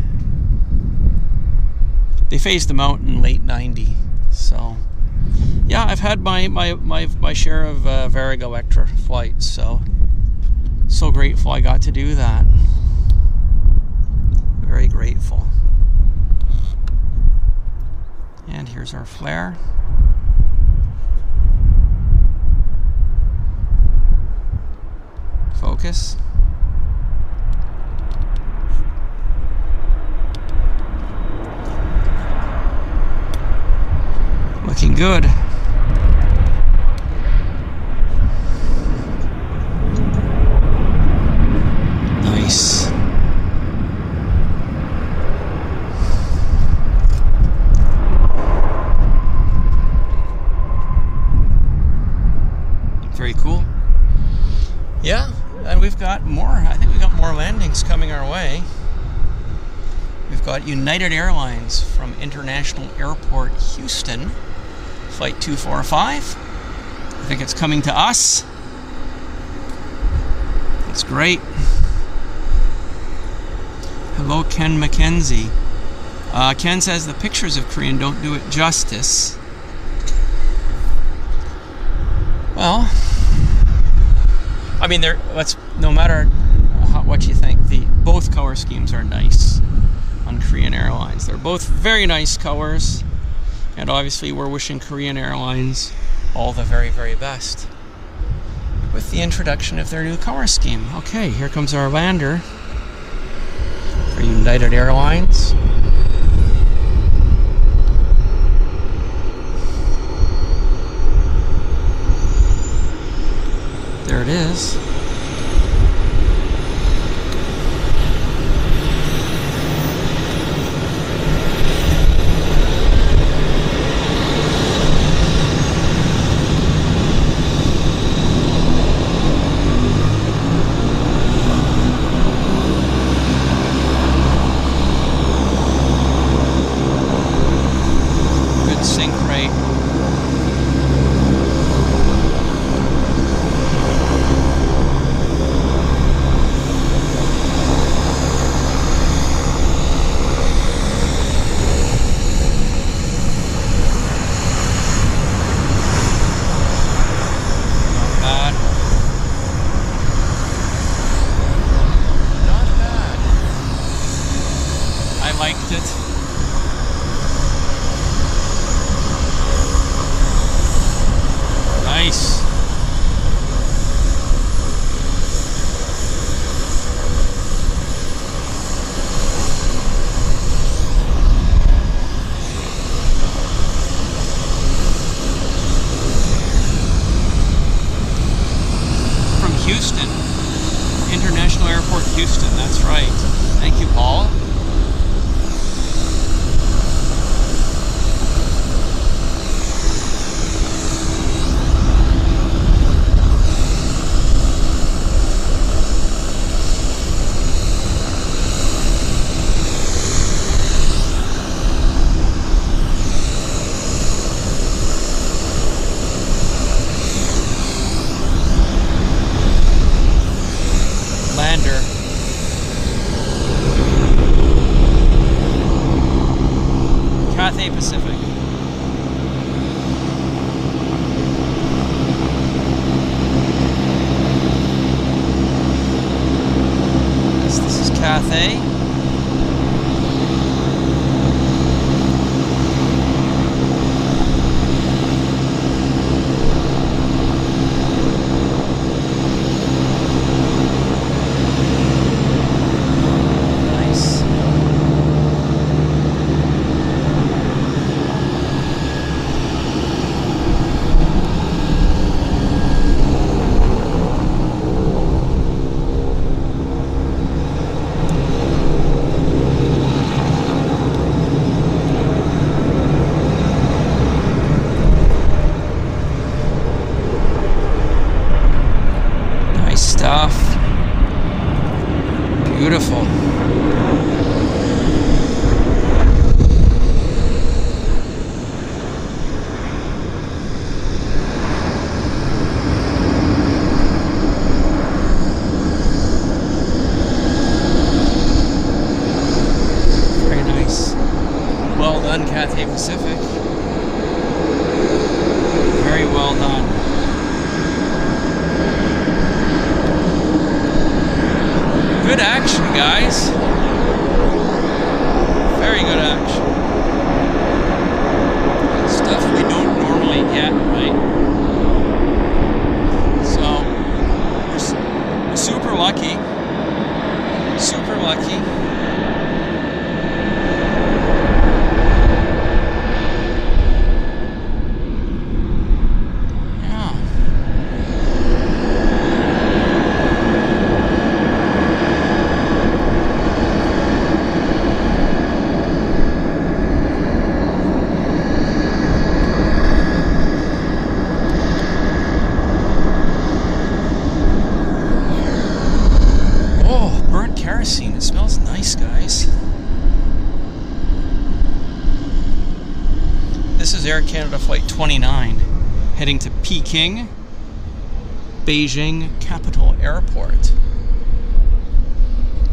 They phased them out in late 90. So, yeah, I've had my share of Varig Electra flights. So grateful I got to do that. Very grateful. And here's our flare. Focus. Looking good. Nice. Very cool. Yeah, and we've got more. I think we've got more landings coming our way. We've got United Airlines from International Airport Houston, Flight 245. I think it's coming to us. That's great. Hello, Ken McKenzie. Ken says the pictures of Korean don't do it justice. Well, I mean, no matter what you think, both color schemes are nice on Korean Airlines. They're both very nice colors, and obviously we're wishing Korean Airlines all the very, very best with the introduction of their new color scheme. Okay, here comes our lander for United Airlines. There it is. Houston. International Airport, Houston, that's right. Thank you, Paul. Lander. Cathay Pacific. This is Cathay. Stuff. Beautiful. Very nice. Well done, Cathay Pacific. Very well done. Good action, guys. Very good action. Stuff we don't normally get, right? So, we're super lucky. Super lucky. Kerosene. It smells nice, guys. This is Air Canada Flight 29 heading to Peking, Beijing Capital Airport.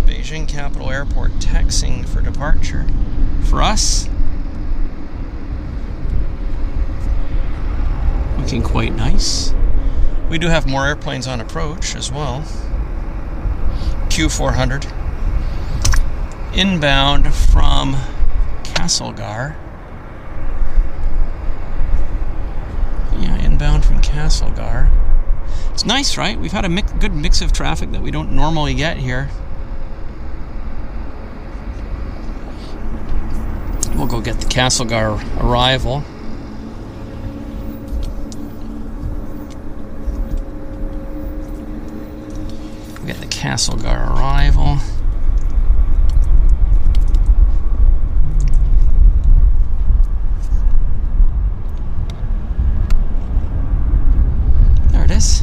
Beijing Capital Airport taxiing for departure. For us, looking quite nice. We do have more airplanes on approach as well. Q400 inbound from Castlegar. Yeah, inbound from Castlegar. It's nice, right? We've had a good mix of traffic that we don't normally get here. We'll go get the Castlegar arrival. We'll get the Castlegar arrival. There it is.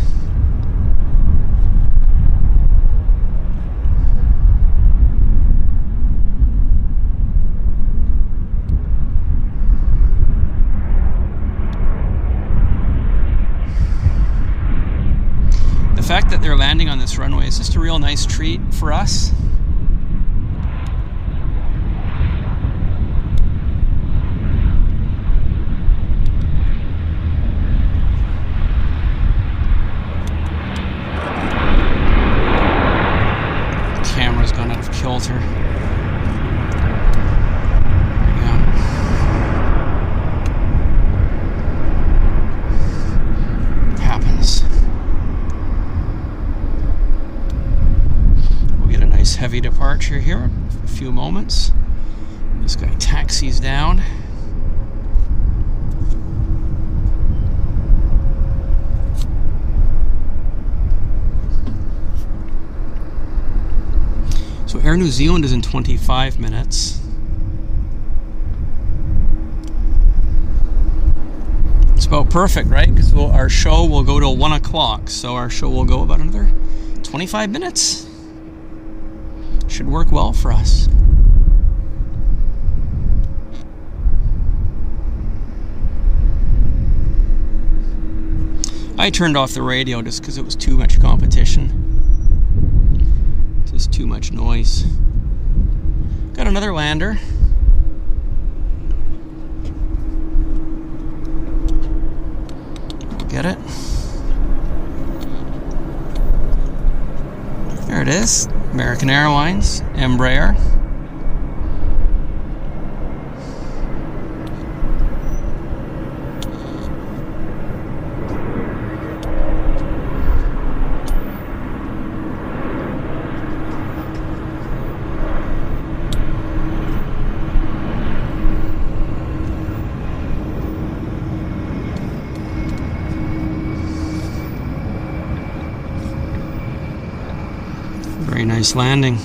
The fact that they're landing on this runway is just a real nice treat for us. The camera's gone out of kilter. There we go. It happens. Heavy departure here, a few moments. This guy taxis down. Air New Zealand is in 25 minutes. It's about perfect, right? Because our show will go till 1 o'clock. So our show will go about another 25 minutes. Should work well for us. I turned off the radio just because it was too much competition. Just too much noise. Got another lander. Get it? There it is. American Airlines, Embraer. Very nice landing.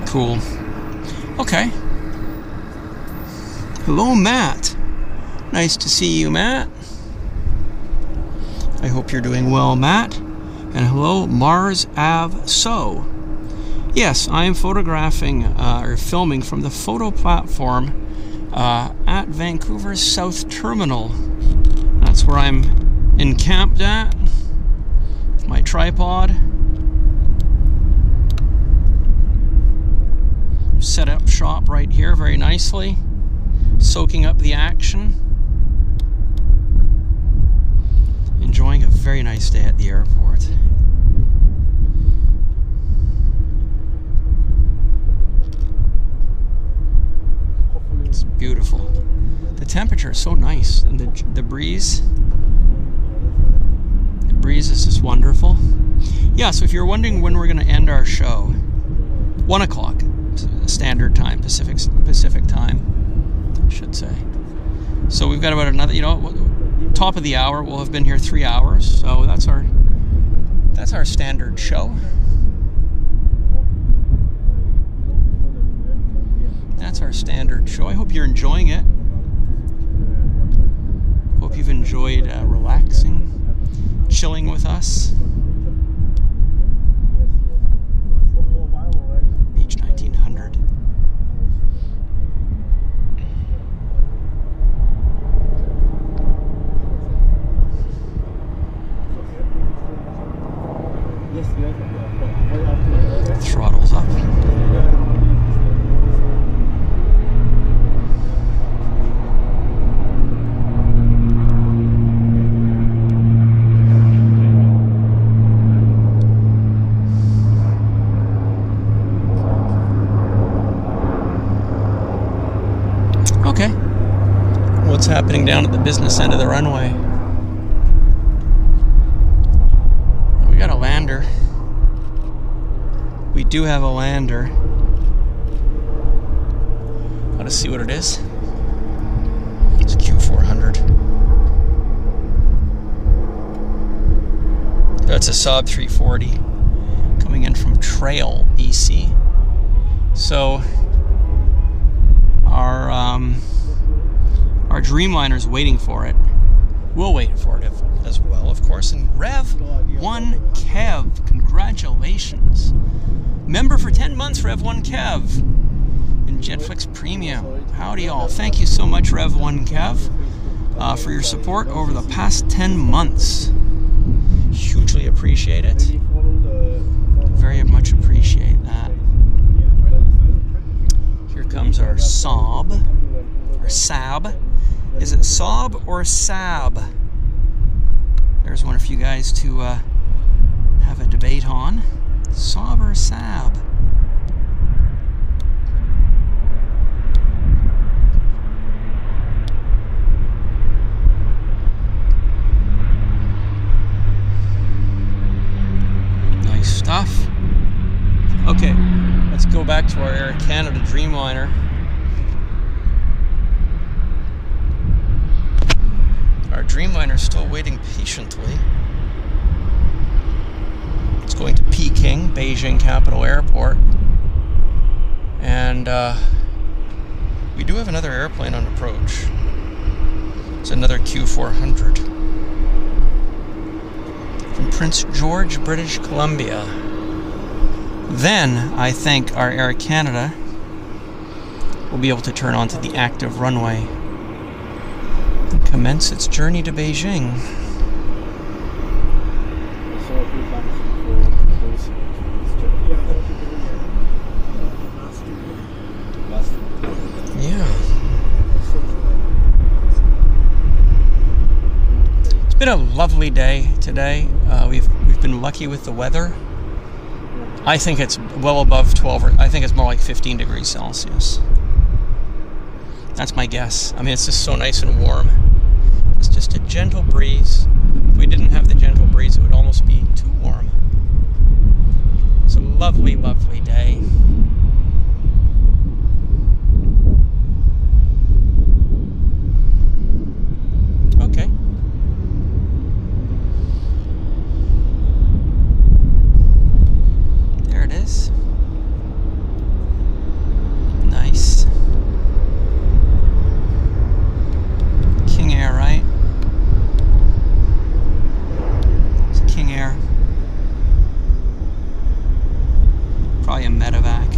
Cool. Okay. Hello, Matt. Nice to see you, Matt. I hope you're doing well, Matt. And hello, Mars Av So. Yes, I am photographing or filming from the photo platform at Vancouver's South Terminal. That's where I'm encamped at. My tripod, set up shop right here very nicely, soaking up the action, enjoying a very nice day at the airport. It's beautiful. The temperature is so nice, and the breeze. Breeze is just wonderful. Yeah, so if you're wondering when we're going to end our show, 1 o'clock standard time, Pacific time, I should say. So we've got about another, top of the hour. We'll have been here 3 hours, so that's our standard show. That's our standard show. I hope you're enjoying it. Hope you've enjoyed relaxing, chilling with us. Beach 1900. Throttles up. What's happening down at the business end of the runway? We got a lander. We do have a lander. Let's see what it is. It's Q400. That's a Saab 340 coming in from Trail, BC. So our Dreamliner's waiting for it. We'll wait for it as well, of course. And Rev 1 Kev, congratulations. Member for 10 months, Rev 1 Kev. In JetFlix Premium. Howdy all. Thank you so much, Rev 1 Kev, for your support over the past 10 months. Hugely appreciate it. Very much appreciate that. Here comes our Saab. Or Saab. Is it Saab or Saab? There's one for you guys to have a debate on. Saab or Saab? Nice stuff. Okay, let's go back to our Air Canada Dreamliner. Our Dreamliner's still waiting patiently. It's going to Peking, Beijing Capital Airport. And we do have another airplane on approach. It's another Q400 from Prince George, British Columbia. Then I think our Air Canada will be able to turn onto the active runway and commence its journey to Beijing. Yeah. It's been a lovely day today. We've been lucky with the weather. I think it's well above 12, or I think it's more like 15 degrees Celsius. That's my guess. I mean, it's just so nice and warm. It's just a gentle breeze. If we didn't have the gentle breeze, it would almost be too warm. It's a lovely, lovely day. Okay. There it is. Nice. King Air, right? It's King Air. Probably a medevac.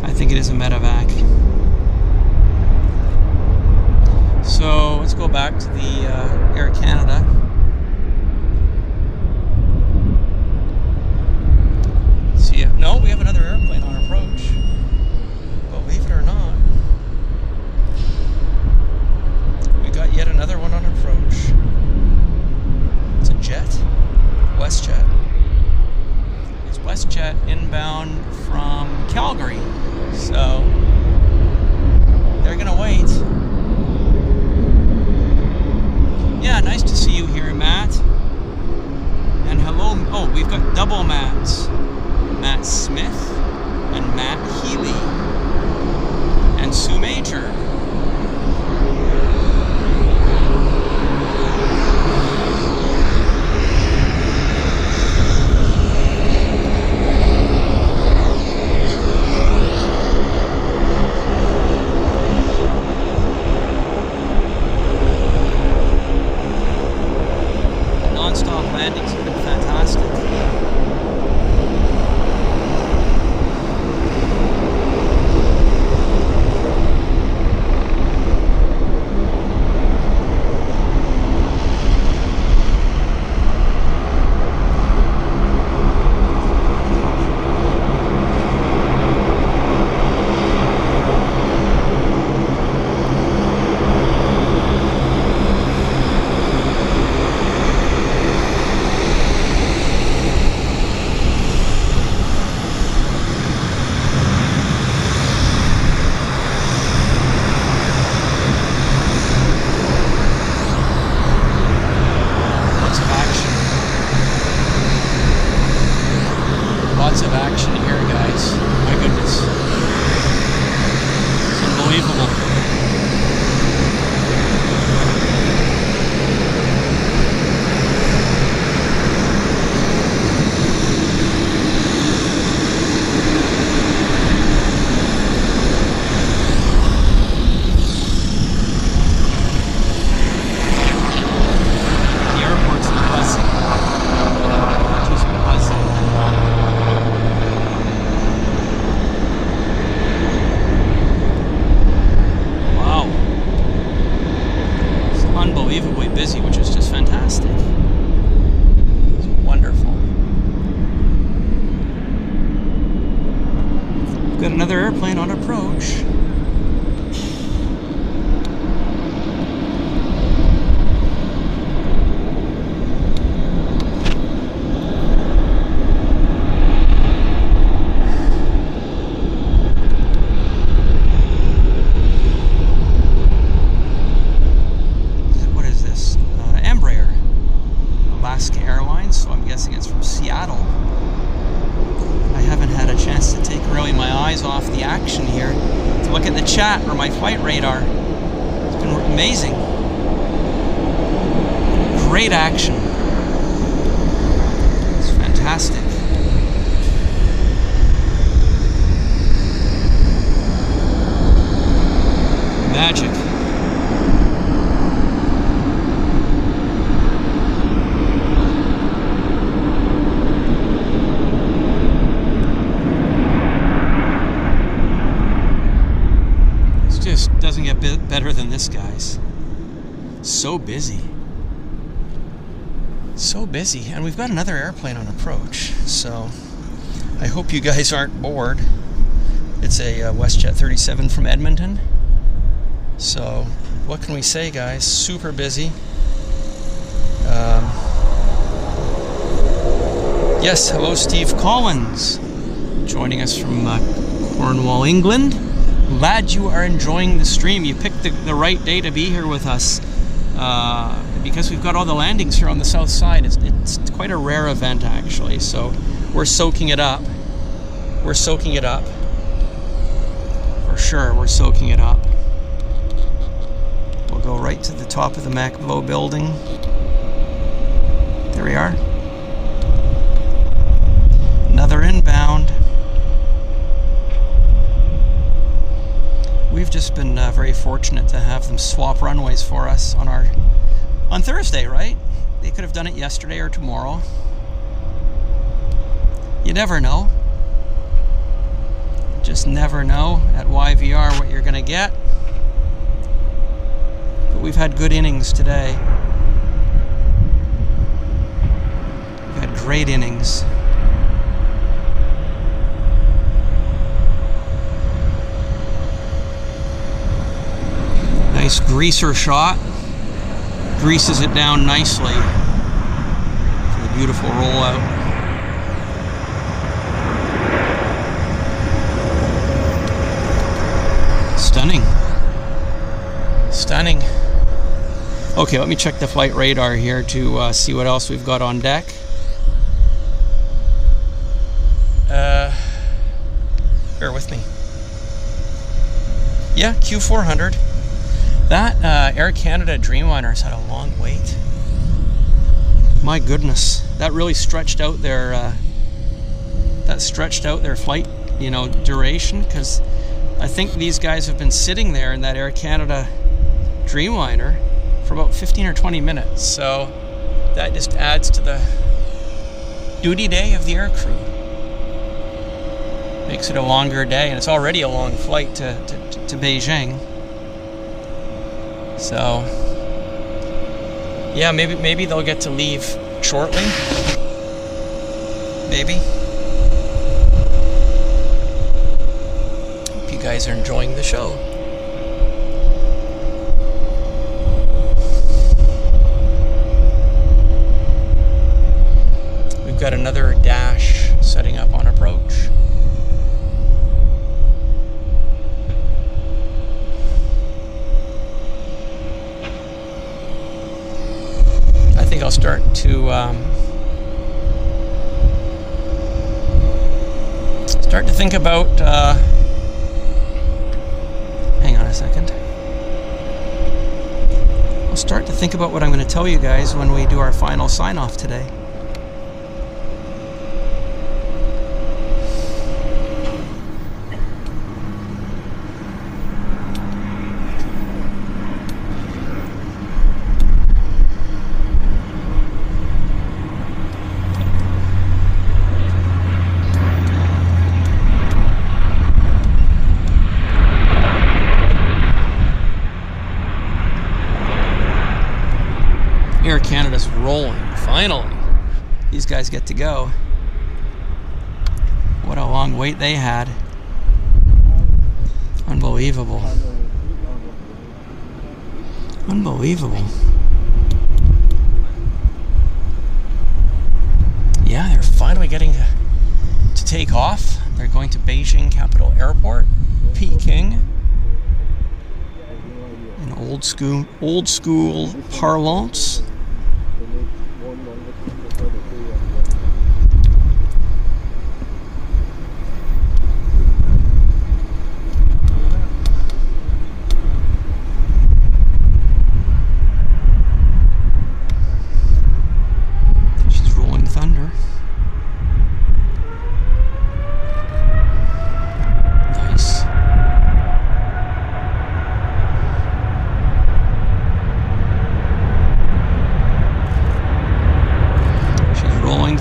I think it is a medevac. So let's go back to the Air Canada. See, no, we have another airplane on approach. Believe it or not, we got yet another one on approach. It's a jet, WestJet. It's WestJet inbound from Calgary. So they're gonna wait. Yeah, nice to see you here, Matt. And hello. Oh, we've got double Matts. Matt Smith and Matt Healy and Sue Major. Non-stop landings have been fantastic. Lots of action here, guys. My goodness. It's unbelievable. The airport's a blessing. Just a blessing. Unbelievably busy, which is just fantastic. It's wonderful. We've got another airplane on approach. Airlines, so I'm guessing it's from Seattle. I haven't had a chance to take really my eyes off the action here to look at the chat or my flight radar. It's been amazing. Great action. It's fantastic. busy. So busy. And we've got another airplane on approach, so I hope you guys aren't bored. It's a WestJet 37 from Edmonton. So what can we say, guys? Super busy. Yes, hello, Steve Collins, joining us from Cornwall, England. Glad you are enjoying the stream. You picked the right day to be here with us because we've got all the landings here on the south side. It's quite a rare event, actually, so we're soaking it up. We're soaking it up. For sure, we're soaking it up. We'll go right to the top of the Macbeau building. There we are. Another inbound. We've just been very fortunate to have them swap runways for us on Thursday, right? They could have done it yesterday or tomorrow. You never know. Just never know at YVR what you're gonna get. But we've had good innings today. We've had great innings. Nice greaser shot. Greases it down nicely for the beautiful rollout. Stunning. Stunning. Okay, let me check the flight radar here to see what else we've got on deck. Bear with me. Yeah, Q400. That Air Canada Dreamliner's had a long wait. My goodness, that really stretched out their flight, duration, because I think these guys have been sitting there in that Air Canada Dreamliner for about 15 or 20 minutes. So that just adds to the duty day of the aircrew. Makes it a longer day, and it's already a long flight to Beijing. So yeah, maybe they'll get to leave shortly. Maybe. Hope you guys are enjoying the show. We've got another dash setting up on approach. I think I'll start to think about. Hang on a second. I'll start to think about what I'm going to tell you guys when we do our final sign-off today. Air Canada's rolling, finally. These guys get to go. What a long wait they had. Unbelievable. Unbelievable. Yeah, they're finally getting to take off. They're going to Beijing Capital Airport, Peking. In old school parlance.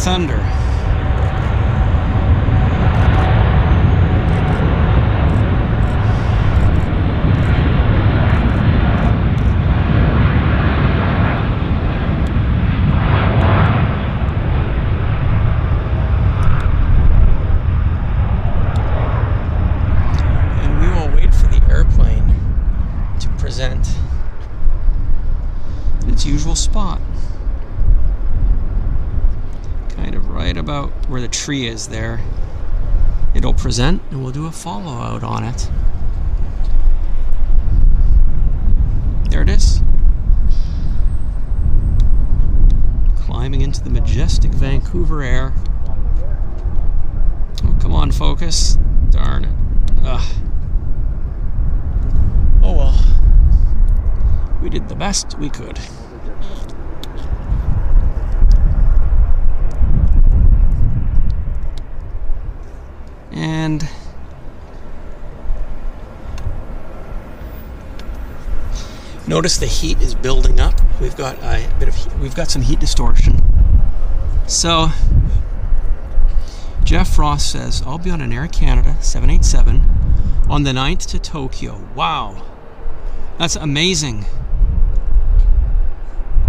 Thunder. right about where the tree is there, it'll present, and we'll do a follow out on it. There it is. Climbing into the majestic Vancouver air. Oh, come on, focus. Darn it. Ugh. Oh well. We did the best we could. And notice the heat is building up. We've got a bit of heat. We've got some heat distortion. So Jeff Frost says, I'll be on an Air Canada 787 on the 9th to Tokyo. Wow, that's amazing.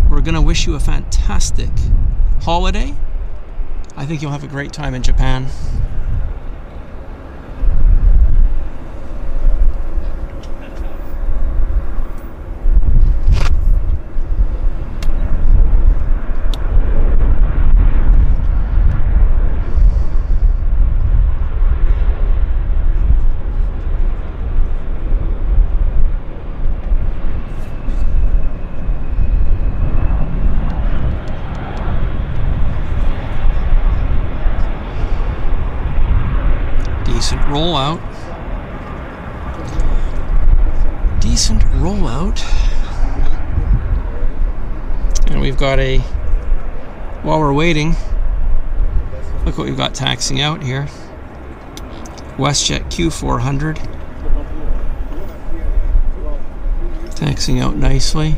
We're gonna wish you a fantastic holiday. I think you'll have a great time in Japan. Decent rollout. And we've got while we're waiting, look what we've got taxiing out here. WestJet Q400. Taxiing out nicely.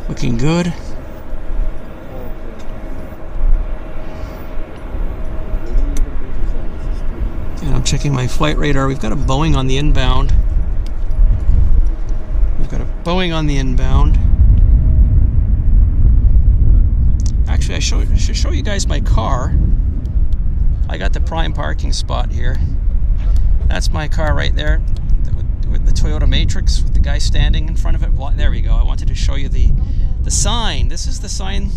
Looking good. And I'm checking my flight radar. We've got a Boeing on the inbound. Actually, I should show you guys my car. I got the prime parking spot here. That's my car right there with the Toyota Matrix with the guy standing in front of it. Well, there we go. I wanted to show you the sign. This is the sign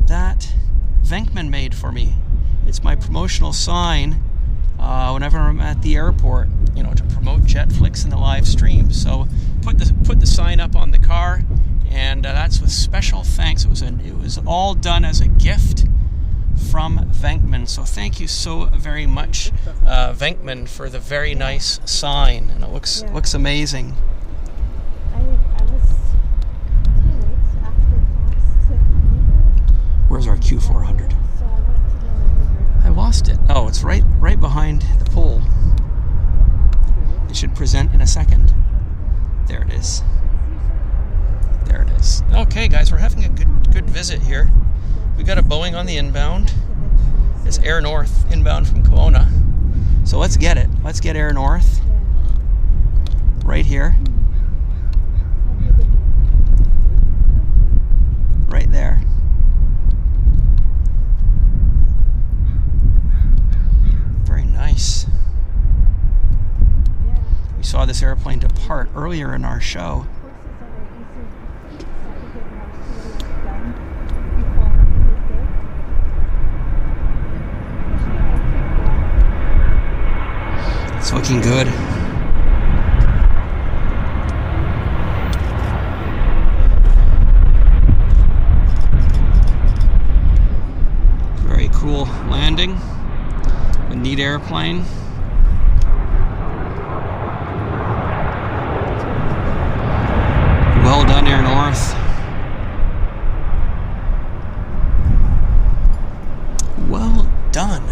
that Venkman made for me. It's my promotional sign whenever I'm at the airport, you know, to promote JetFlix in the live stream. So put the sign up on the car, and that's with special thanks. It was all done as a gift from Venkman. So thank you so very much, Venkman, for the very nice sign, and it looks amazing. Where's our Q400? I lost it. Oh, it's right behind the pole. It should present in a second. There it is. There it is. Okay, guys, we're having a good visit here. We got a Boeing on the inbound. It's Air North inbound from Kelowna. So let's get it. Let's get Air North right here. Right there. Very nice. We saw this airplane depart earlier in our show. It's looking good. Very cool landing. A neat airplane. Well done, Air North. Well done.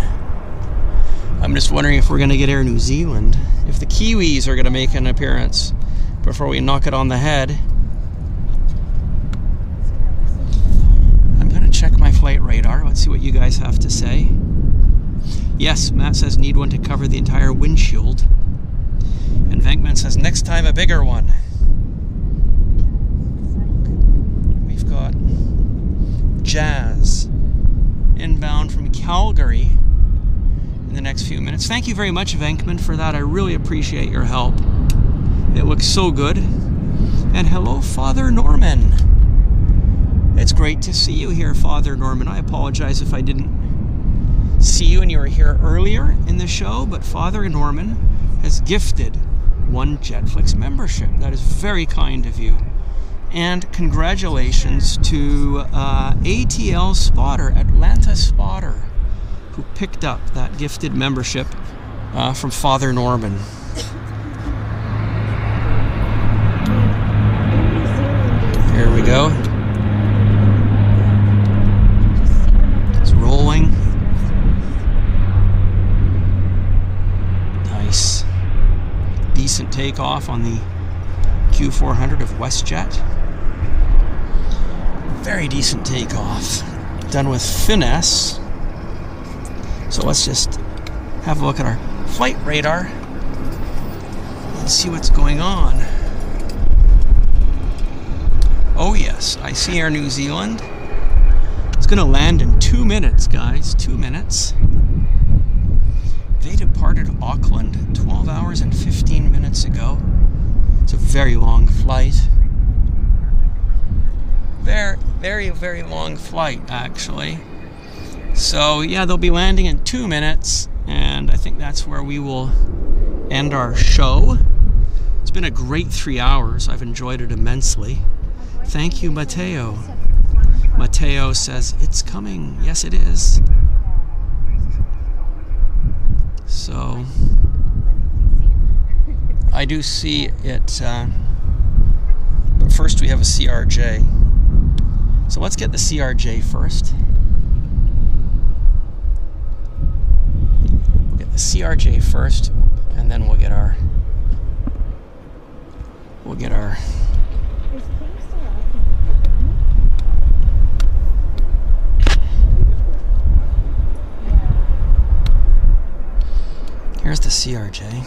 I'm just wondering if we're going to get Air New Zealand, if the Kiwis are going to make an appearance before we knock it on the head. I'm going to check my flight radar. Let's see what you guys have to say. Yes, Matt says need one to cover the entire windshield. And Venkman says next time a bigger one. We've got Jazz inbound from Calgary in the next few minutes. Thank you very much, Venkman, for that. I really appreciate your help. It looks so good. And hello, Father Norman. It's great to see you here, Father Norman. I apologize if I didn't see you and you were here earlier in the show, but Father Norman has gifted one JetFlix membership. That is very kind of you. And congratulations to ATL Spotter, Atlanta Spotter, who picked up that gifted membership from Father Norman. Here we go. It's rolling. Nice. Decent takeoff on the Q400 of WestJet. Very decent takeoff. Done with finesse. So let's just have a look at our flight radar and see what's going on. Oh yes, I see Air New Zealand. It's going to land in 2 minutes, guys. 2 minutes. They departed Auckland 12 hours and 15 minutes ago. It's a very long flight. Very long flight, actually. So yeah, they'll be landing in 2 minutes, and I think that's where we will end our show. It's been a great 3 hours. I've enjoyed it immensely. Thank you, Mateo. Mateo says, it's coming. Yes, it is. So, I do see it, but first we have a CRJ. So let's get the CRJ first. We'll get the CRJ first, and then we'll get our here's the CRJ.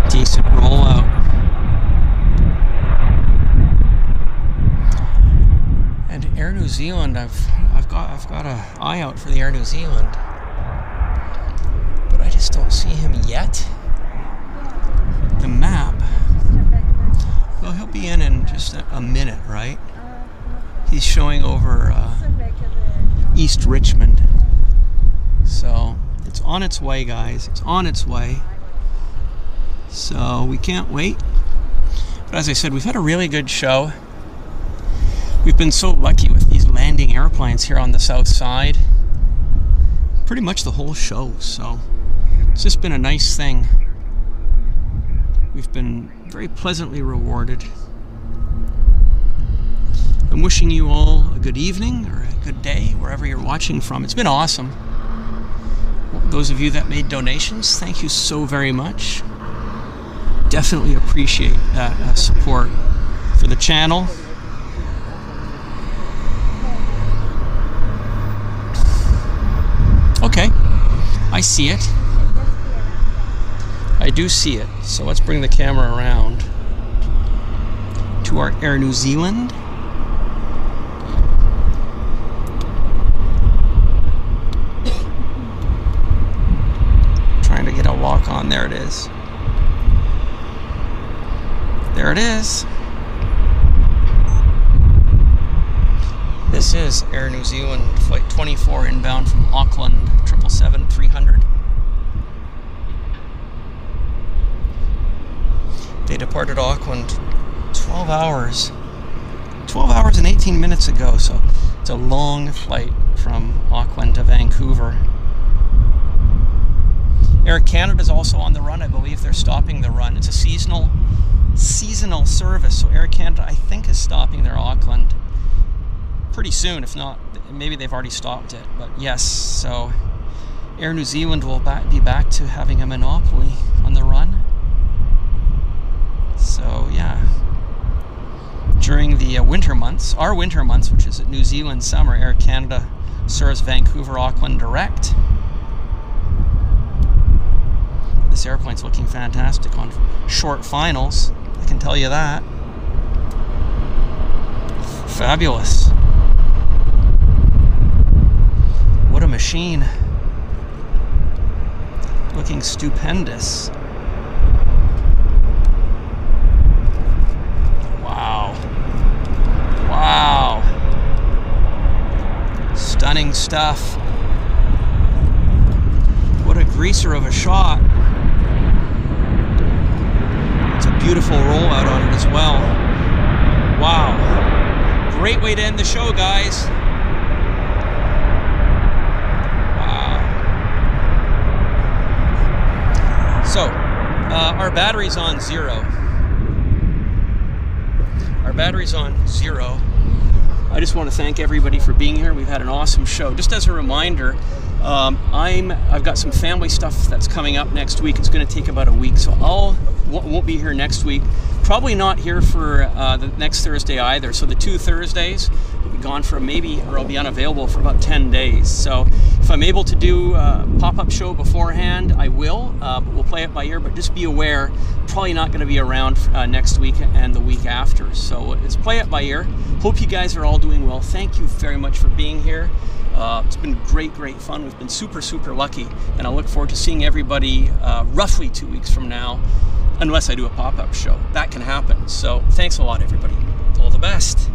Decent rollout. And Air New Zealand, I've got an eye out for the Air New Zealand, but I just don't see him yet. The map. Well, he'll be in just a minute, right? He's showing over East Richmond. So it's on its way, guys. It's on its way. So we can't wait. But as I said, we've had a really good show. We've been so lucky with these landing airplanes here on the Southside. Pretty much the whole show, so it's just been a nice thing. We've been very pleasantly rewarded. I'm wishing you all a good evening or a good day, wherever you're watching from. It's been awesome. Those of you that made donations, thank you so very much. Definitely appreciate that support for the channel. Okay, I see it. I do see it. So let's bring the camera around to our Air New Zealand. Trying to get a lock on. There it is. There it is. This is Air New Zealand Flight 24 inbound from Auckland, 777-300. They departed Auckland 12 hours and 18 minutes ago, so it's a long flight from Auckland to Vancouver. Air Canada is also on the run. I believe they're stopping the run. It's a seasonal service, so Air Canada, I think, is stopping their Auckland pretty soon. If not, maybe they've already stopped it. But yes, so Air New Zealand will be back to having a monopoly on the run. So yeah, during the winter months, our winter months, which is New Zealand summer, Air Canada serves Vancouver Auckland direct. This airplane's looking fantastic on short finals, I can tell you that. Fabulous. What a machine. Looking stupendous. Wow. Wow. Stunning stuff. What a greaser of a shot. It's a beautiful rollout on it as well. Wow. Great way to end the show, guys. Wow. So, our battery's on 0. Our battery's on 0. I just want to thank everybody for being here. We've had an awesome show. Just as a reminder, I've got some family stuff that's coming up next week. It's going to take about a week, so won't be here next week. Probably not here for the next Thursday either. So the 2 Thursdays will be gone for or I'll be unavailable for about 10 days. So if I'm able to do a pop-up show beforehand, I will. But we'll play it by ear. But just be aware, probably not going to be around next week and the week after. So it's play it by ear. Hope you guys are all doing well. Thank you very much for being here. It's been great fun. We've been super lucky, and I look forward to seeing everybody roughly 2 weeks from now, unless I do a pop-up show. That can happen. So thanks a lot, everybody. All the best.